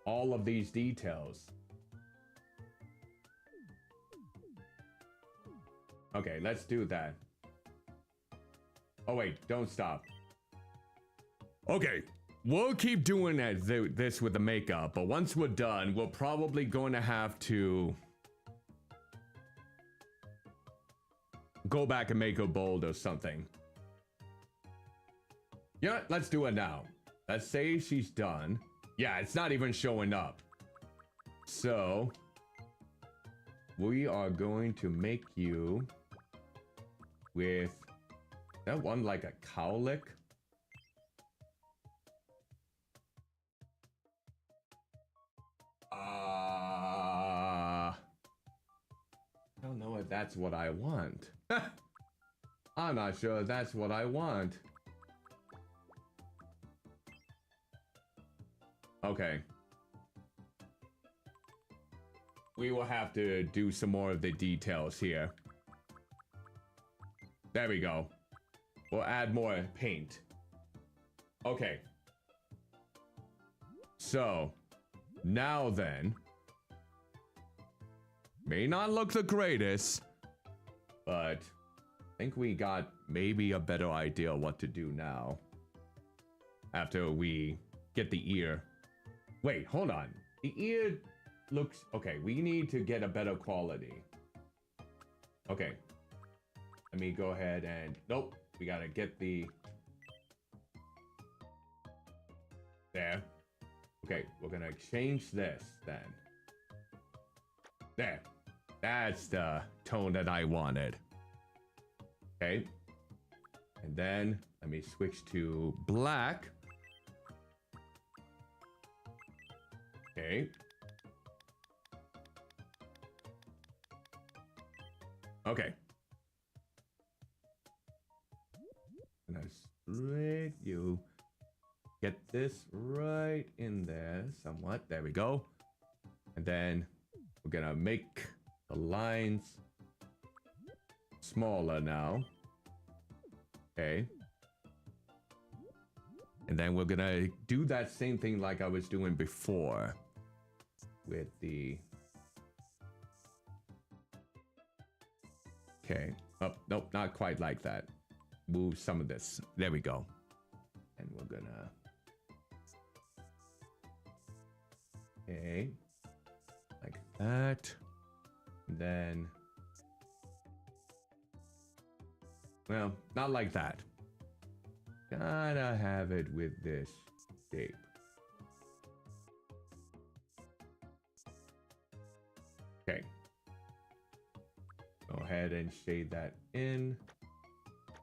Speaker 2: all of these details. Okay, let's do that. Oh wait, don't stop. Okay, we'll keep doing this with the makeup, but once we're done, we're probably going to have to go back and make a bold or something. Yeah, let's do it now. Let's say she's done. Yeah, it's not even showing up. So we are going to make you with that one like a cowlick. I don't know if that's what I want. I'm not sure that's what I want. Okay. We will have to do some more of the details here. There we go. We'll add more paint. Okay. So, now then. May not look the greatest, but I think we got maybe a better idea what to do now. After we get the ear. Wait, hold on. The ear looks... Okay, we need to get a better quality. Okay. Let me go ahead and... Nope. We gotta get the... There. Okay, we're gonna change this then. There. That's the tone that I wanted. Okay. And then let me switch to black. Okay. Okay. And I split you. Get this right in there somewhat. There we go. And then we're gonna make the lines smaller now. Okay. And then we're gonna do that same thing like I was doing before with the... Okay. Oh, nope, not quite like that. Move some of this. There we go. And we're gonna... Okay. Like that. And then... Well, not like that. Gotta have it with this shape. Okay. Go ahead and shade that in.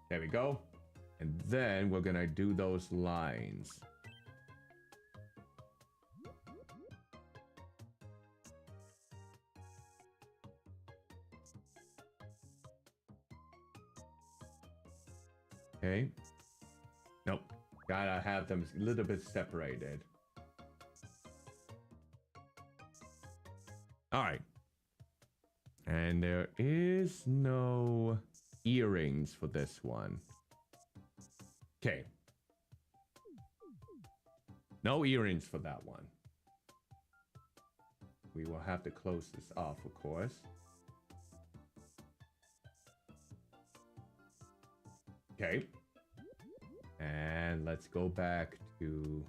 Speaker 2: There we go. And then we're gonna do those lines. Okay. Nope. Gotta have them a little bit separated. All right. And there is no earrings for this one. Okay. No earrings for that one. We will have to close this off, of course. Okay. And let's go back to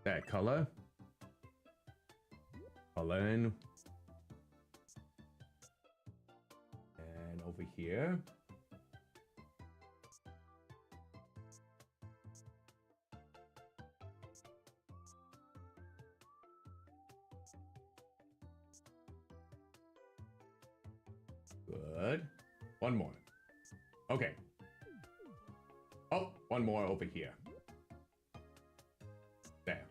Speaker 2: that color. Color in. And over here. Good. One more. Okay. Oh, one more over here. There.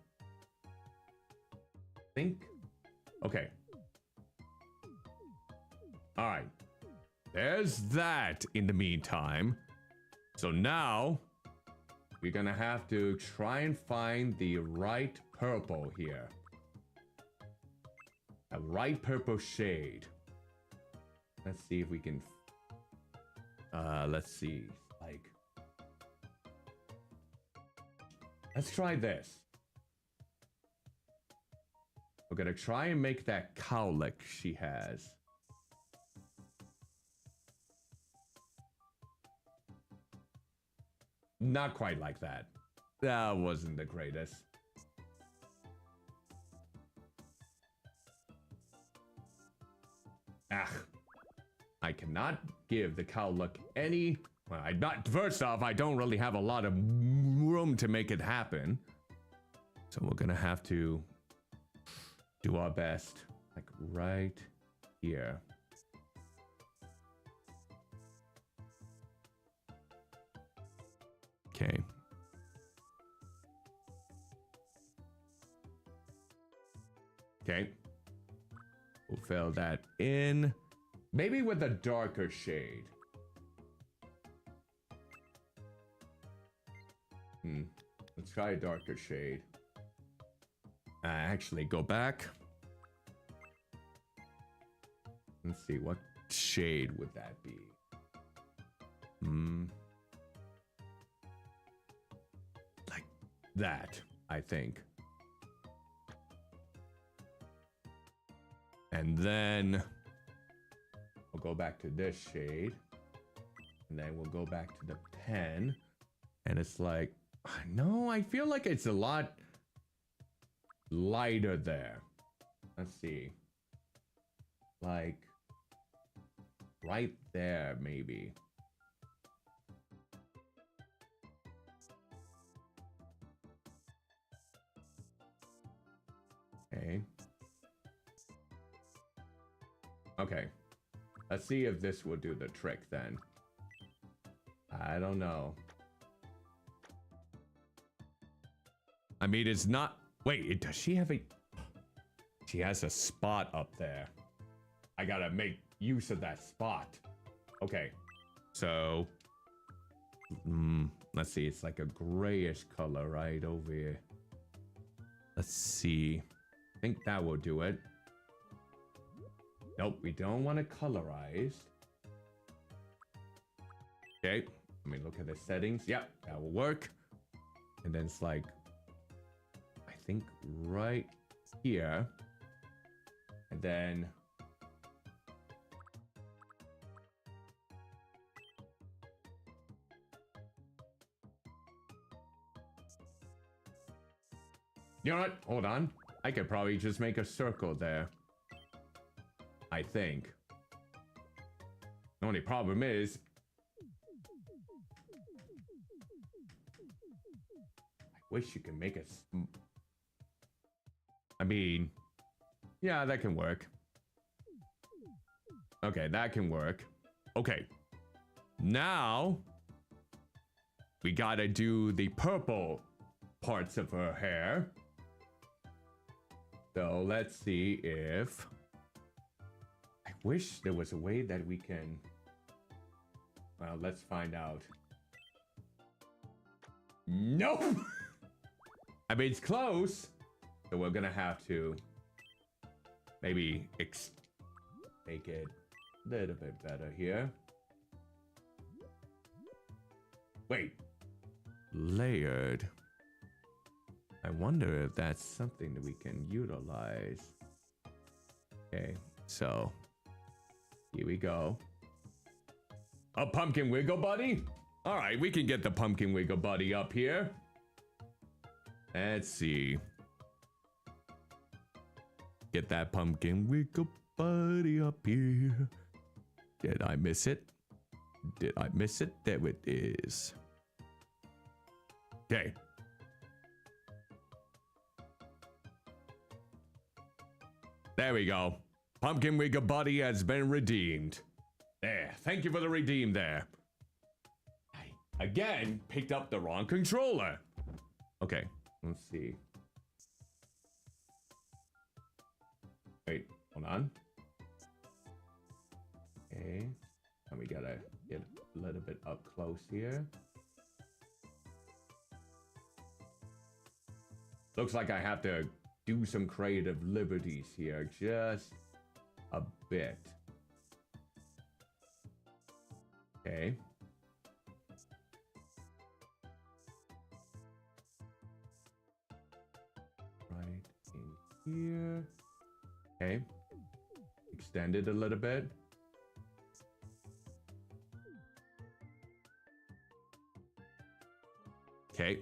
Speaker 2: Think. Okay. All right. There's that in the meantime. So now we're gonna have to try and find the right purple here. A right purple shade. Let's see if we can. Let's see. Like, let's try this. We're gonna try and make that cowlick she has. Not quite like that. That wasn't the greatest. Ah, I cannot give the cowlick any. Well, I not. First off, I don't really have a lot of room to make it happen, so we're gonna have to do our best, like right here. Okay. Okay. We'll fill that in. Maybe with a darker shade. Let's try a darker shade. Actually, go back. Let's see, what shade would that be? Like that, I think. And then we'll go back to this shade. And then we'll go back to the pen. And it's like, no, I feel like it's a lot lighter there. Let's see. Like right there, maybe. Okay. Okay. Let's see if this will do the trick then. I don't know. I mean, it's not. Wait, does she have a. She has a spot up there. I gotta make use of that spot. Okay. So. Let's see. It's like a grayish color right over here. Let's see. I think that will do it. Nope, we don't want it colorized. Okay. Let me look at the settings. Yep, that will work. And then it's like, I think right here. And then you know what? Hold on. I could probably just make a circle there. I think. The only problem is I wish you could make a I mean, yeah, that can work. Okay, that can work. Okay. Now we gotta do the purple parts of her hair. So let's see if I wish there was a way that we can. Well, let's find out. Nope. I mean, it's close. So we're gonna have to maybe make it a little bit better here. Wait. Layered. I wonder if that's something that we can utilize. Okay, so here we go. A pumpkin wiggle buddy? All right, we can get the pumpkin wiggle buddy up here. Let's see. Get that pumpkin wiggle buddy up here. Did I miss it? Did I miss it? There it is. Okay. There we go. Pumpkin wiggle buddy has been redeemed. There. Thank you for the redeem there. I, again, picked up the wrong controller. Okay, let's see. Wait, hold on. Okay. And we gotta get a little bit up close here. Looks like I have to do some creative liberties here, just a bit. Okay. Right in here. Okay. Extend it a little bit. Okay.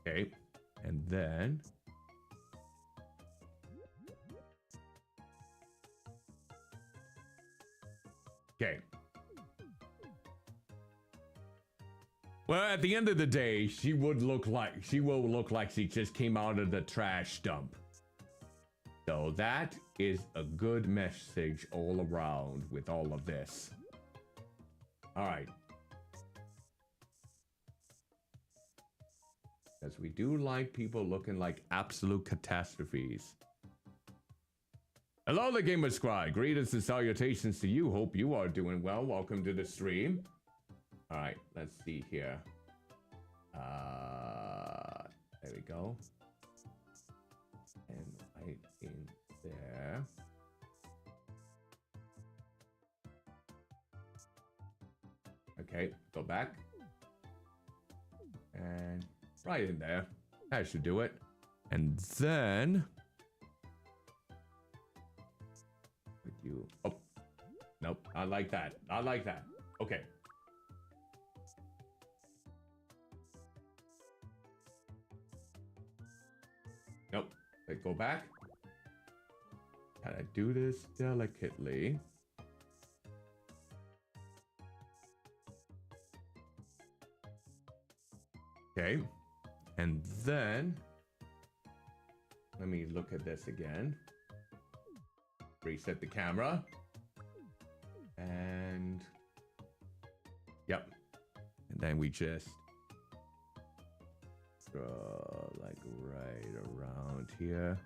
Speaker 2: Okay. And then okay. Well, at the end of the day, she will look like she just came out of the trash dump. So that is a good message all around with all of this. All right. Because we do like people looking like absolute catastrophes. Hello, the Gamer Squad. Greetings and salutations to you. Hope you are doing well. Welcome to the stream. All right, let's see here. There we go. And right in there. Okay, go back. And right in there. That should do it. And then with you. Oh, nope. I like that. I like that. Okay. Nope. Wait, go back. Gotta do this delicately. Okay. And then let me look at this again. Reset the camera. And yep. And then we just draw like right around here.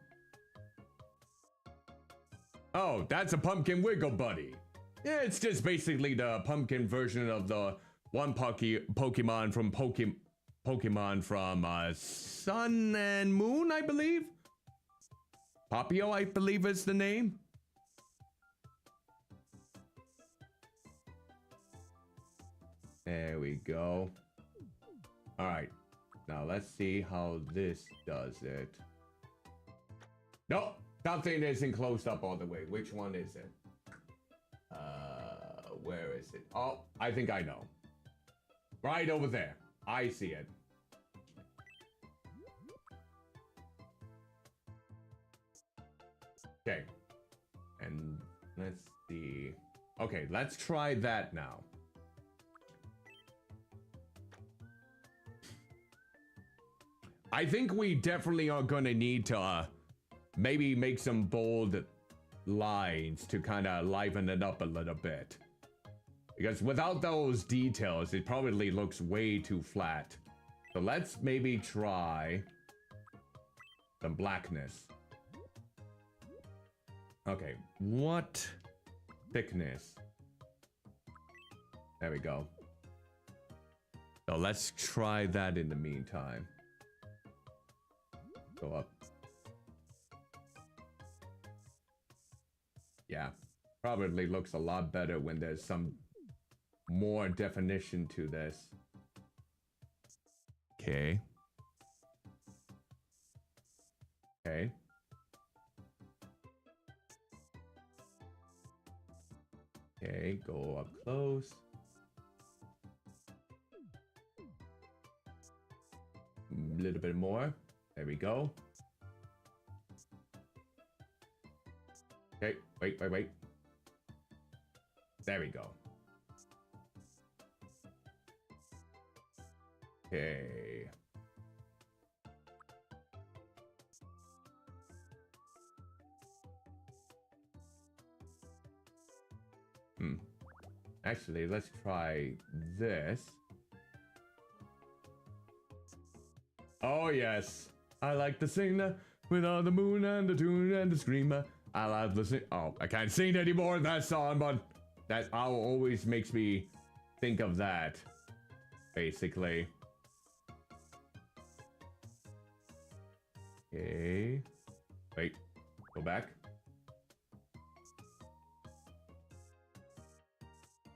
Speaker 2: Oh, that's a pumpkin wiggle buddy. Yeah, it's just basically the pumpkin version of the one Pokemon from Pokemon from Sun and Moon, I believe. Papio, I believe is the name. There we go. All right. Now let's see how this does it. Nope. Something isn't closed up all the way. Which one is it? Where is it? Oh, I think I know. Right over there. I see it. Okay. And let's see. Okay, let's try that now. I think we definitely are gonna need to maybe make some bold lines to kind of liven it up a little bit. Because without those details, it probably looks way too flat. So let's maybe try some blackness. Okay, what thickness? There we go. So let's try that in the meantime. Go up. Yeah, probably looks a lot better when there's some more definition to this. Okay. Okay. Okay, go up close. A little bit more. There we go. Okay, wait. There we go. Okay. Actually, let's try this. Oh yes, I like to sing with all the moon and the tune and the screamer. I love the sing. Oh, I can't sing anymore that song, but that always makes me think of that. Basically. Okay. Wait. Go back.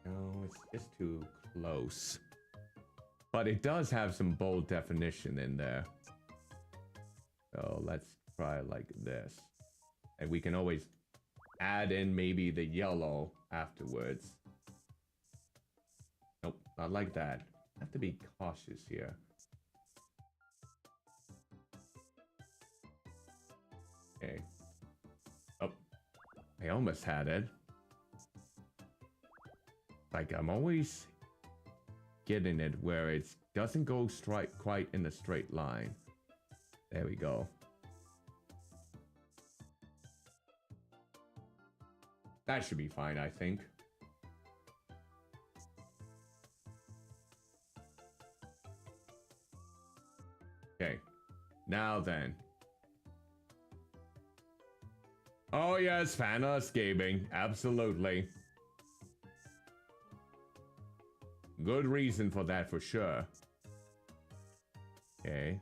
Speaker 2: No, it's just too close. But it does have some bold definition in there. So let's try like this. And we can always add in maybe the yellow afterwards. Nope, not like that. I have to be cautious here. Okay. Oh, I almost had it. Like I'm always getting it where it doesn't go straight quite in a straight line. There we go. That should be fine, I think. Okay. Now then. Oh yes, fan escaping. Absolutely. Good reason for that for sure. Okay.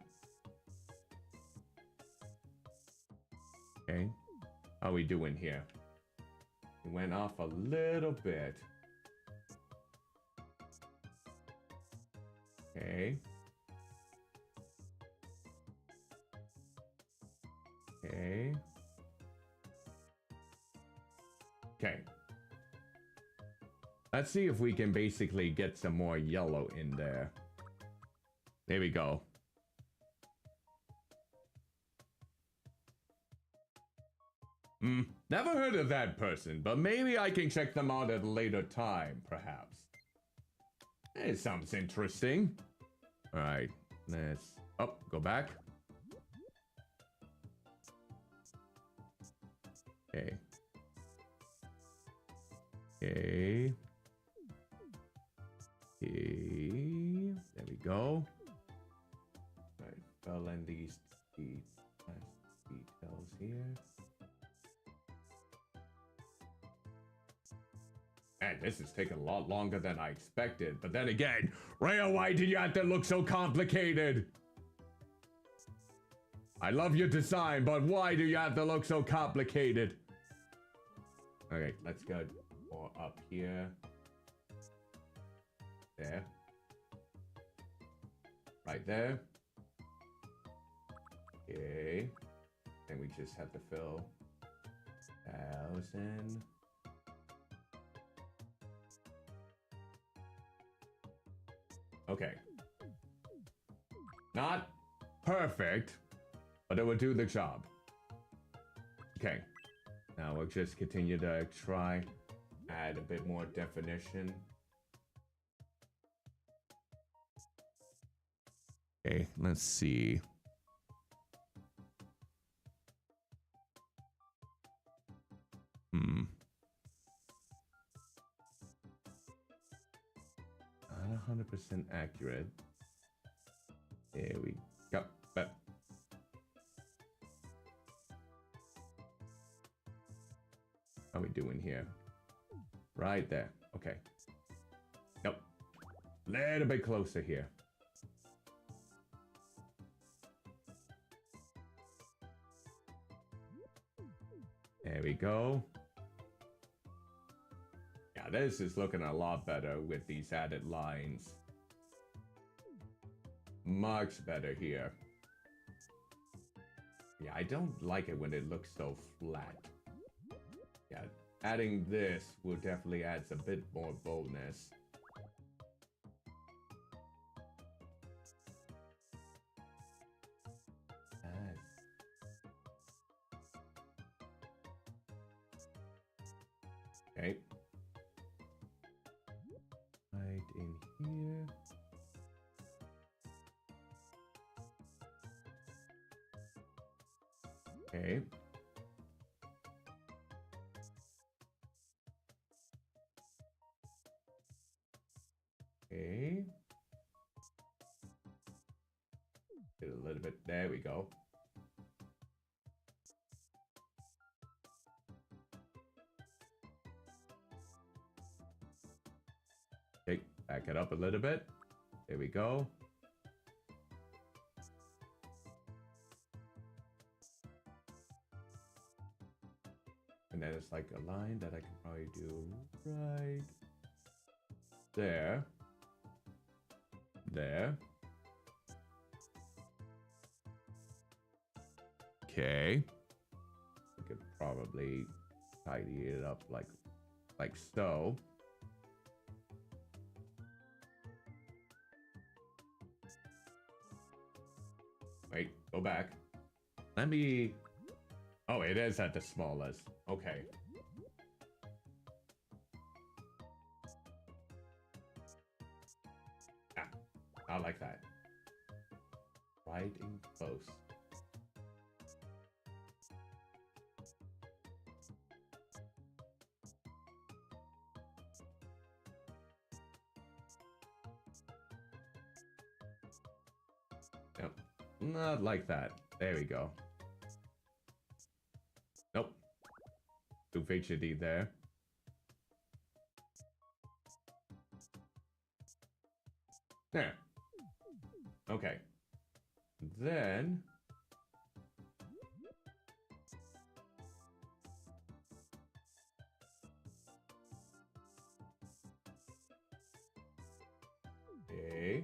Speaker 2: Okay. How are we doing here? It went off a little bit. Okay. Okay. Okay. Let's see if we can basically get some more yellow in there. There we go. Never heard of that person, but maybe I can check them out at a later time, perhaps. It sounds interesting. Alright, let's... Oh, go back. Okay. Okay. Okay. There we go. Right, fill in these details here. Man, this is taking a lot longer than I expected. But then again, Rhea, why did you have to look so complicated? I love your design, but why do you have to look so complicated? Okay, let's go more up here. There. Right there. Okay. Then we just have to fill 1,000. Okay. Not perfect, but it will do the job. Okay. Now we'll just continue to try, add a bit more definition. Okay, let's see. Not 100% accurate. There we go. But how are we doing here? Right there. Okay. Nope. Little bit closer here. There we go. Yeah, this is looking a lot better with these added lines. Much better here. Yeah, I don't like it when it looks so flat. Yeah, adding this will definitely add a bit more boldness. Okay. Right in here. Okay. Okay. Get a little bit. There we go. Okay, back it up a little bit. There we go. And then it's like a line that I can probably do right there. There. Okay. We could probably tidy it up like so. Wait, go back. Let me... Oh, it is at the smallest. Okay. Yeah, I like that. Right in close. Yep. Not like that. There we go. Nope. Too fidgety there. There. Okay. Then... Okay.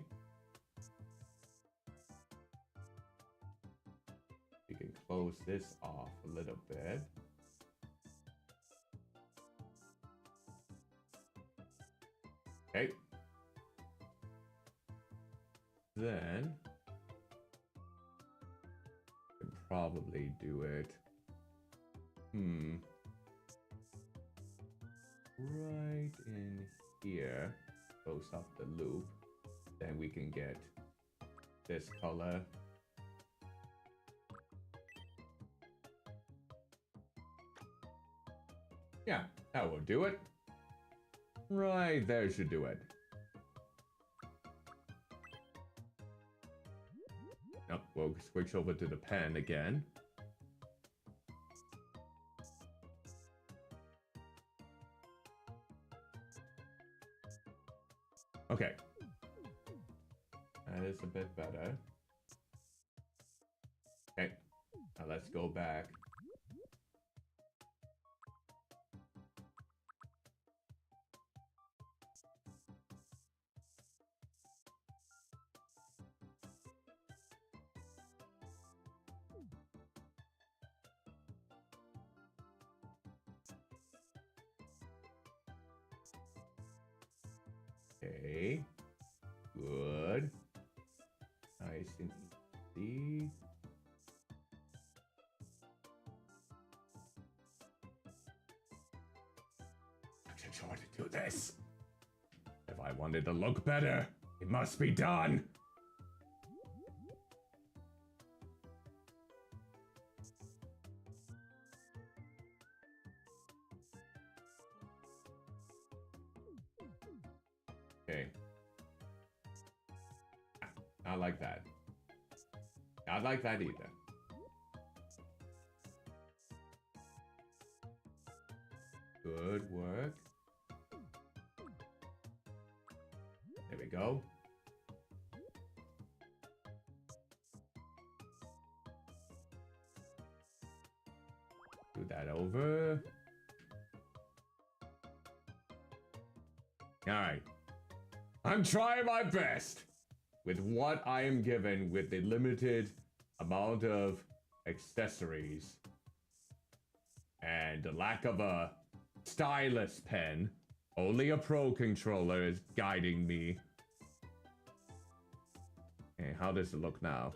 Speaker 2: We can close this off a little bit. Okay. Then we can probably do it. Right in here. Close up the loop. Then we can get this color. Yeah, that will do it. Right there should do it. Nope, we'll switch over to the pen again. Okay. That is a bit better. Okay. Now let's go back. Okay, good. Nice and easy. I'm sure to do this. If I wanted to look better, it must be done. Okay. Not like that. Not like that either. Good work. There we go. Do that over. All right. I'm trying my best with what I am given with the limited amount of accessories and the lack of a stylus pen. Only a pro controller is guiding me. Okay, how does it look now?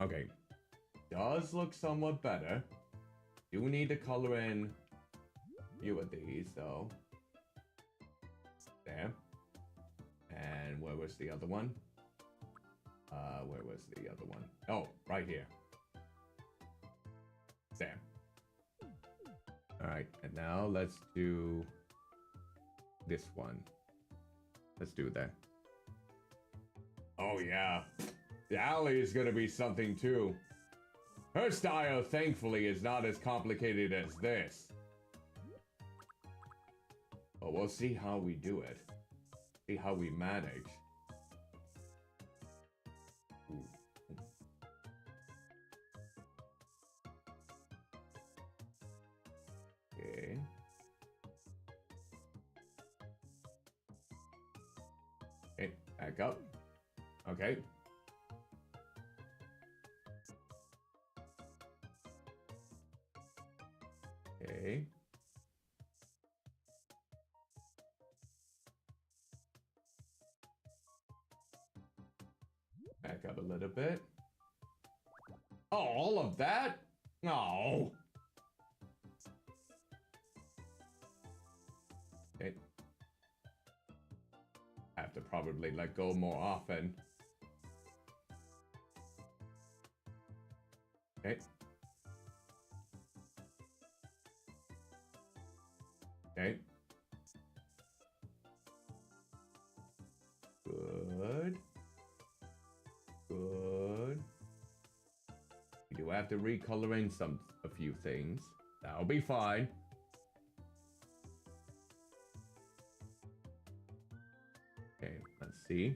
Speaker 2: Okay, does look somewhat better. Do need to color in a few of these though. There. And where was the other one? Where was the other one? Oh, right here. There. All right, and now let's do this one. Let's do that. Oh yeah. The alley is gonna be something too. Her style, thankfully, is not as complicated as this. But we'll see how we do it. See how we manage. Ooh. Okay. Okay, back up. Okay. Okay. Back up a little bit. Oh, all of that? No. Okay. I have to probably let go more often. Okay. Okay. Good. Good. We do have to recolor in a few things. That'll be fine. Okay, let's see.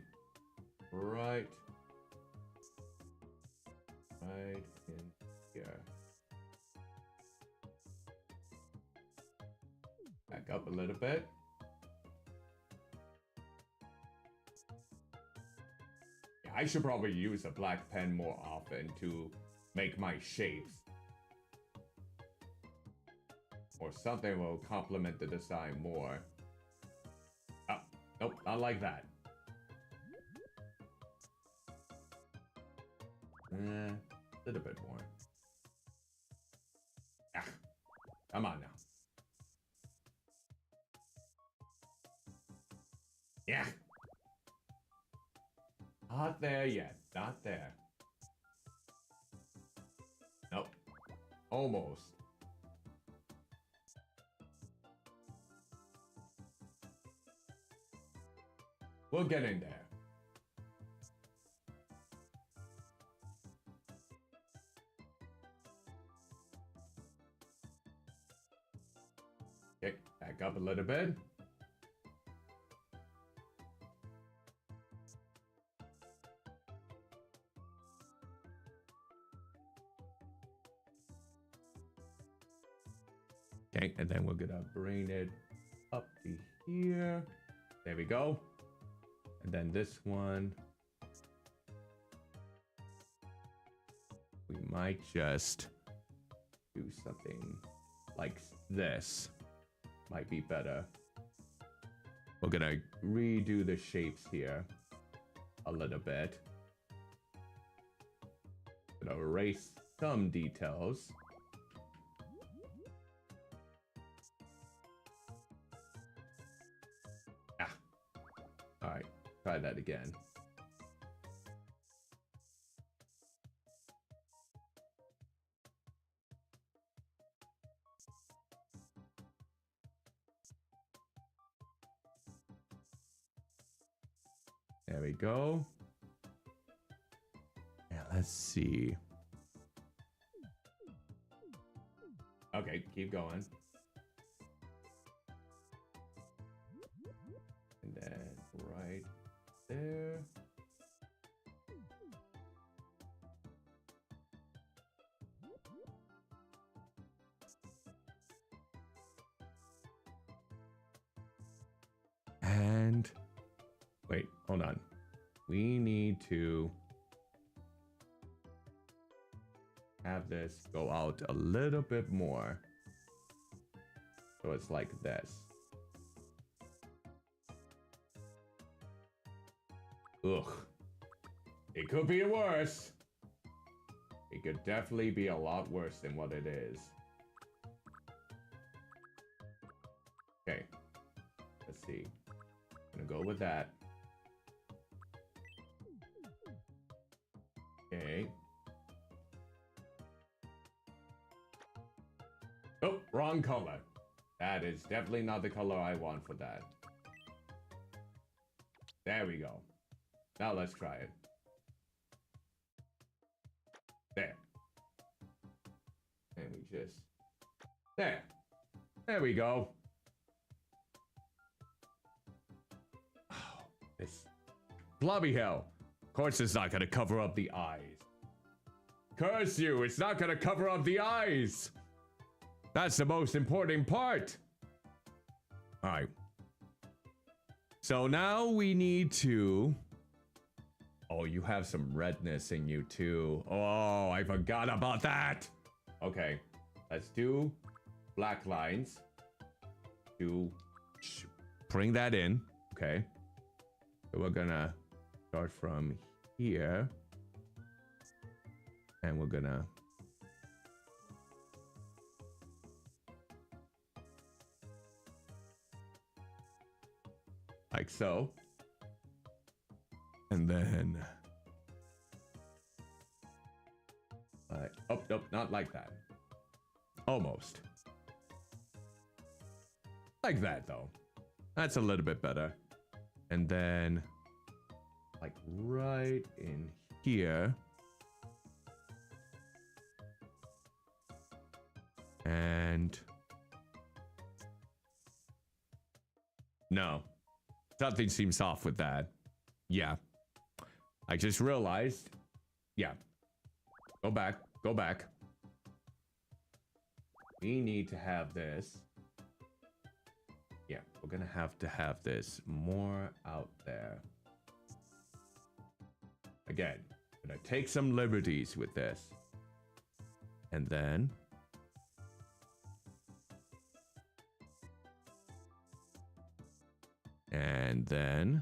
Speaker 2: Right in here. Back up a little bit. Yeah, I should probably use a black pen more often to make my shapes. Or something will complement the design more. Oh, nope, not like that. A little bit more. Ah, come on now. Yeah. Not there yet. Not there. Nope. Almost. We're getting there. Okay, back up a little bit. Okay, and then we're gonna bring it up to here. There we go. And then this one, we might just do something like this. Might be better. We're gonna redo the shapes here a little bit. Gonna erase some details. Ah. All right, try that again. There we go. Yeah, let's see. Okay, keep going. And then right there. And wait, hold on. We need to have this go out a little bit more. So it's like this. Ugh. It could be worse. It could definitely be a lot worse than what it is. Okay. Let's see. I'm gonna go with that. Okay. Oh, wrong color. That is definitely not the color I want for that. There we go. Now let's try it. There. And we just... There. There we go. Oh, this... Blobby hell. Of course it's not gonna cover up the eyes. Curse you, it's not gonna cover up the eyes. That's the most important part. Alright. So now we need to... Oh, you have some redness in you too. Oh, I forgot about that. Okay, let's do black lines. Bring that in. Okay. So we're gonna start from here. And we're gonna... like so. And then... oh, nope, not like that. Almost. Like that, though. That's a little bit better. And then... like right in here. And... no. Something seems off with that. Yeah. I just realized. Yeah. Go back. Go back. We need to have this. Yeah, we're gonna have to have this more out there. Again, gonna take some liberties with this. And then... and then...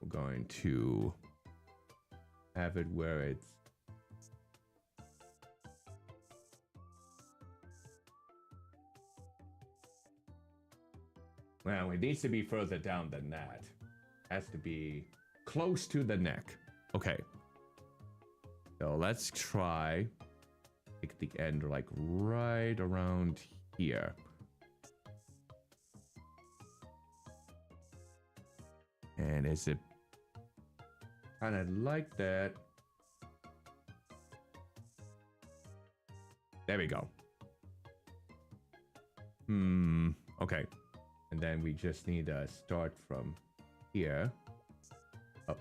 Speaker 2: we're going to have it where it's... well, it needs to be further down than that. It has to be close to the neck. Okay. So let's try... make the end like right around here. And is it kind of like that? There we go. Okay. And then we just need to start from here. Oh.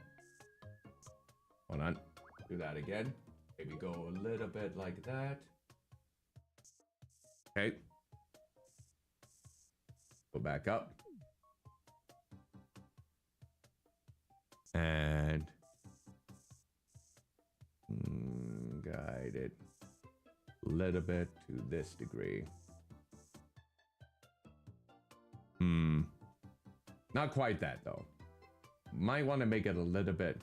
Speaker 2: Hold on. Do that again. Maybe go a little bit like that. Okay. Go back up. And guide it a little bit to this degree. Not quite that though. Might want to make it a little bit.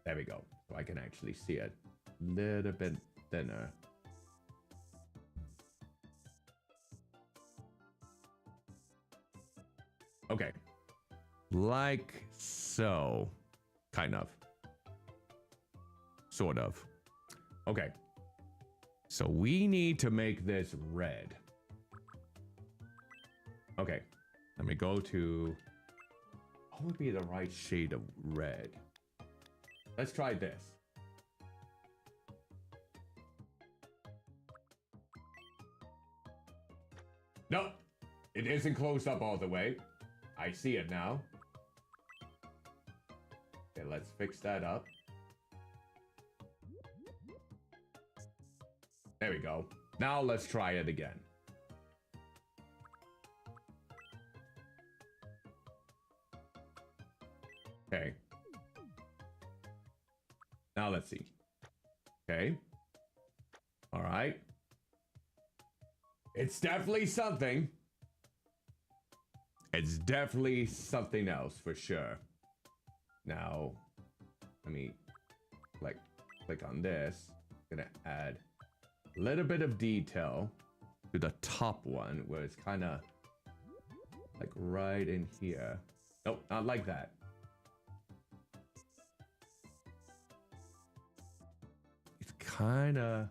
Speaker 2: There we go. So I can actually see it a little bit thinner. Okay. Like so. Kind of. Sort of. Okay. So we need to make this red. Okay. Let me go to... what would be the right shade of red? Let's try this. Nope. It isn't closed up all the way. I see it now. Okay, let's fix that up. There we go. Now let's try it again. Okay. Now let's see. Okay. All right. It's definitely something. It's definitely something else for sure. Now, let me click on this. I'm gonna add a little bit of detail to the top one where it's kind of like right in here. Nope, not like that. It's kind of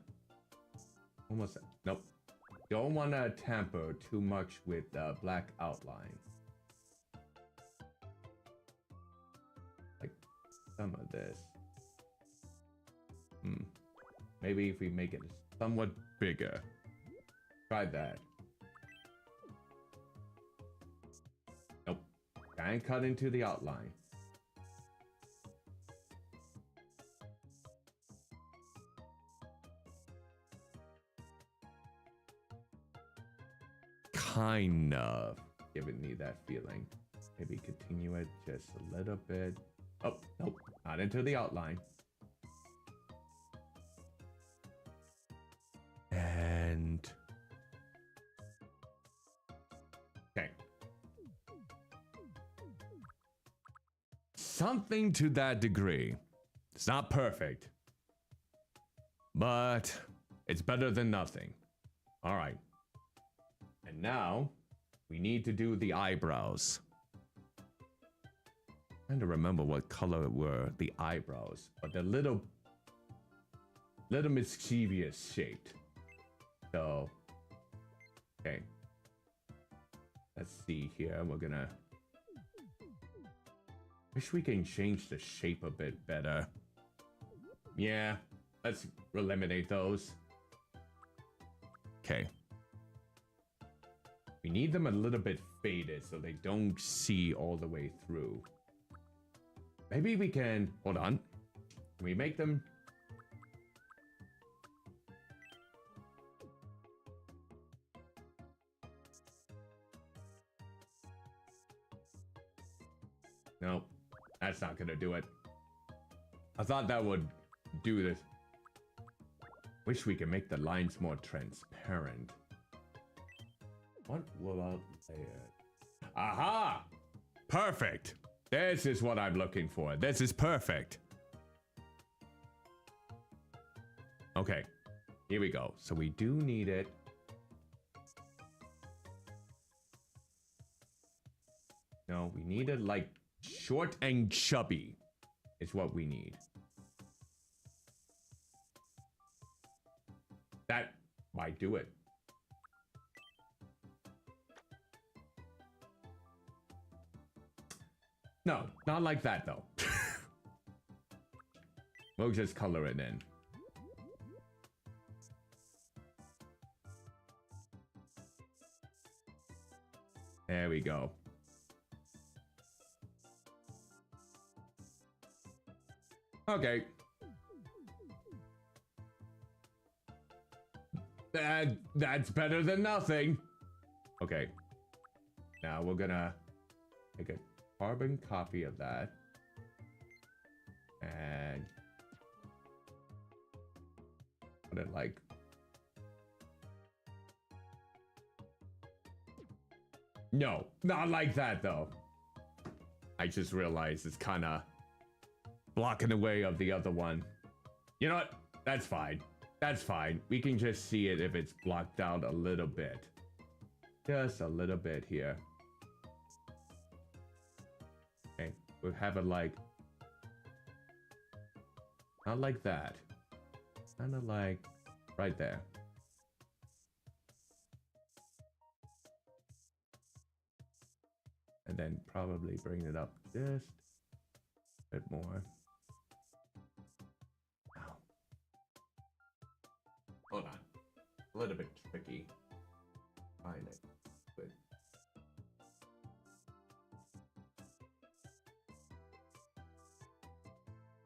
Speaker 2: almost, nope. Don't want to tamper too much with the black outline. some of this. Maybe if we make it somewhat bigger. Try that. Nope. Can't cut into the outline. Kind of giving me that feeling. Maybe continue it just a little bit. Oh, nope. Not into the outline. And... okay. Something to that degree. It's not perfect. But it's better than nothing. All right. And now we need to do the eyebrows. Trying to remember what color were the eyebrows, but they're little mischievous shaped. So, okay. Let's see here. We're gonna. Wish we can change the shape a bit better. Yeah, let's eliminate those. Okay. We need them a little bit faded so they don't see all the way through. Maybe we can... hold on. Can we make them... nope. That's not gonna do it. I thought that would do this. Wish we could make the lines more transparent. What will I say? Aha! Perfect! This is what I'm looking for. This is perfect. Okay. Here we go. So we do need it. No, we need it like short and chubby is what we need. That might do it. No, not like that though. We'll just color it in. There we go. Okay. That's better than nothing. Okay. Now we're gonna make a carbon copy of that. And put it like... no, not like that though. I just realized it's kind of blocking the way of the other one. You know what? That's fine. That's fine. We can just see it if it's blocked out a little bit. Just a little bit here. Okay, we'll have it like... not like that. Kind of like right there. And then probably bring it up just a bit more. Ow. Hold on. A little bit tricky. Find it. But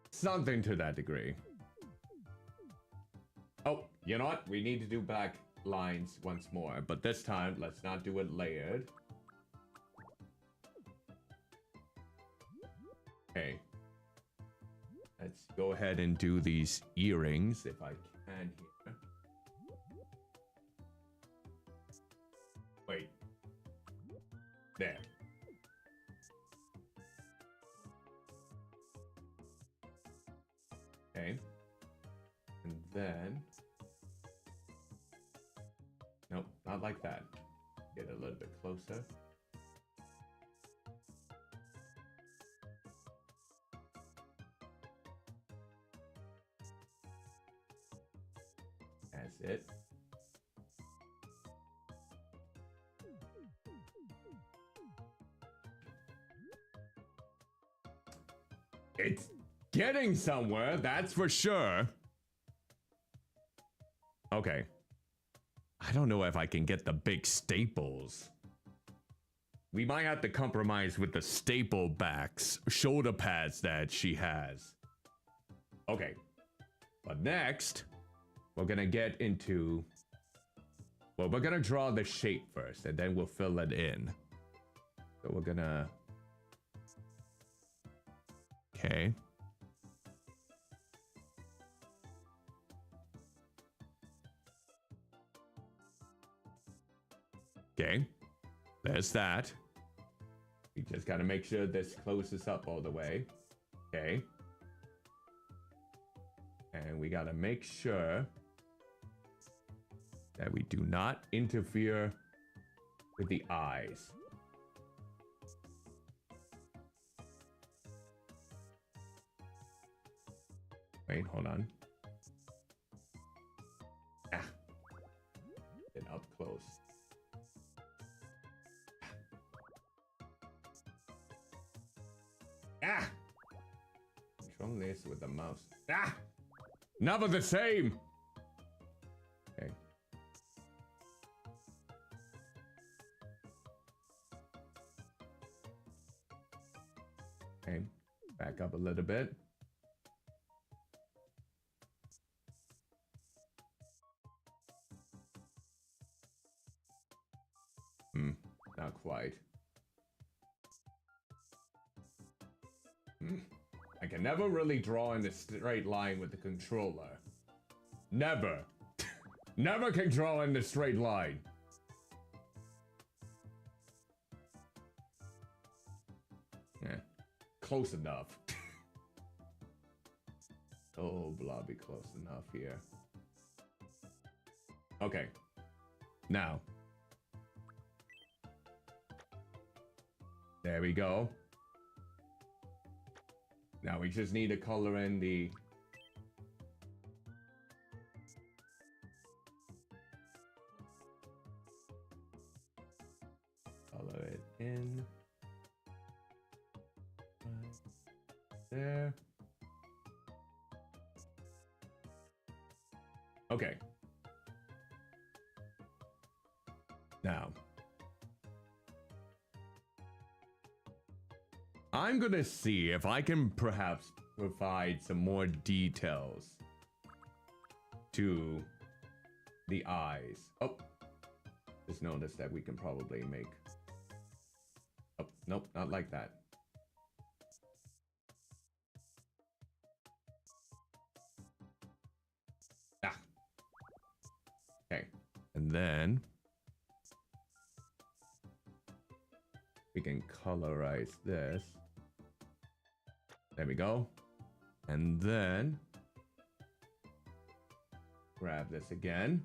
Speaker 2: something to that degree. Oh, you know what? We need to do back lines once more, but this time let's not do it layered. Okay. Let's go ahead and do these earrings if I can here. Wait. There. Okay. And then... nope, not like that. Get a little bit closer. That's it. It's getting somewhere, that's for sure. Okay. I don't know if I can get the big staples. We might have to compromise with the staple backs, shoulder pads that she has. Okay. But next, we're gonna get into... Well, we're gonna draw the shape first, and then we'll fill it in. So we're gonna... Okay. Okay. There's that. We just gotta make sure this closes up all the way. Okay. And we gotta make sure that we do not interfere with the eyes. Wait, hold on. Ah. Get up close. Ah! Control this with the mouse. Ah! Never the same! Okay. Okay. Back up a little bit. Not quite. I can never really draw in a straight line with the controller. Never. Never can draw in a straight line. Yeah. Close enough. Oh, Blobby, close enough here. Okay. Now. There we go. Now we just need to color in the... Color it in. Right there. Okay. Now. I'm gonna see if I can perhaps provide some more details to the eyes. Oh, just noticed that we can probably make... Oh, nope, not like that. Ah. Okay, and then we can colorize this. There we go. And then grab this again.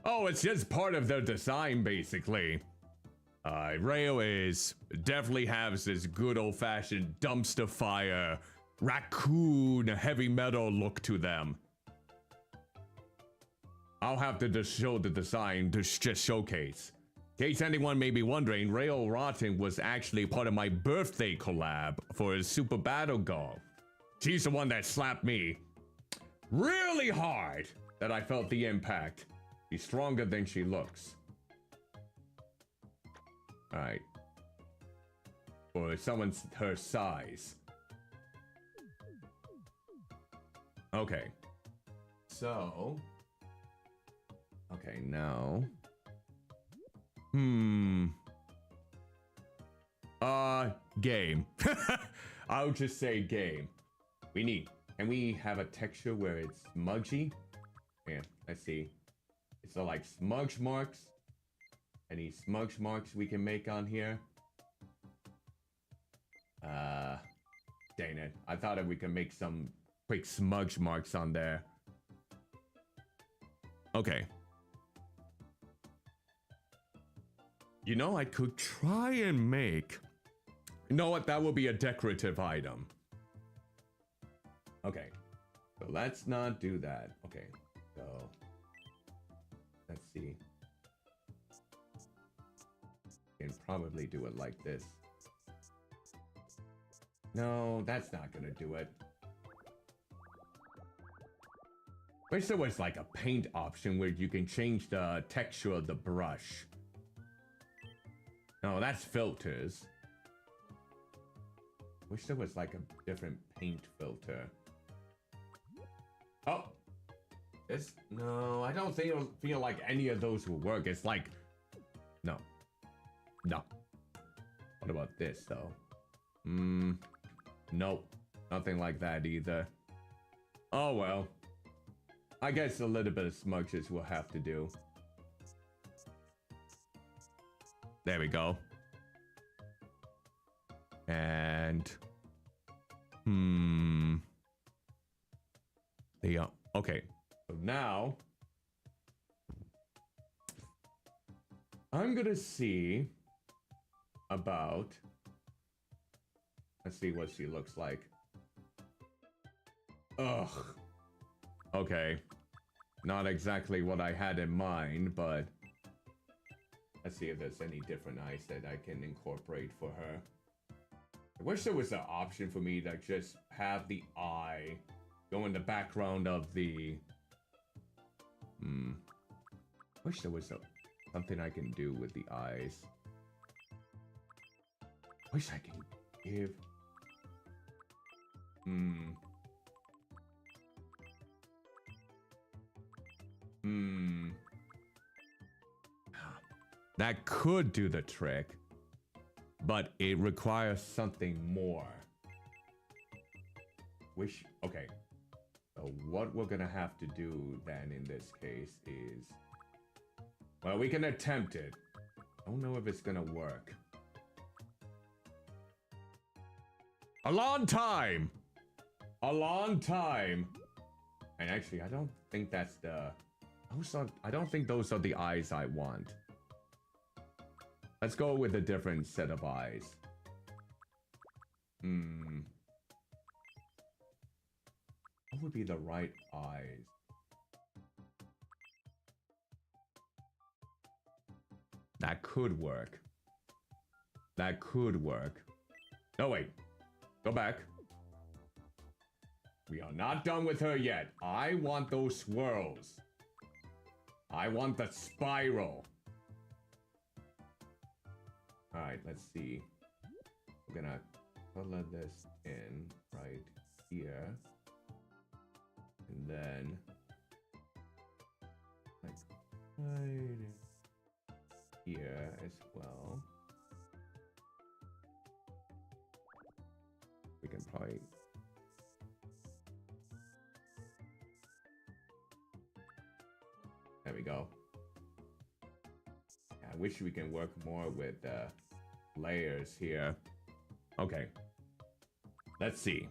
Speaker 2: Oh, it's just part of the design, basically. Rail is definitely has this good old-fashioned dumpster fire, raccoon, heavy metal look to them. I'll have to just show the design to just showcase. In case anyone may be wondering, Rail Rotten was actually part of my birthday collab for Super Battle Golf. She's the one that slapped me really hard that I felt the impact. She's stronger than she looks. Alright. For someone's her size. Okay. So... Okay, now... Game. I'll just say game. Can we have a texture where it's smudgy? Yeah, let's see. It's like smudge marks. Any smudge marks we can make on here? Dang it. I thought that we could make some quick smudge marks on there. Okay. You know, I could try and make... You know what? That will be a decorative item. Okay. So let's not do that. Okay. So... Let's see. Can probably do it like this. No, that's not gonna do it. Wish there was like a paint option where you can change the texture of the brush. No, that's filters. Wish there was like a different paint filter. Oh! This? No, I don't feel like any of those will work. It's like... No. No. What about this, though? Nope. Nothing like that either. Oh, well. I guess a little bit of smudges will have to do. There we go. And... Yeah, okay. So now... I'm gonna see about... Let's see what she looks like. Ugh. Okay. Not exactly what I had in mind, but... Let's see if there's any different eyes that I can incorporate for her. I wish there was an option for me to just have the eye go in the background of the... Wish there was something I can do with the eyes. Wish I can give... That could do the trick, but it requires something more. Okay. So what we're gonna have to do then in this case is... Well, we can attempt it. I don't know if it's gonna work. A long time! A long time! And actually, I don't think that's the... I don't think those are the eyes I want. Let's go with a different set of eyes. What would be the right eyes? That could work. That could work. No, wait. Go back. We are not done with her yet. I want those swirls. I want the spiral. Alright, let's see. We're gonna color this in right here. And then... like, right here as well. We can probably... There we go. I wish we can work more with layers here. Okay. Let's see.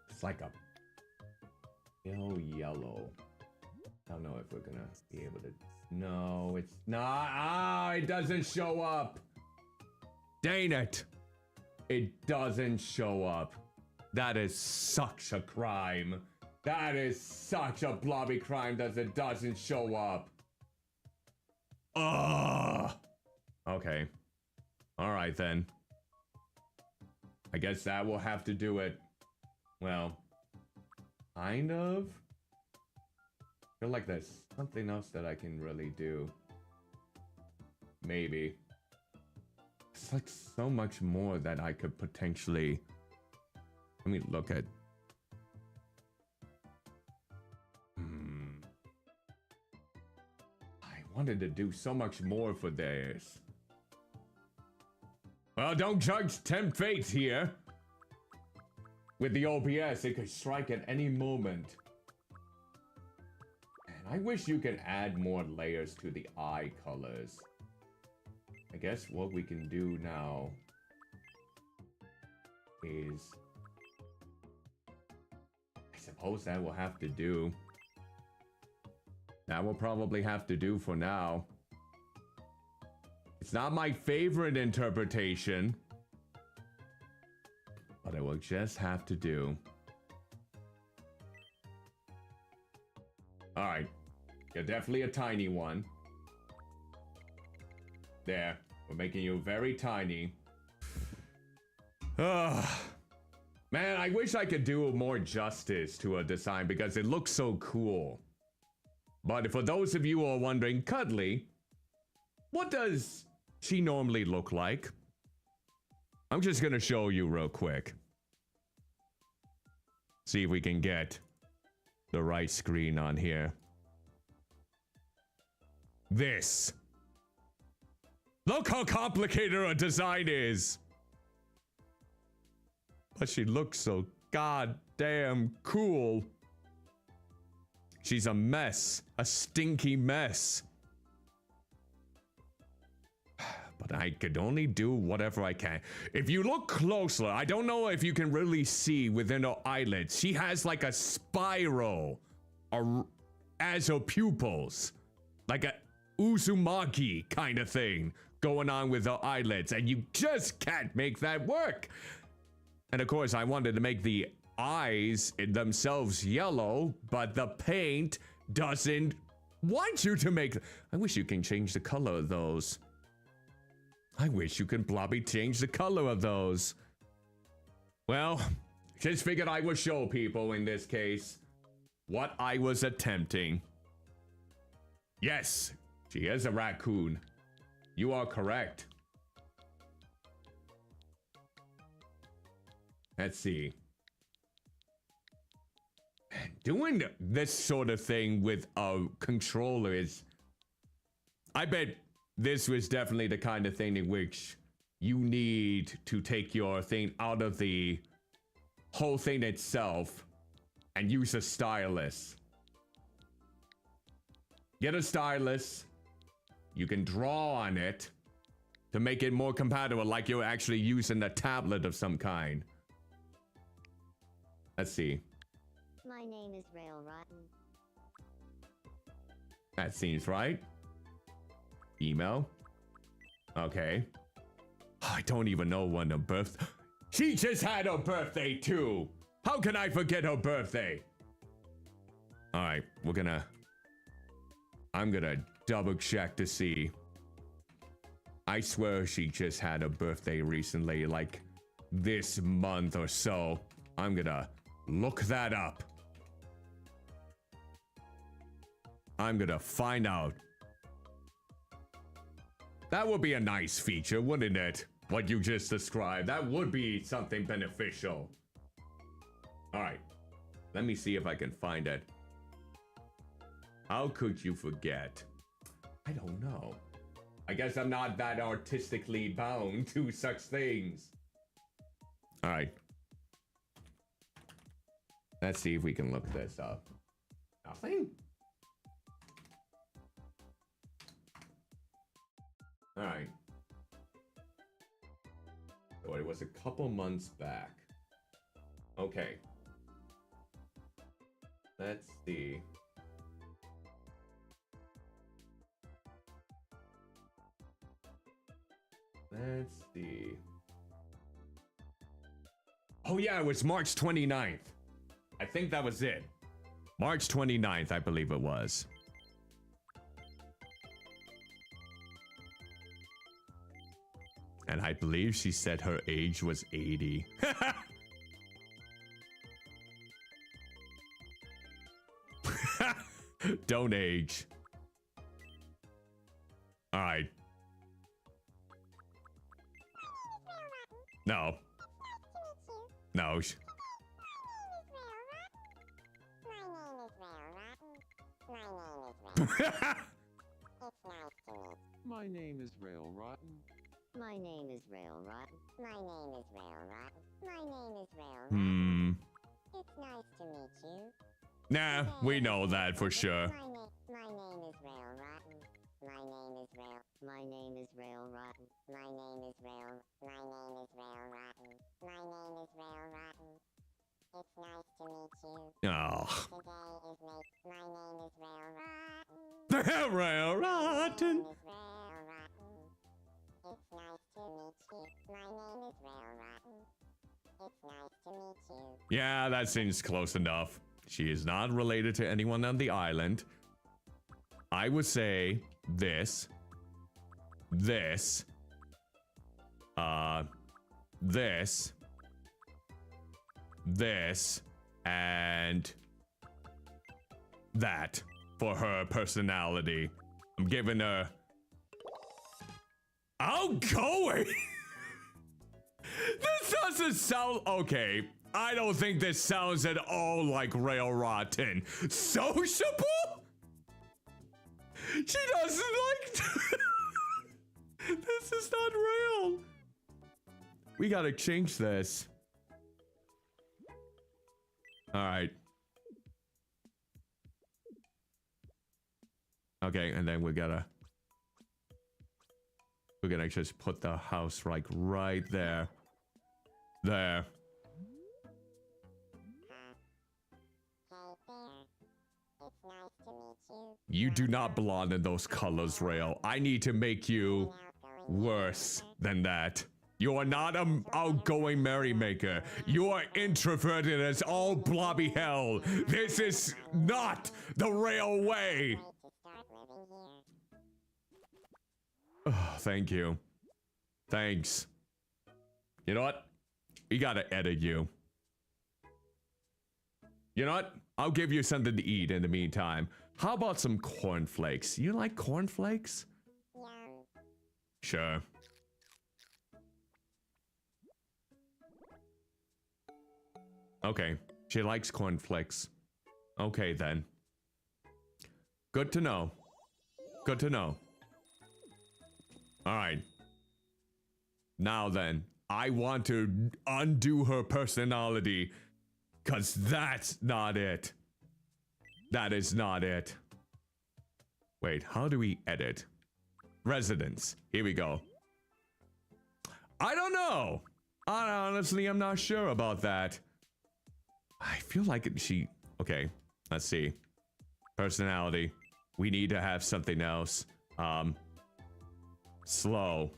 Speaker 2: It's like a pale yellow. I don't know if we're gonna be able to... No, it's not. Ah, it doesn't show up. Dang it. It doesn't show up. That is such a crime. That is such a blobby crime that it doesn't show up. Ugh. Okay. Alright then. I guess that will have to do it. Well, kind of. I feel like there's something else that I can really do. Maybe. It's like so much more that I could potentially... Let me look at... I wanted to do so much more for theirs. Well, don't judge tempt fate here. With the OBS, it could strike at any moment. And I wish you could add more layers to the eye colors. I guess what we can do now is... I suppose that will have to do. That will probably have to do for now. It's not my favorite interpretation, but it will just have to do. Alright. You're definitely a tiny one. There. We're making you very tiny. Ugh. Man, I wish I could do more justice to a design because it looks so cool. But for those of you who are wondering, Cuddly, what does she normally look like? I'm just gonna show you real quick. See if we can get the right screen on here. This. Look how complicated her design is. But she looks so goddamn cool. She's a mess. A stinky mess. But I could only do whatever I can. If you look closer, I don't know if you can really see within her eyelids. She has like a spiral as her pupils. Like a Uzumaki kind of thing going on with her eyelids. And you just can't make that work. And of course, I wanted to make the eyes themselves yellow, but the paint doesn't want you to make... I wish you can change the color of those. I wish you could Blobby change the color of those. Well, just figured I would show people in this case what I was attempting. Yes, she is a raccoon. You are correct. Let's see. Doing this sort of thing with a controller is... I bet this was definitely the kind of thing in which you need to take your thing out of the whole thing itself and use a stylus. Get a stylus. You can draw on it to make it more compatible, like you're actually using a tablet of some kind. Let's see.
Speaker 5: My name is Rail Rotten.
Speaker 2: That seems right. Email. Okay. I don't even know when her birthday... She just had her birthday too! How can I forget her birthday? Alright, I'm gonna double check to see. I swear she just had a birthday recently, like this month or so. I'm gonna look that up. I'm gonna find out. That would be a nice feature, wouldn't it? What you just described. That would be something beneficial. Alright. Let me see if I can find it. How could you forget? I don't know. I guess I'm not that artistically bound to such things. Alright. Let's see if we can look this up. Nothing? Alright. Oh, it was a couple months back. Okay. Let's see. Let's see. Oh yeah, it was March 29th. I think that was it. March 29th, I believe it was. And I believe she said her age was 80. Don't age. Alright. No. No.
Speaker 4: My name is Rail Rotten.
Speaker 5: My name is Rail Rotten. My name is Rail Rotten. My name is Rail Rotten. It's nice to meet you.
Speaker 2: Nah, we know that for sure.
Speaker 5: My name is Rail Rotten. My name is Rail. My name is Rail Rotten. My name is Rail. My name is Rail Rotten. My name is Rail Rotten. It's nice to meet you.
Speaker 2: Oh.
Speaker 5: Today is my name is Rail Rotten.
Speaker 2: Rail Rotten.
Speaker 5: My name is Rail Rotten. It's nice to meet you. My name is Rail Rotten. It's nice to meet you.
Speaker 2: Yeah, that seems close enough. She is not related to anyone on the island. I would say this, This, and that for her personality. I'm giving her outgoing. This doesn't sound okay. I don't think this sounds at all like Rail Rotten. Sociable? She doesn't like. This is not real. We gotta change this. All right. Okay, and then we're gonna just put the house like right there. There. You do not belong in those colors, Rail. I need to make you worse than that. You are not an outgoing merrymaker. You are introverted as all blobby hell. This is not the Rail way. Oh, thank you. Thanks. You know what? We gotta edit you. You know what? I'll give you something to eat in the meantime. How about some cornflakes? You like cornflakes?
Speaker 5: Yeah.
Speaker 2: Sure. Okay, she likes cornflakes. Okay then. Good to know. Good to know. Alright. Now then, I want to undo her personality. Cause that's not it. That is not it. Wait, how do we edit? Residence. Here we go. I don't know. Honestly, I'm not sure about that. I feel like she... Okay, let's see. Personality. We need to have something else. Slow.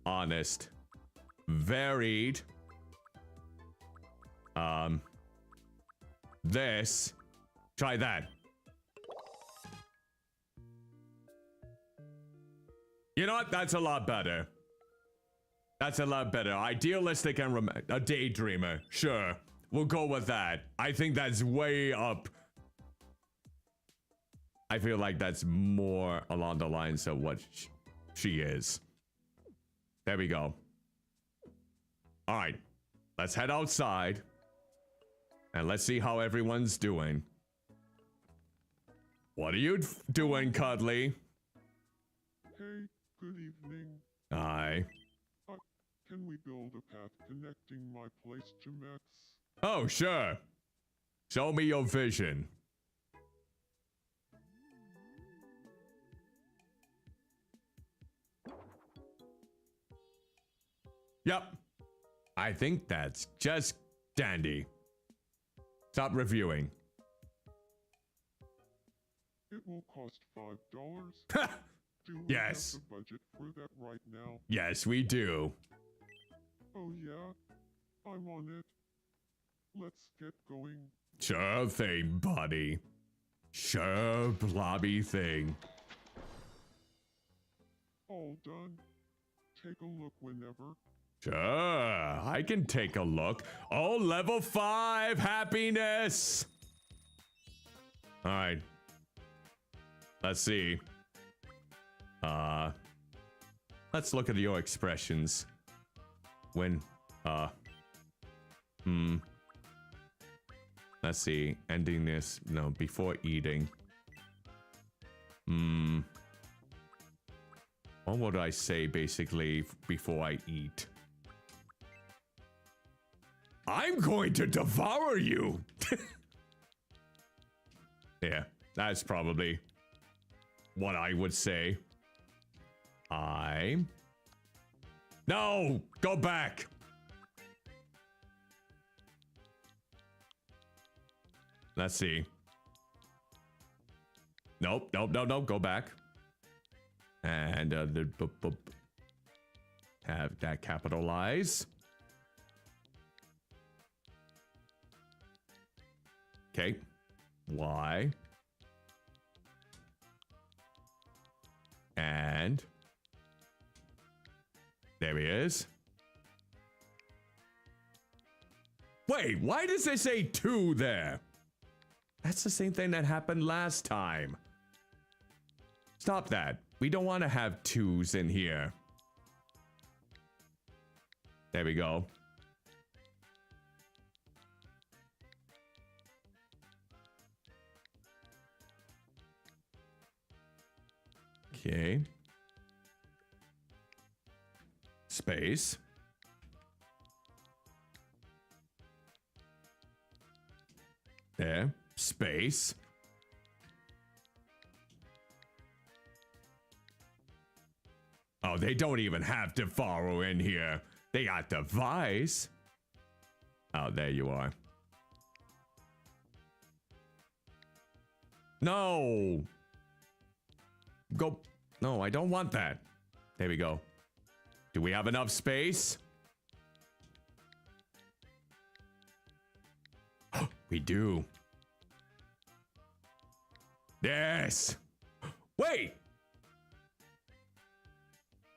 Speaker 2: Honest. Varied. This. Try that. You know what? That's a lot better. That's a lot better. Idealistic and a daydreamer. Sure. We'll go with that. I think that's way up. I feel like that's more along the lines of what she is. There we go. All right. Let's head outside. And let's see how everyone's doing. What are you doing, Cuddly?
Speaker 4: Hey, good evening.
Speaker 2: Aye.
Speaker 4: Can we build a path connecting my place to Max?
Speaker 2: Oh, sure. Show me your vision. Yep. I think that's just dandy. Stop reviewing.
Speaker 4: It will cost $5. Do we
Speaker 2: Yes.
Speaker 4: have the budget for that right now?
Speaker 2: Yes, we do.
Speaker 4: Oh yeah? I'm on it. Let's get going.
Speaker 2: Sure thing, buddy. Sure blobby thing.
Speaker 4: All done. Take a look whenever.
Speaker 2: Sure, I can take a look. Oh, level 5 happiness. All right. Let's see. Let's look at your expressions. When, let's see. Ending this, no, before eating. What would I say basically before I eat? I'm going to devour you! Yeah, that's probably what I would say. No! Go back! Let's see. Nope, nope, no, no, go back. And have that capitalize. Okay. Y. And There he is. Wait, why does it say 2 there? That's the same thing that happened last time. Stop that. We don't want to have 2s in here. There we go. Okay. Space. There. Space. Oh, they don't even have Devaro in here. They got Device. Oh, there you are. No. Go. No, I don't want that. There we go. Do we have enough space? We do. Yes. Wait.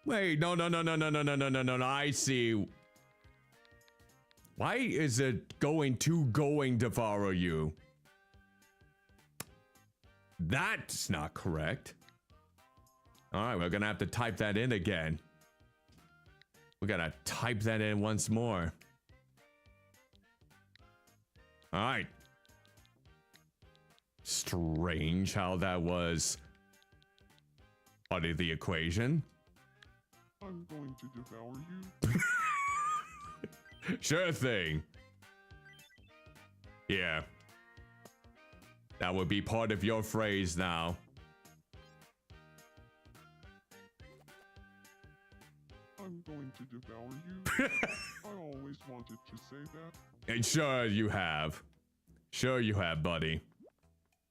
Speaker 2: Wait, no. I see. Why is it going to devour you? That's not correct. All right, we're gonna have to type that in again. We gotta type that in once more. All right. Strange how that was part of the equation.
Speaker 4: I'm going to devour you.
Speaker 2: Sure thing. Yeah. That would be part of your phrase now.
Speaker 4: I'm going to devour you. I always wanted to say that.
Speaker 2: And sure you have. Sure you have, buddy.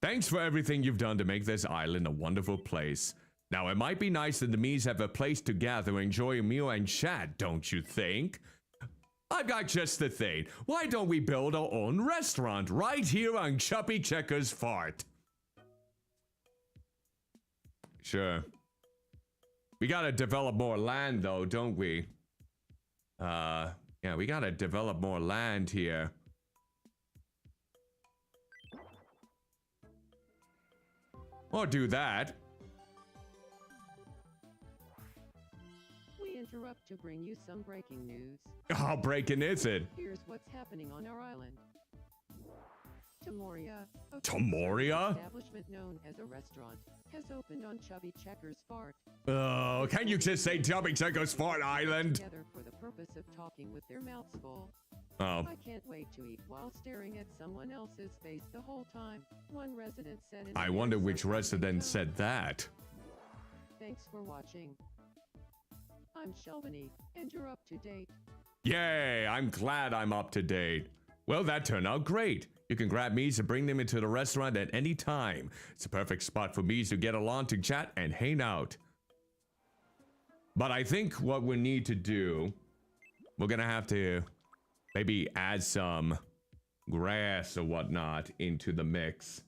Speaker 2: Thanks for everything you've done to make this island a wonderful place. Now, it might be nice that the Mies have a place to gather, enjoy a meal, and chat, don't you think? I've got just the thing. Why don't we build our own restaurant right here on Chubby Checker's Fart? Sure. We gotta develop more land, though, don't we? Yeah, we gotta develop more land here. Or do that.
Speaker 6: We interrupt to bring you some breaking news.
Speaker 2: How breaking is it?
Speaker 6: Here's what's happening on our island. Tomoria, a
Speaker 2: Tomoria?
Speaker 6: establishment known as a restaurant, has opened on Chubby Checker's Fart.
Speaker 2: Oh, can you just say Chubby Checker's Fart Island?
Speaker 6: Together for the purpose of talking with their mouths full.
Speaker 2: Oh.
Speaker 6: I can't wait to eat while staring at someone else's face the whole time. One resident said. In
Speaker 2: I
Speaker 6: a
Speaker 2: wonder
Speaker 6: very
Speaker 2: which
Speaker 6: sarcastic
Speaker 2: resident
Speaker 6: tone.
Speaker 2: said that.
Speaker 6: Thanks for watching. I'm Shelvany, and you're up to date.
Speaker 2: Yay, I'm glad I'm up to date. Well, that turned out great. You can grab Mies and bring them into the restaurant at any time. It's a perfect spot for Mies to get along to chat and hang out. But I think what we need to do, we're gonna have to maybe add some grass or whatnot into the mix.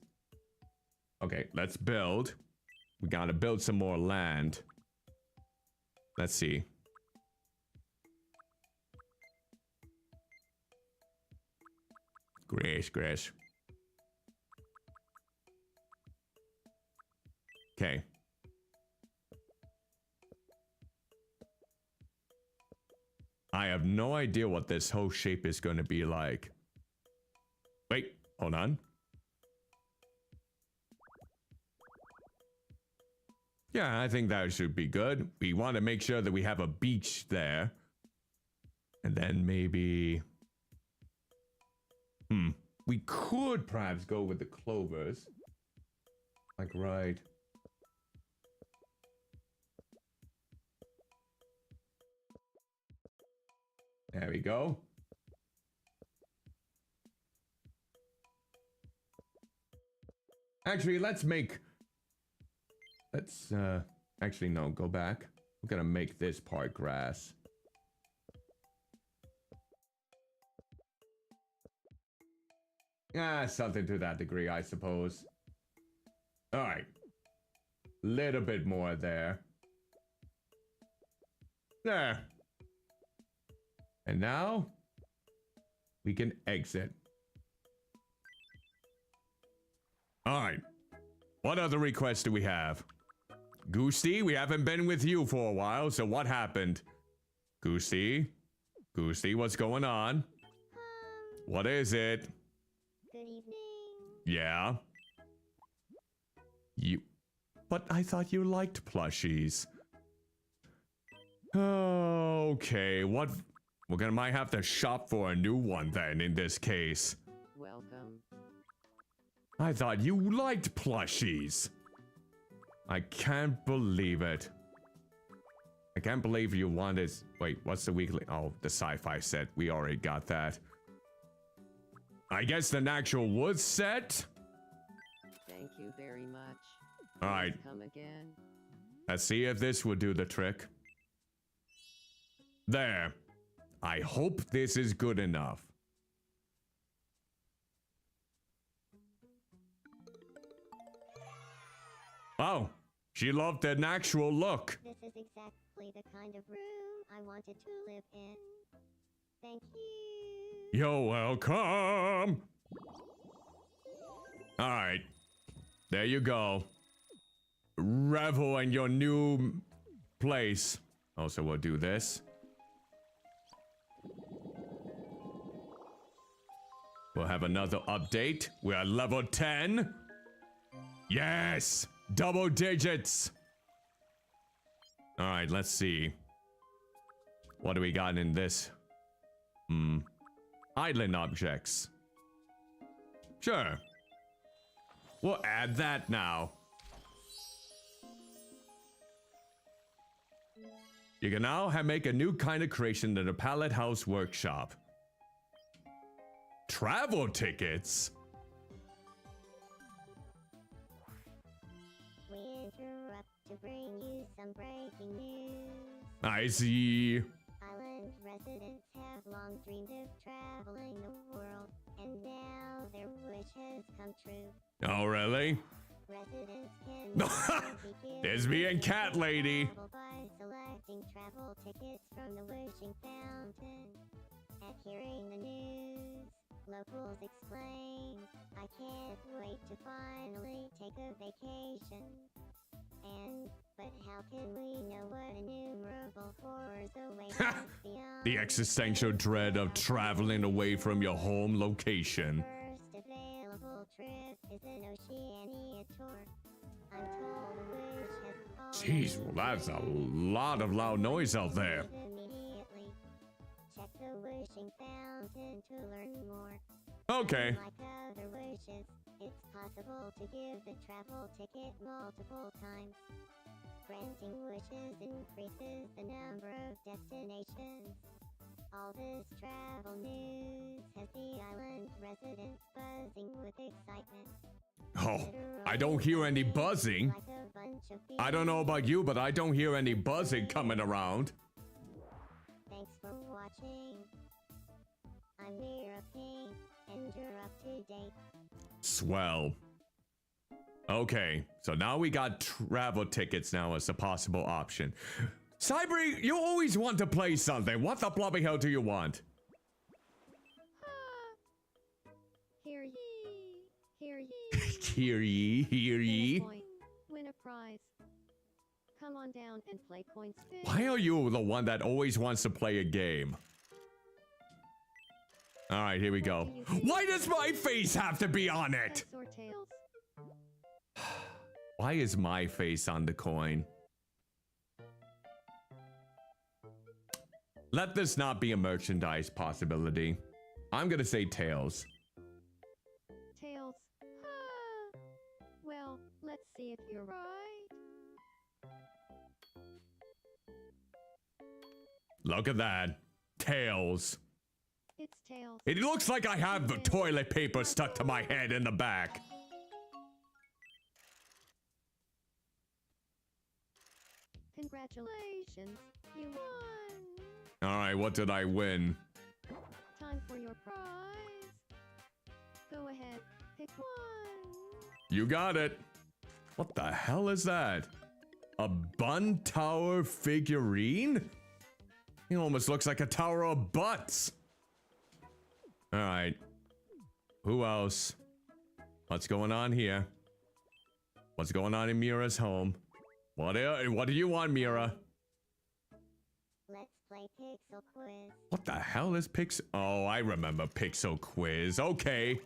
Speaker 2: Okay, let's build. We gotta build some more land. Let's see. Grass. Okay. I have no idea what this whole shape is going to be like. Wait, hold on. Yeah, I think that should be good. We want to make sure that we have a beach there. And then maybe... we could perhaps go with the clovers. Like right... There we go. Actually, let's actually no, go back. We're gonna make this part grass. Something to that degree, I suppose. Alright. Little bit more there. There. And now we can exit. All right. What other requests do we have? Goosey, we haven't been with you for a while, so what happened? Goosey? Goosey, what's going on? What is it?
Speaker 5: Good evening.
Speaker 2: Yeah? But I thought you liked plushies. Okay, what? Might have to shop for a new one then, in this case.
Speaker 3: Welcome.
Speaker 2: I thought you liked plushies. I can't believe it. I can't believe you wanted... Wait, what's the weekly... Oh, the sci-fi set. We already got that. I guess the actual wood set?
Speaker 3: Thank you very much.
Speaker 2: All right.
Speaker 3: Please come again.
Speaker 2: Let's see if this will do the trick. There. I hope this is good enough. Oh, she loved an actual look.
Speaker 5: This is exactly the kind of room I wanted to live in. Thank you.
Speaker 2: You're welcome. All right. There you go. Revel in your new place. Also, we'll do this. We'll have another update. We're at level 10. Yes! Double digits! Alright, let's see. What do we got in this? Island objects. Sure. We'll add that now. You can now make a new kind of creation in the Pallet House Workshop. Travel tickets?
Speaker 5: We interrupt to bring you some breaking news.
Speaker 2: I see.
Speaker 5: Island residents have long dreamed of traveling the world, and now their wish has come true.
Speaker 2: Oh, really?
Speaker 5: Residents can now begin
Speaker 2: There's me and Cat Lady.
Speaker 5: travel by selecting travel tickets from the wishing fountain. At hearing the news, locals exclaim, "I can't wait to finally take a vacation." But how can we know what innumerable horrors await us beyond?
Speaker 2: The existential dread of traveling away from your home location.
Speaker 5: First available trip is an Oceania tour. I'm told the wish has
Speaker 2: Jeez, well, that's a lot of loud noise out there.
Speaker 5: immediately. Check the wishing fountain to learn more.
Speaker 2: Okay.
Speaker 5: Like other wishes, it's possible to give the travel ticket multiple times. Granting wishes increases the number of destinations. All this travel news has the island residents buzzing with excitement.
Speaker 2: Oh, I don't hear any buzzing.
Speaker 5: Like a bunch of
Speaker 2: I don't know about you, but I don't hear any buzzing coming around.
Speaker 5: Thanks for watching. I'm Mira Pink, and you're up to date.
Speaker 2: Swell. Okay, so now we got travel tickets now as a possible option. Cyber, you always want to play something. What the bloody hell do you want?
Speaker 6: Hear ye, hear ye.
Speaker 2: Hear ye, hear
Speaker 6: Win a
Speaker 2: ye.
Speaker 6: point, win a prize. Come on down and play coin spin.
Speaker 2: Why are you the one that always wants to play a game? All right, here we go. Why does my face have to be on it?
Speaker 6: Heads or tails?
Speaker 2: Why is my face on the coin? Let this not be a merchandise possibility. I'm gonna say tails.
Speaker 6: Tails. Well, let's see if you're right.
Speaker 2: Look at that. Tails.
Speaker 6: It's tails.
Speaker 2: It looks like I have the toilet paper stuck to my head in the back.
Speaker 6: Congratulations, you won.
Speaker 2: All right, what did I win?
Speaker 6: Time for your prize. Go ahead, pick one.
Speaker 2: You got it. What the hell is that? A bun tower figurine? He almost looks like a tower of butts. All right. Who else? What's going on here? What's going on in Mira's home? What do you want, Mira?
Speaker 5: Let's play Pixel Quiz.
Speaker 2: What the hell is Pixel? Oh, I remember Pixel Quiz. Okay.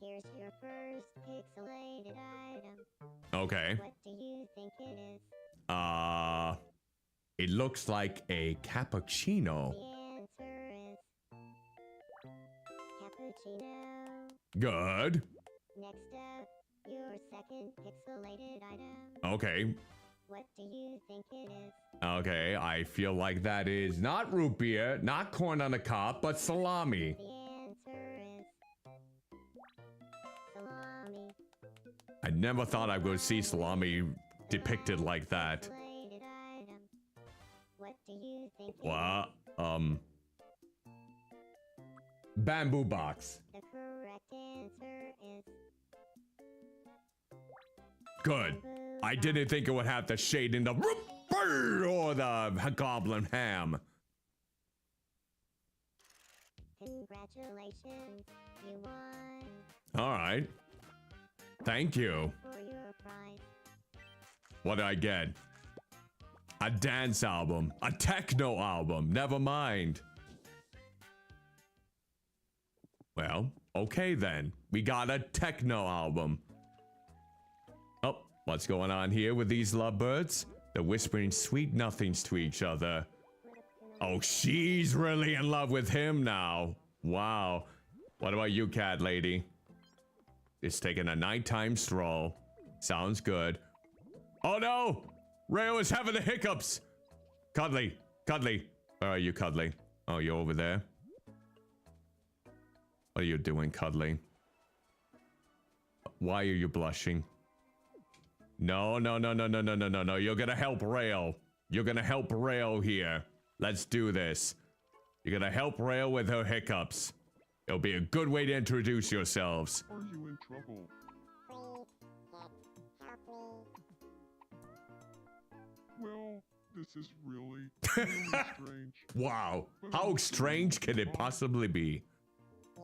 Speaker 5: Here's your first pixelated item.
Speaker 2: Okay.
Speaker 5: What do you think it is?
Speaker 2: It looks like a cappuccino.
Speaker 5: The answer is cappuccino.
Speaker 2: Good.
Speaker 5: Next up, your second pixelated item.
Speaker 2: Okay.
Speaker 5: What do you think it is?
Speaker 2: Okay, I feel like that is not root beer, not corn on the cob, but salami.
Speaker 5: The answer is salami.
Speaker 2: I never thought I would see salami depicted like that.
Speaker 5: Pixelated item. What do you think it
Speaker 2: What?
Speaker 5: is?
Speaker 2: Bamboo box.
Speaker 5: The correct answer is
Speaker 2: Good. I didn't think it would have the shade in the or the goblin ham.
Speaker 5: congratulations. You won
Speaker 2: All right. Thank you.
Speaker 5: for your prize.
Speaker 2: What did I get? A dance album. A techno album. Never mind. Well, okay then. We got a techno album. Oh, what's going on here with these lovebirds? They're whispering sweet nothings to each other. Oh, she's really in love with him now. Wow. What about you, cat lady? It's taking a nighttime stroll. Sounds good. Oh no! Rayo is having the hiccups! Cuddly! Cuddly! Where are you, Cuddly? Oh, you're over there. What are you doing, Cuddly? Why are you blushing? No, no, no, no, no, no, no, no, no. You're gonna help Rayo. You're gonna help Rayo here. Let's do this. You're gonna help Rayo with her hiccups. It'll be a good way to introduce yourselves.
Speaker 4: Are you in trouble?
Speaker 5: Please, help me.
Speaker 4: Well, this is really strange.
Speaker 2: Wow. How strange can it possibly be?
Speaker 5: You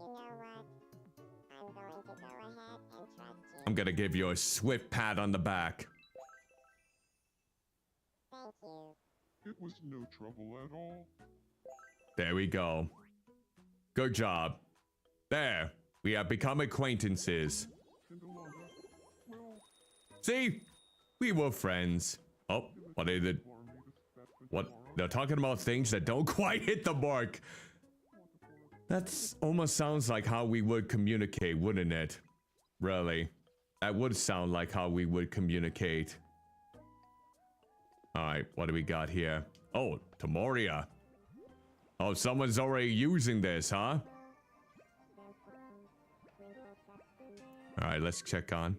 Speaker 5: know what? I'm going to go ahead and trust you.
Speaker 2: I'm gonna give you a swift pat on the back.
Speaker 5: Thank you.
Speaker 4: It was no trouble at all.
Speaker 2: There we go. Good job. There. We have become acquaintances.
Speaker 4: Cinderella, well,
Speaker 2: See? We were friends. Oh, what are the...
Speaker 4: for me to spend the
Speaker 2: What?
Speaker 4: tomorrow.
Speaker 2: They're talking about things that don't quite hit the mark. That's almost sounds like how we would communicate, wouldn't it? Really. That would sound like how we would communicate. Alright, what do we got here? Oh, Tamoria. Oh, someone's already using this, huh? Alright, let's check on.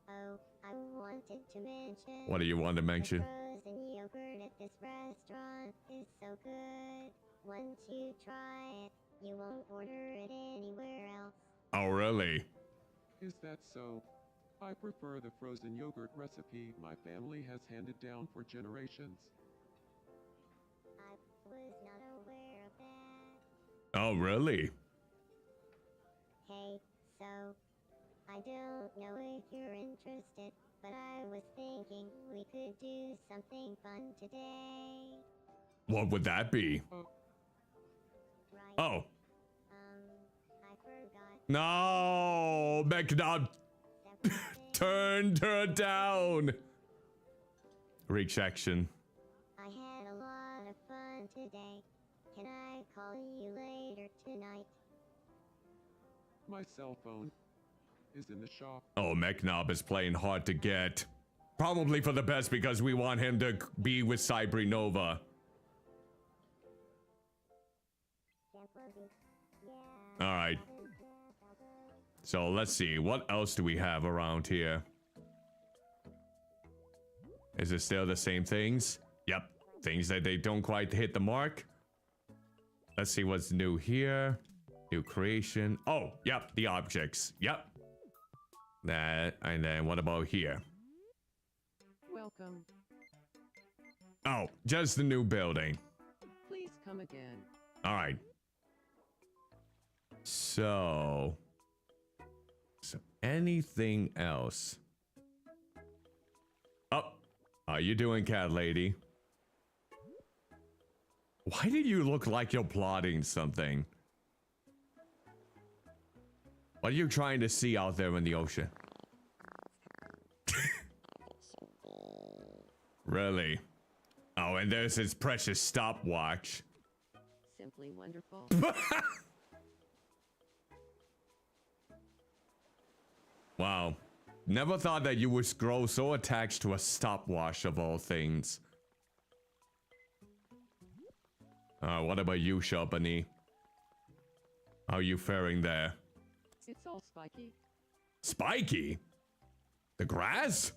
Speaker 5: Oh, I wanted to mention.
Speaker 2: What do you want to mention?
Speaker 5: The frozen yogurt at this restaurant is so good. Once you try it, you won't order it anywhere else.
Speaker 2: Oh, really?
Speaker 6: Is that so? I prefer the frozen yogurt recipe my family has handed down for generations.
Speaker 5: I was not aware of that.
Speaker 2: Oh, really?
Speaker 5: Hey, so, I don't know if you're interested, but I was thinking we could do something fun today.
Speaker 2: What would that be?
Speaker 5: Right?
Speaker 2: Oh.
Speaker 5: I forgot.
Speaker 2: No! McNutt
Speaker 5: Separate things.
Speaker 2: turned her down! Rejection.
Speaker 5: I had a lot of fun today. Can I call you later tonight?
Speaker 6: My cell phone is in the shop.
Speaker 2: Oh, McNubb is playing hard to get. Probably for the best because we want him to be with Cybri Nova.
Speaker 5: Yeah.
Speaker 2: Alright. So let's see. What else do we have around here? Is it still the same things? Yep. Things that they don't quite hit the mark. Let's see what's new here. New creation. Oh, yep. The objects. Yep. That. And then what about here?
Speaker 6: Welcome
Speaker 2: Oh, just the new building.
Speaker 3: Please come again.
Speaker 2: All right. So anything else? Oh, how you doing, cat lady? Why do you look like you're plotting something? What are you trying to see out there in the ocean? Really? Oh, and there's his precious stopwatch.
Speaker 3: Simply wonderful.
Speaker 2: Wow. Never thought that you would grow so attached to a stopwatch of all things. What about you, Sharpany? How are you faring there?
Speaker 3: It's all spiky.
Speaker 2: Spiky? The grass?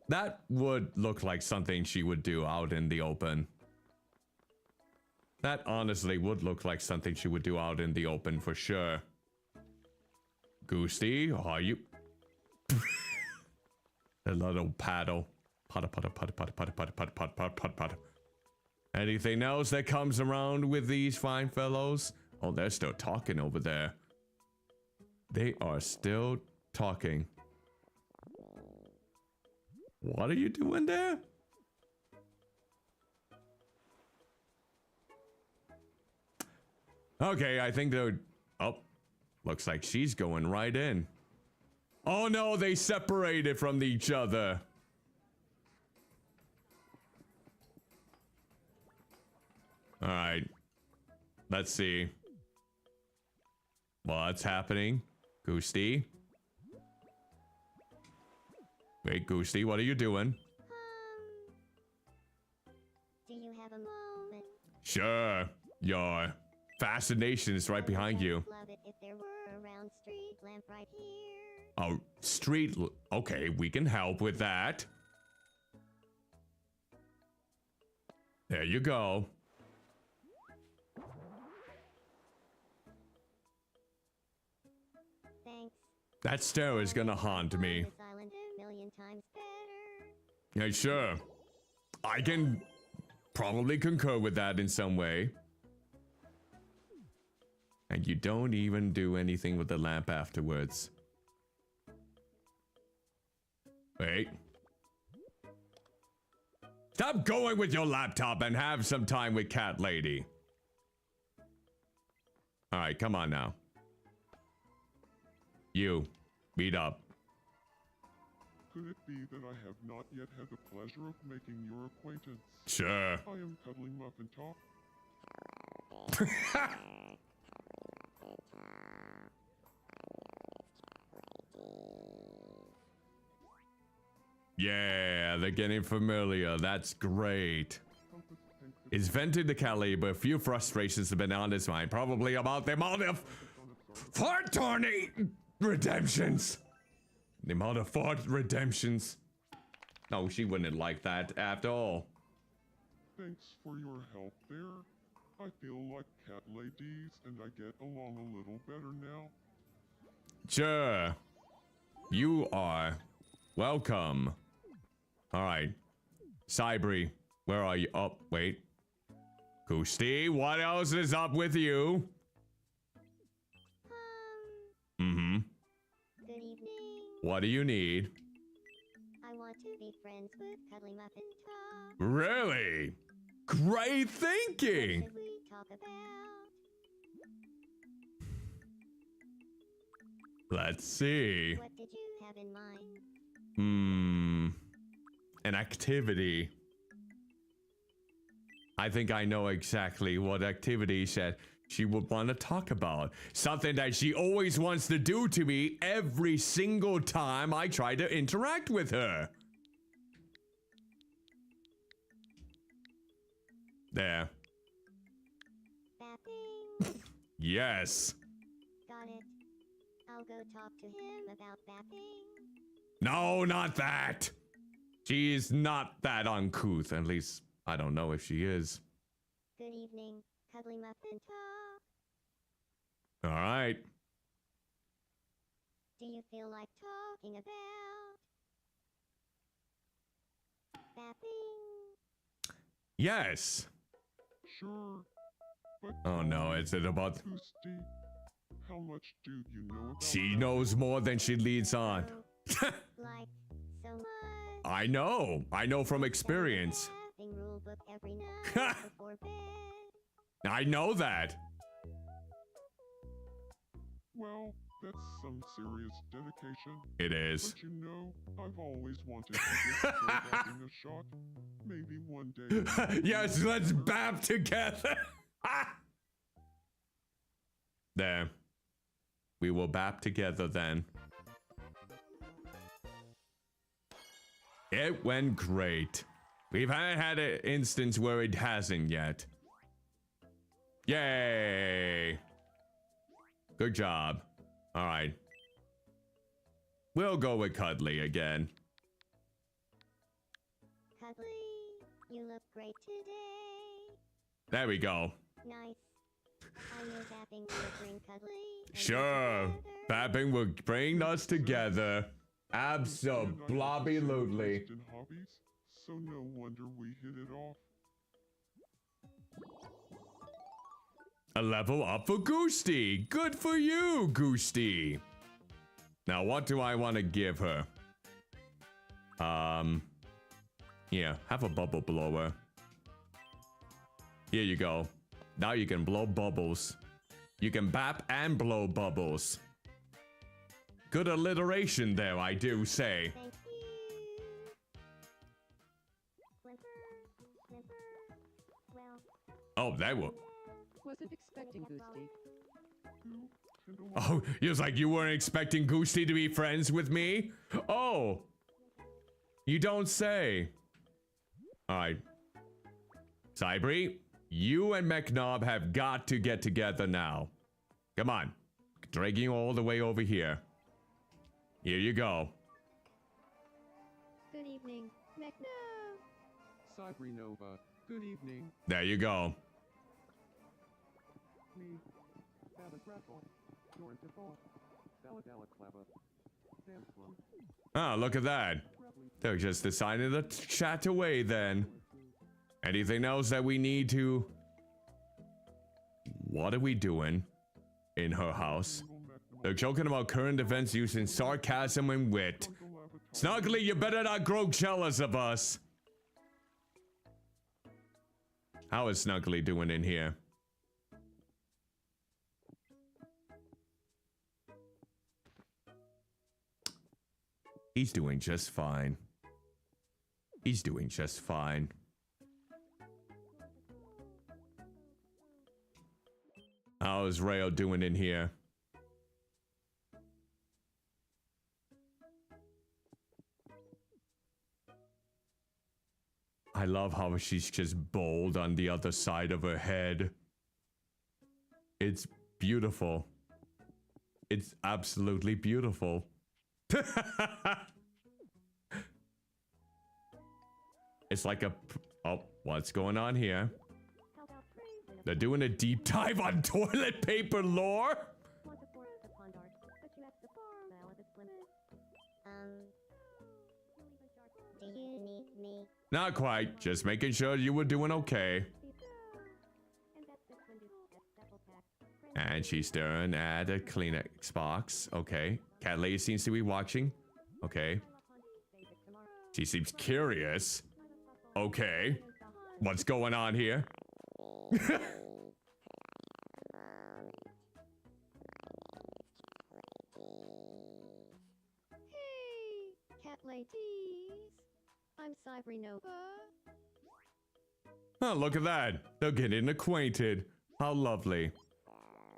Speaker 2: That would look like something she would do out in the open. That honestly would look like something she would do out in the open for sure. Goosey, are you? A little paddle. Putter, putter, putter, putter, putter, putter, putter, putter, putter, putter, putter. Anything else that comes around with these fine fellows? Oh, they're still talking over there. They are still talking. What are you doing there? Okay, I think they're... Oh, looks like she's going right in. Oh no, they separated from each other. Alright. Let's see. What's happening? Goosey? Wait, Goosey, what are you doing?
Speaker 5: Do you have a moment?
Speaker 2: Sure. Your fascination is right behind you.
Speaker 5: Love it if there were a round street lamp right here.
Speaker 2: Oh, okay, we can help with that. There you go.
Speaker 5: Thanks.
Speaker 2: That stair is gonna haunt me.
Speaker 5: This island a million times better.
Speaker 2: Yeah, sure. I can probably concur with that in some way. And you don't even do anything with the lamp afterwards. Wait. Stop going with your laptop and have some time with Cat Lady. Alright, come on now. You, meet up.
Speaker 4: Could it be that I have not yet had the pleasure of making your acquaintance?
Speaker 2: Sure.
Speaker 4: I am Cuddlymuffintop.
Speaker 2: Yeah, they're getting familiar. That's great. It's vented to Kelly, but a few frustrations have been on his mind. Probably about the amount of fart redemptions. The amount of fart redemptions. No, she wouldn't like that after all.
Speaker 4: Thanks for your help there. I feel like cat ladies and I get along a little better now.
Speaker 2: Sure. You are welcome. Alright. Cybri, where are you? Oh, wait. Koosty, what else is up with you? Mm-hmm.
Speaker 5: Good evening.
Speaker 2: What do you need?
Speaker 5: I want to be friends with Cuddlymuffintop.
Speaker 2: Really? Great thinking!
Speaker 5: What should we talk about?
Speaker 2: Let's see.
Speaker 5: What did you have in mind?
Speaker 2: An activity. I think I know exactly what activity she would want to talk about. Something that she always wants to do to me every single time I try to interact with her. There.
Speaker 5: Bathing.
Speaker 2: Yes.
Speaker 5: Got it. I'll go talk to him about bathing.
Speaker 2: No, not that. She's not that uncouth. At least, I don't know if she is.
Speaker 5: Good evening, Cuddlymuffintop.
Speaker 2: All right.
Speaker 5: do you feel like talking about? Bapping?
Speaker 2: Yes.
Speaker 4: Sure. But
Speaker 2: Oh no, is it about...
Speaker 4: Goosty, how much do you know about
Speaker 2: She
Speaker 4: that?
Speaker 2: knows more than she leads on.
Speaker 5: Like, so much?
Speaker 2: I know. I know from experience.
Speaker 5: Bapping rule book every night before bed.
Speaker 2: I know that.
Speaker 4: Well, that's some serious dedication.
Speaker 2: It is.
Speaker 4: But you know, I've always wanted to give bapping a shot. Maybe one day.
Speaker 2: Yes, let's bap together. There. We will bap together then. It went great. We've had an instance where it hasn't yet. Yay! Good job. All right. We'll go with Cuddly again.
Speaker 5: Cuddly, you look great today.
Speaker 2: There we go.
Speaker 5: Nice. I know bapping will bring Cuddly. and you
Speaker 2: Sure.
Speaker 5: together.
Speaker 2: Bapping will bring us together.
Speaker 4: Goosty and I have the same
Speaker 2: Absolutely.
Speaker 4: taste in hobbies, so no wonder we hit it off.
Speaker 2: A level up for Goosty. Good for you, Goosty. Now, what do I want to give her? Yeah, have a bubble blower. Here you go. Now you can blow bubbles. You can bap and blow bubbles. Good alliteration there, I do say.
Speaker 5: Thank you. Flimper, Flimper. Well,
Speaker 2: Oh, that will.
Speaker 6: Wasn't expecting Goosty.
Speaker 2: Oh, it was like you weren't expecting Goosty to be friends with me? Oh. You don't say. Alright. Cybri, you and McNob have got to get together now. Come on. Dragging you all the way over here. Here you go.
Speaker 5: good evening, McNo.
Speaker 6: Cybrinova, good evening.
Speaker 2: There you go.
Speaker 6: Me, Balagrapple, Dorn Devon, Baladala Clava, Samplum,
Speaker 2: Oh, look at that. They're just deciding to chat away then. Anything else that we need to... What are we doing in her house? They're joking about current events using sarcasm and wit. Snuggly, you better not grow jealous of us. How is Snuggly doing in here? He's doing just fine. He's doing just fine. How is Rayo doing in here? I love how she's just bold on the other side of her head. It's beautiful. It's absolutely beautiful. It's like a... Oh, what's going on here?
Speaker 5: How about praise?
Speaker 2: They're doing a deep dive on toilet paper lore?
Speaker 5: Want to force the pond art, but you have the farm now with its limits. Do you need me?
Speaker 2: Not quite. Just making sure you were doing okay.
Speaker 5: And that's this window, that double pack.
Speaker 2: And she's staring at a Kleenex box. Okay. Cat lady seems to be watching. Okay. She seems curious. Okay. What's going on here?
Speaker 5: Hey, cat ladies. I'm Cybrinova.
Speaker 2: Oh, look at that. They're getting acquainted. How lovely.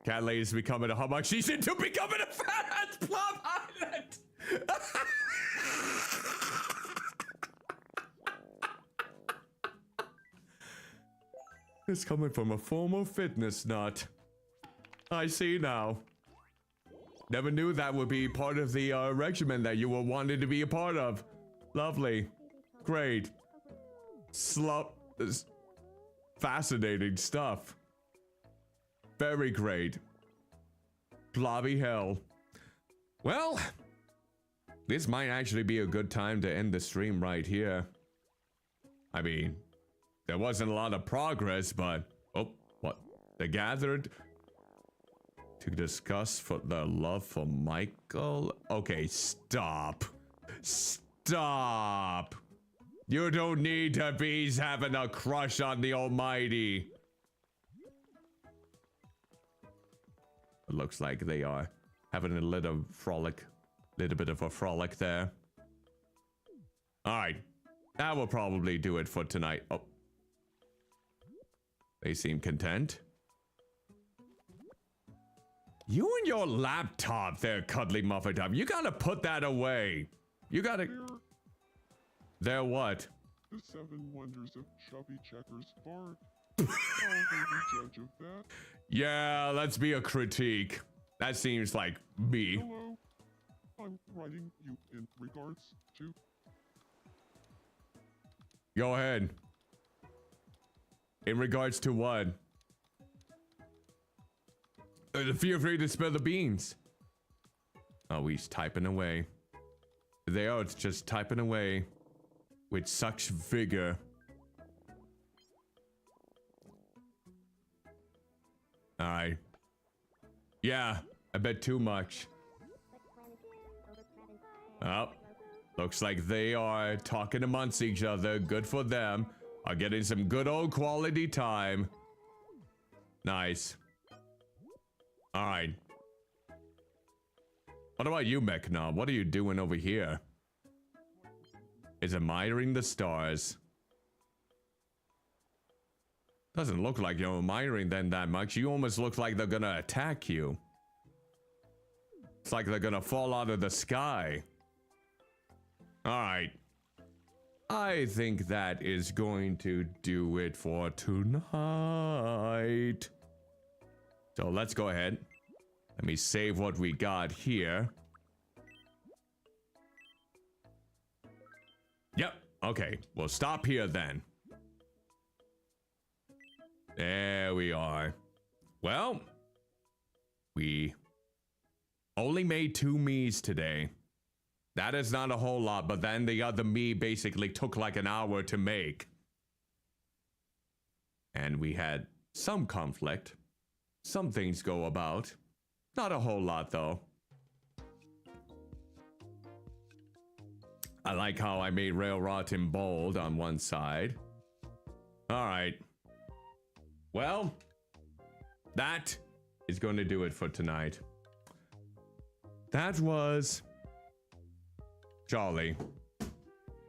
Speaker 2: Cat lady's becoming a... How much she's into becoming a fat ass Plum Island! It's coming from a former fitness nut. I see now. Never knew that would be part of the regimen that you were wanting to be a part of. Lovely. Great. Fascinating stuff. Very great. Blobby hell. Well, this might actually be a good time to end the stream right here. I mean, there wasn't a lot of progress, but... Oh, what? They gathered to discuss for their love for Michael? Okay, stop. Stop. You don't need to be having a crush on the Almighty. It looks like they are having a little bit of a frolic there. Alright, that will probably do it for tonight. Oh. They seem content. You and your laptop there, Cuddlymuffintop. You gotta put that away. You gotta... They're what?
Speaker 4: The 7 wonders of Chubby Checkers Bard. I'll be the judge of that.
Speaker 2: Yeah, let's be a critique. That seems like me.
Speaker 4: Hello. I'm writing you in regards to...
Speaker 2: Go ahead. In regards to what? Feel free to spill the beans. Oh, he's typing away. They are just typing away with such vigor. Alright. Yeah, I bet too much. Oh, looks like they are talking amongst each other. Good for them. Are getting some good old quality time. Nice. Alright. What about you, Mechnob? What are you doing over here? Is admiring the stars. Doesn't look like you're admiring them that much. You almost look like they're gonna attack you. It's like they're gonna fall out of the sky. Alright. I think that is going to do it for tonight. So let's go ahead. Let me save what we got here. Yep, okay. We'll stop here then. There we are. Well, we only made 2 Miis today. That is not a whole lot, but then the other Mii basically took like an hour to make. And we had some conflict. Some things go about. Not a whole lot though. I like how I made Railrot in bold on one side. Alright. Well, that is going to do it for tonight. That was jolly.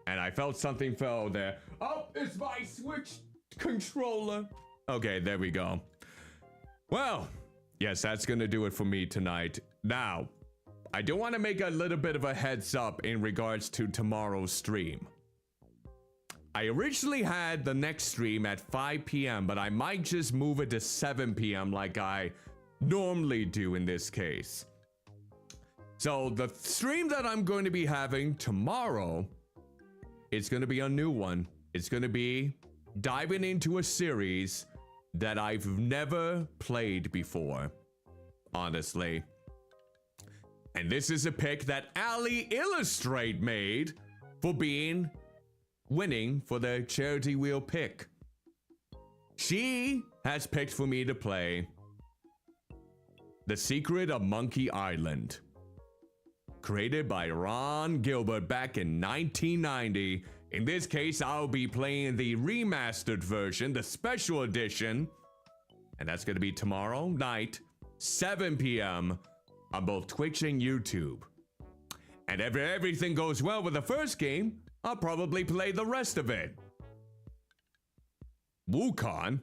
Speaker 2: And I felt something fell there. Oh, it's my Switch controller. Okay, there we go. Well, yes, that's going to do it for me tonight. Now, I do want to make a little bit of a heads up in regards to tomorrow's stream. I originally had the next stream at 5 p.m., but I might just move it to 7 p.m. like I normally do in this case. So the stream that I'm going to be having tomorrow, it's going to be a new one. It's going to be diving into a series that I've never played before, honestly. And this is a pick that Ali Illustrate made for being winning for the charity wheel pick. She has picked for me to play The Secret of Monkey Island, created by Ron Gilbert back in 1990. In this case, I'll be playing the remastered version, the special edition, and that's going to be tomorrow night, 7 p.m. on both Twitch and YouTube. And if everything goes well with the first game, I'll probably play the rest of it. Wukong?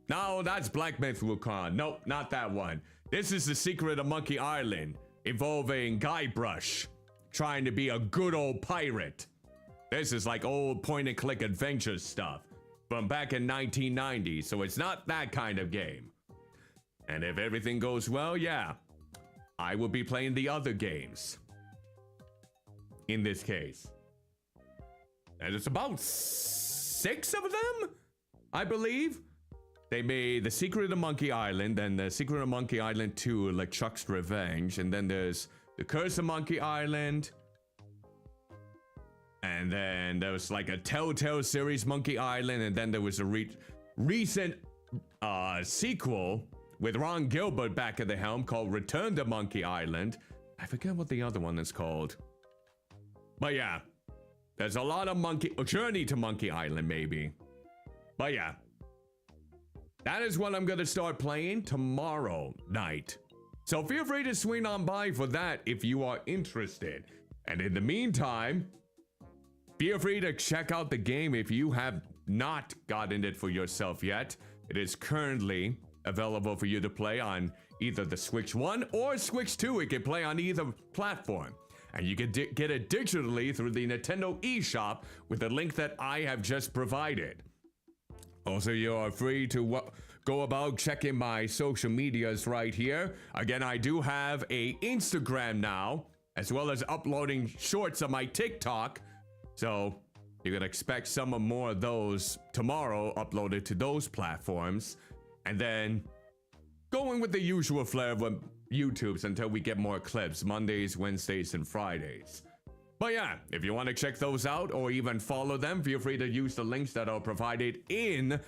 Speaker 2: No, that's Black Myth Wukong. Nope, not that one. This is The Secret of Monkey Island, involving Guybrush trying to be a good old pirate. This is like old point-and-click adventure stuff from back in 1990, so it's not that kind of game. And if everything goes well, yeah, I will be playing the other games in this case. And it's about 6 of them, I believe. They made The Secret of Monkey Island, and The Secret of Monkey Island 2, like Chuck's Revenge, and then there's the Curse of Monkey Island, and then there was like a Telltale series Monkey Island, and then there was a recent sequel with Ron Gilbert back at the helm called Return to Monkey Island. I forget what the other one is called. But yeah, there's a lot of Journey to Monkey Island maybe. But yeah, that is what I'm gonna start playing tomorrow night. So feel free to swing on by for that if you are interested. And in the meantime, feel free to check out the game if you have not gotten it for yourself yet. It is currently available for you to play on either the Switch 1 or Switch 2. It can play on either platform. And you can get it digitally through the Nintendo eShop with the link that I have just provided. Also, you are free to go about checking my social medias right here. Again, I do have a Instagram now, as well as uploading shorts on my TikTok. So you can expect some more of those tomorrow uploaded to those platforms. And then going with the usual flair of YouTube's until we get more clips, Mondays, Wednesdays, and Fridays. But yeah, if you want to check those out or even follow them, feel free to use the links that are provided in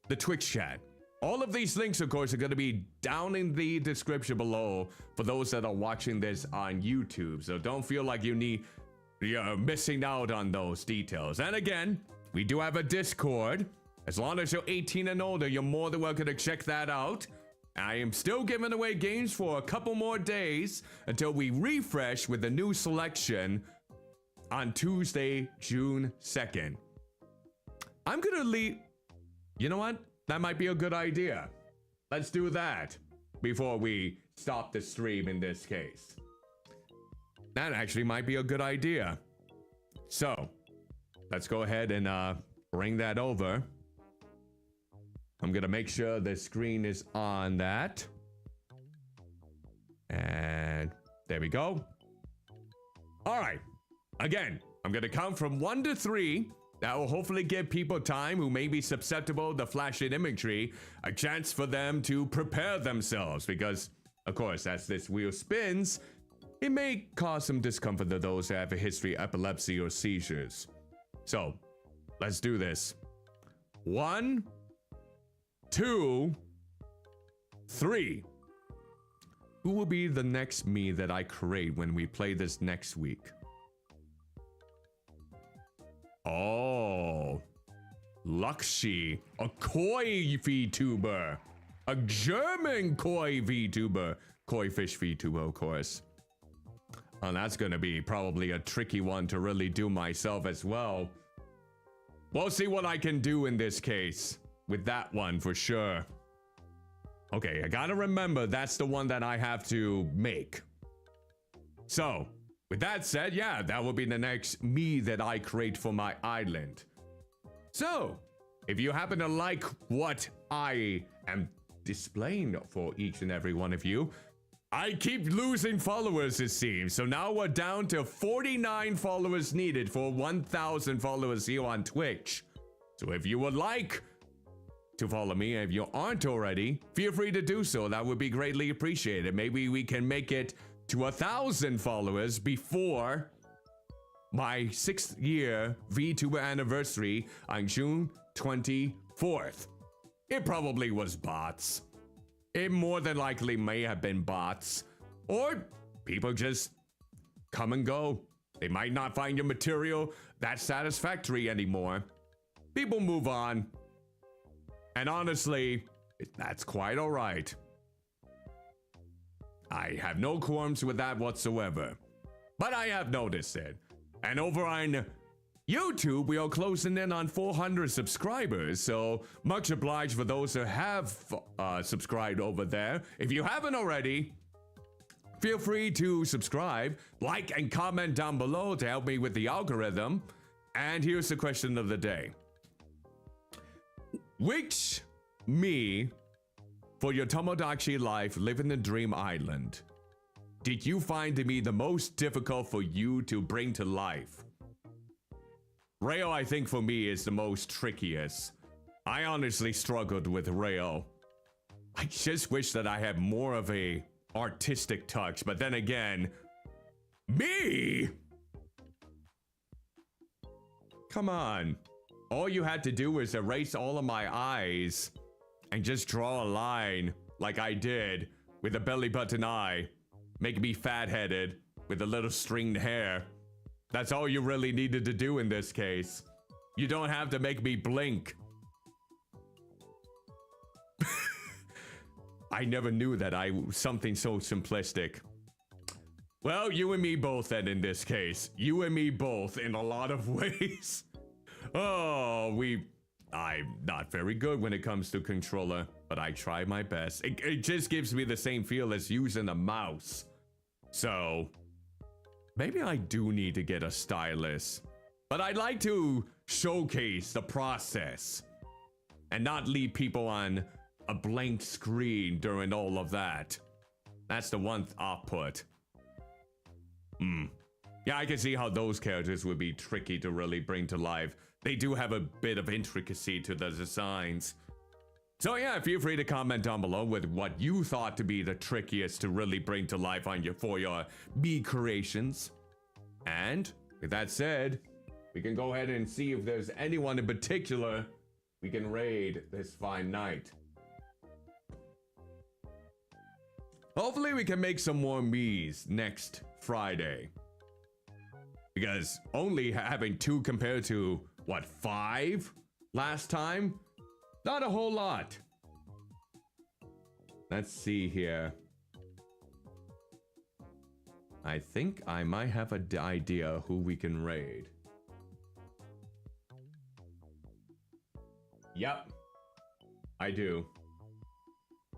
Speaker 2: the Twitch chat. All of these links, of course, are going to be down in the description below for those that are watching this on YouTube. So don't feel like you're missing out on those details. And again, we do have a Discord. As long as you're 18 and older, you're more than welcome to check that out. I am still giving away games for a couple more days until we refresh with a new selection on Tuesday, June 2nd. I'm gonna leave. You know what? That might be a good idea. Let's do that before we stop the stream in this case. That actually might be a good idea. So, let's go ahead and bring that over. I'm gonna make sure the screen is on that. And there we go. All right. Again, I'm gonna count from 1 to 3. That will hopefully give people time who may be susceptible to flashing imagery a chance for them to prepare themselves. Because, of course, as this wheel spins, it may cause some discomfort to those who have a history of epilepsy or seizures. So, let's do this. 1, 2, 3. Who will be the next me that I create when we play this next week? Oh, Lakshi, a koi Vtuber, a German koi Vtuber, koi fish Vtuber, of course. And that's gonna be probably a tricky one to really do myself as well. We'll see what I can do in this case with that one for sure. Okay, I gotta remember that's the one that I have to make. So, with that said, yeah, that will be the next me that I create for my island. So, if you happen to like what I am displaying for each and every one of you, I keep losing followers, it seems. So now we're down to 49 followers needed for 1,000 followers here on Twitch. So if you would like to follow me, if you aren't already, feel free to do so. That would be greatly appreciated. Maybe we can make it to 1,000 followers before my 6th year VTuber anniversary on June 24th. It probably was bots. It more than likely may have been bots. Or people just come and go. They might not find your material that satisfactory anymore. People move on. And honestly, that's quite alright. I have no qualms with that whatsoever. But I have noticed it. And over on YouTube, we are closing in on 400 subscribers, so much obliged for those who have subscribed over there. If you haven't already, feel free to subscribe, like, and comment down below to help me with the algorithm. And here's the question of the day. Which me for your Tomodachi life living the Dream Island did you find to be the most difficult for you to bring to life? Rail, I think for me, is the most trickiest. I honestly struggled with Rail. I just wish that I had more of a artistic touch, but then again, Me? Come on. All you had to do was erase all of my eyes and just draw a line like I did with a belly button eye. Make me fat-headed with a little stringed hair. That's all you really needed to do in this case. You don't have to make me blink. I never knew that I was something so simplistic. Well, you and me both then in this case. You and me both in a lot of ways. Oh, I'm not very good when it comes to controller, but I try my best. It just gives me the same feel as using a mouse. So, maybe I do need to get a stylus. But I'd like to showcase the process and not leave people on a blank screen during all of that. That's the one output. Yeah, I can see how those characters would be tricky to really bring to life. They do have a bit of intricacy to the designs. So yeah, feel free to comment down below with what you thought to be the trickiest to really bring to life for your me creations. And with that said, we can go ahead and see if there's anyone in particular we can raid this fine night. Hopefully we can make some more me's next Friday. Because only having 2 compared to, what, 5 last time? Not a whole lot. Let's see here. I think I might have an idea who we can raid. Yep, I do.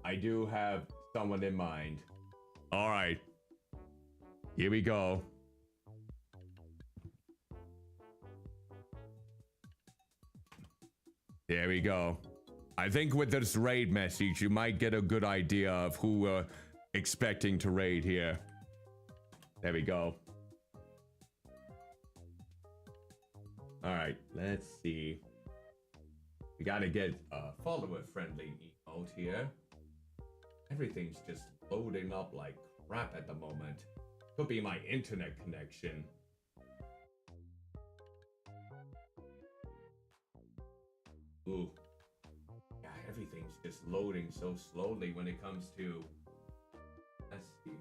Speaker 2: I do have someone in mind. All right, here we go. There we go. I think with this raid message, you might get a good idea of who we're expecting to raid here. There we go. All right, let's see. We gotta get a follower-friendly emote here. Everything's just loading up like crap at the moment. Could be my internet connection. Ooh. Yeah, everything's just loading so slowly when it comes to... Let's see.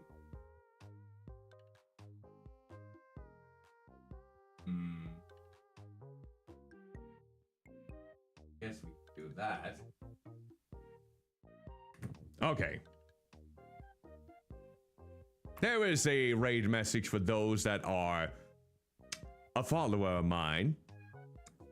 Speaker 2: Guess we can do that. Okay. There is a raid message for those that are a follower of mine.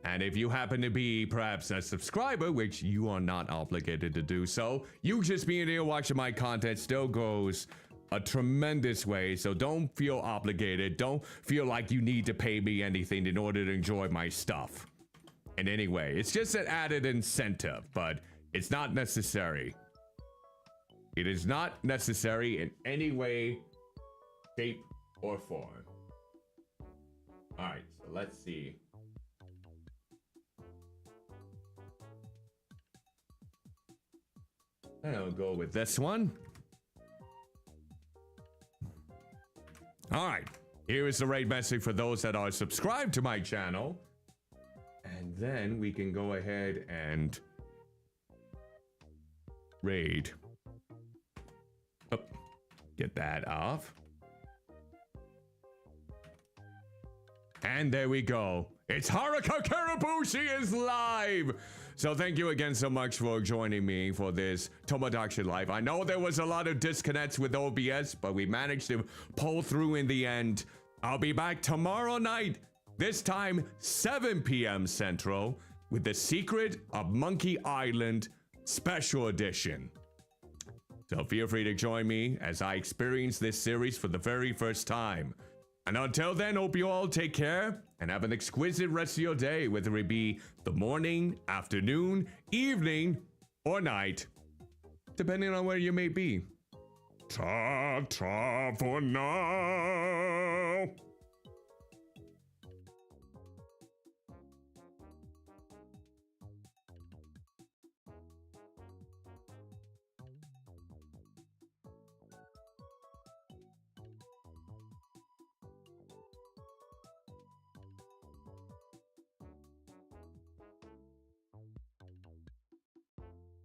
Speaker 2: And if you happen to be perhaps a subscriber, which you are not obligated to do so, you just being here watching my content still goes a tremendous way. So don't feel obligated. Don't feel like you need to pay me anything in order to enjoy my stuff. In any way, it's just an added incentive, but it's not necessary. It is not necessary in any way, shape, or form. All right, so let's see. I'll go with this one. All right, here is the raid message for those that are subscribed to my channel. And then we can go ahead and raid. Oh, get that off. And there we go. It's Haruka Karabushi is live! So thank you again so much for joining me for this Tomodachi live. I know there was a lot of disconnects with OBS, but we managed to pull through in the end. I'll be back tomorrow night, this time 7 p.m. Central, with The Secret of Monkey Island Special Edition. So feel free to join me as I experience this series for the very first time. And until then, hope you all take care and have an exquisite rest of your day, whether it be the morning, afternoon, evening, or night, depending on where you may be. Ta-ta for now.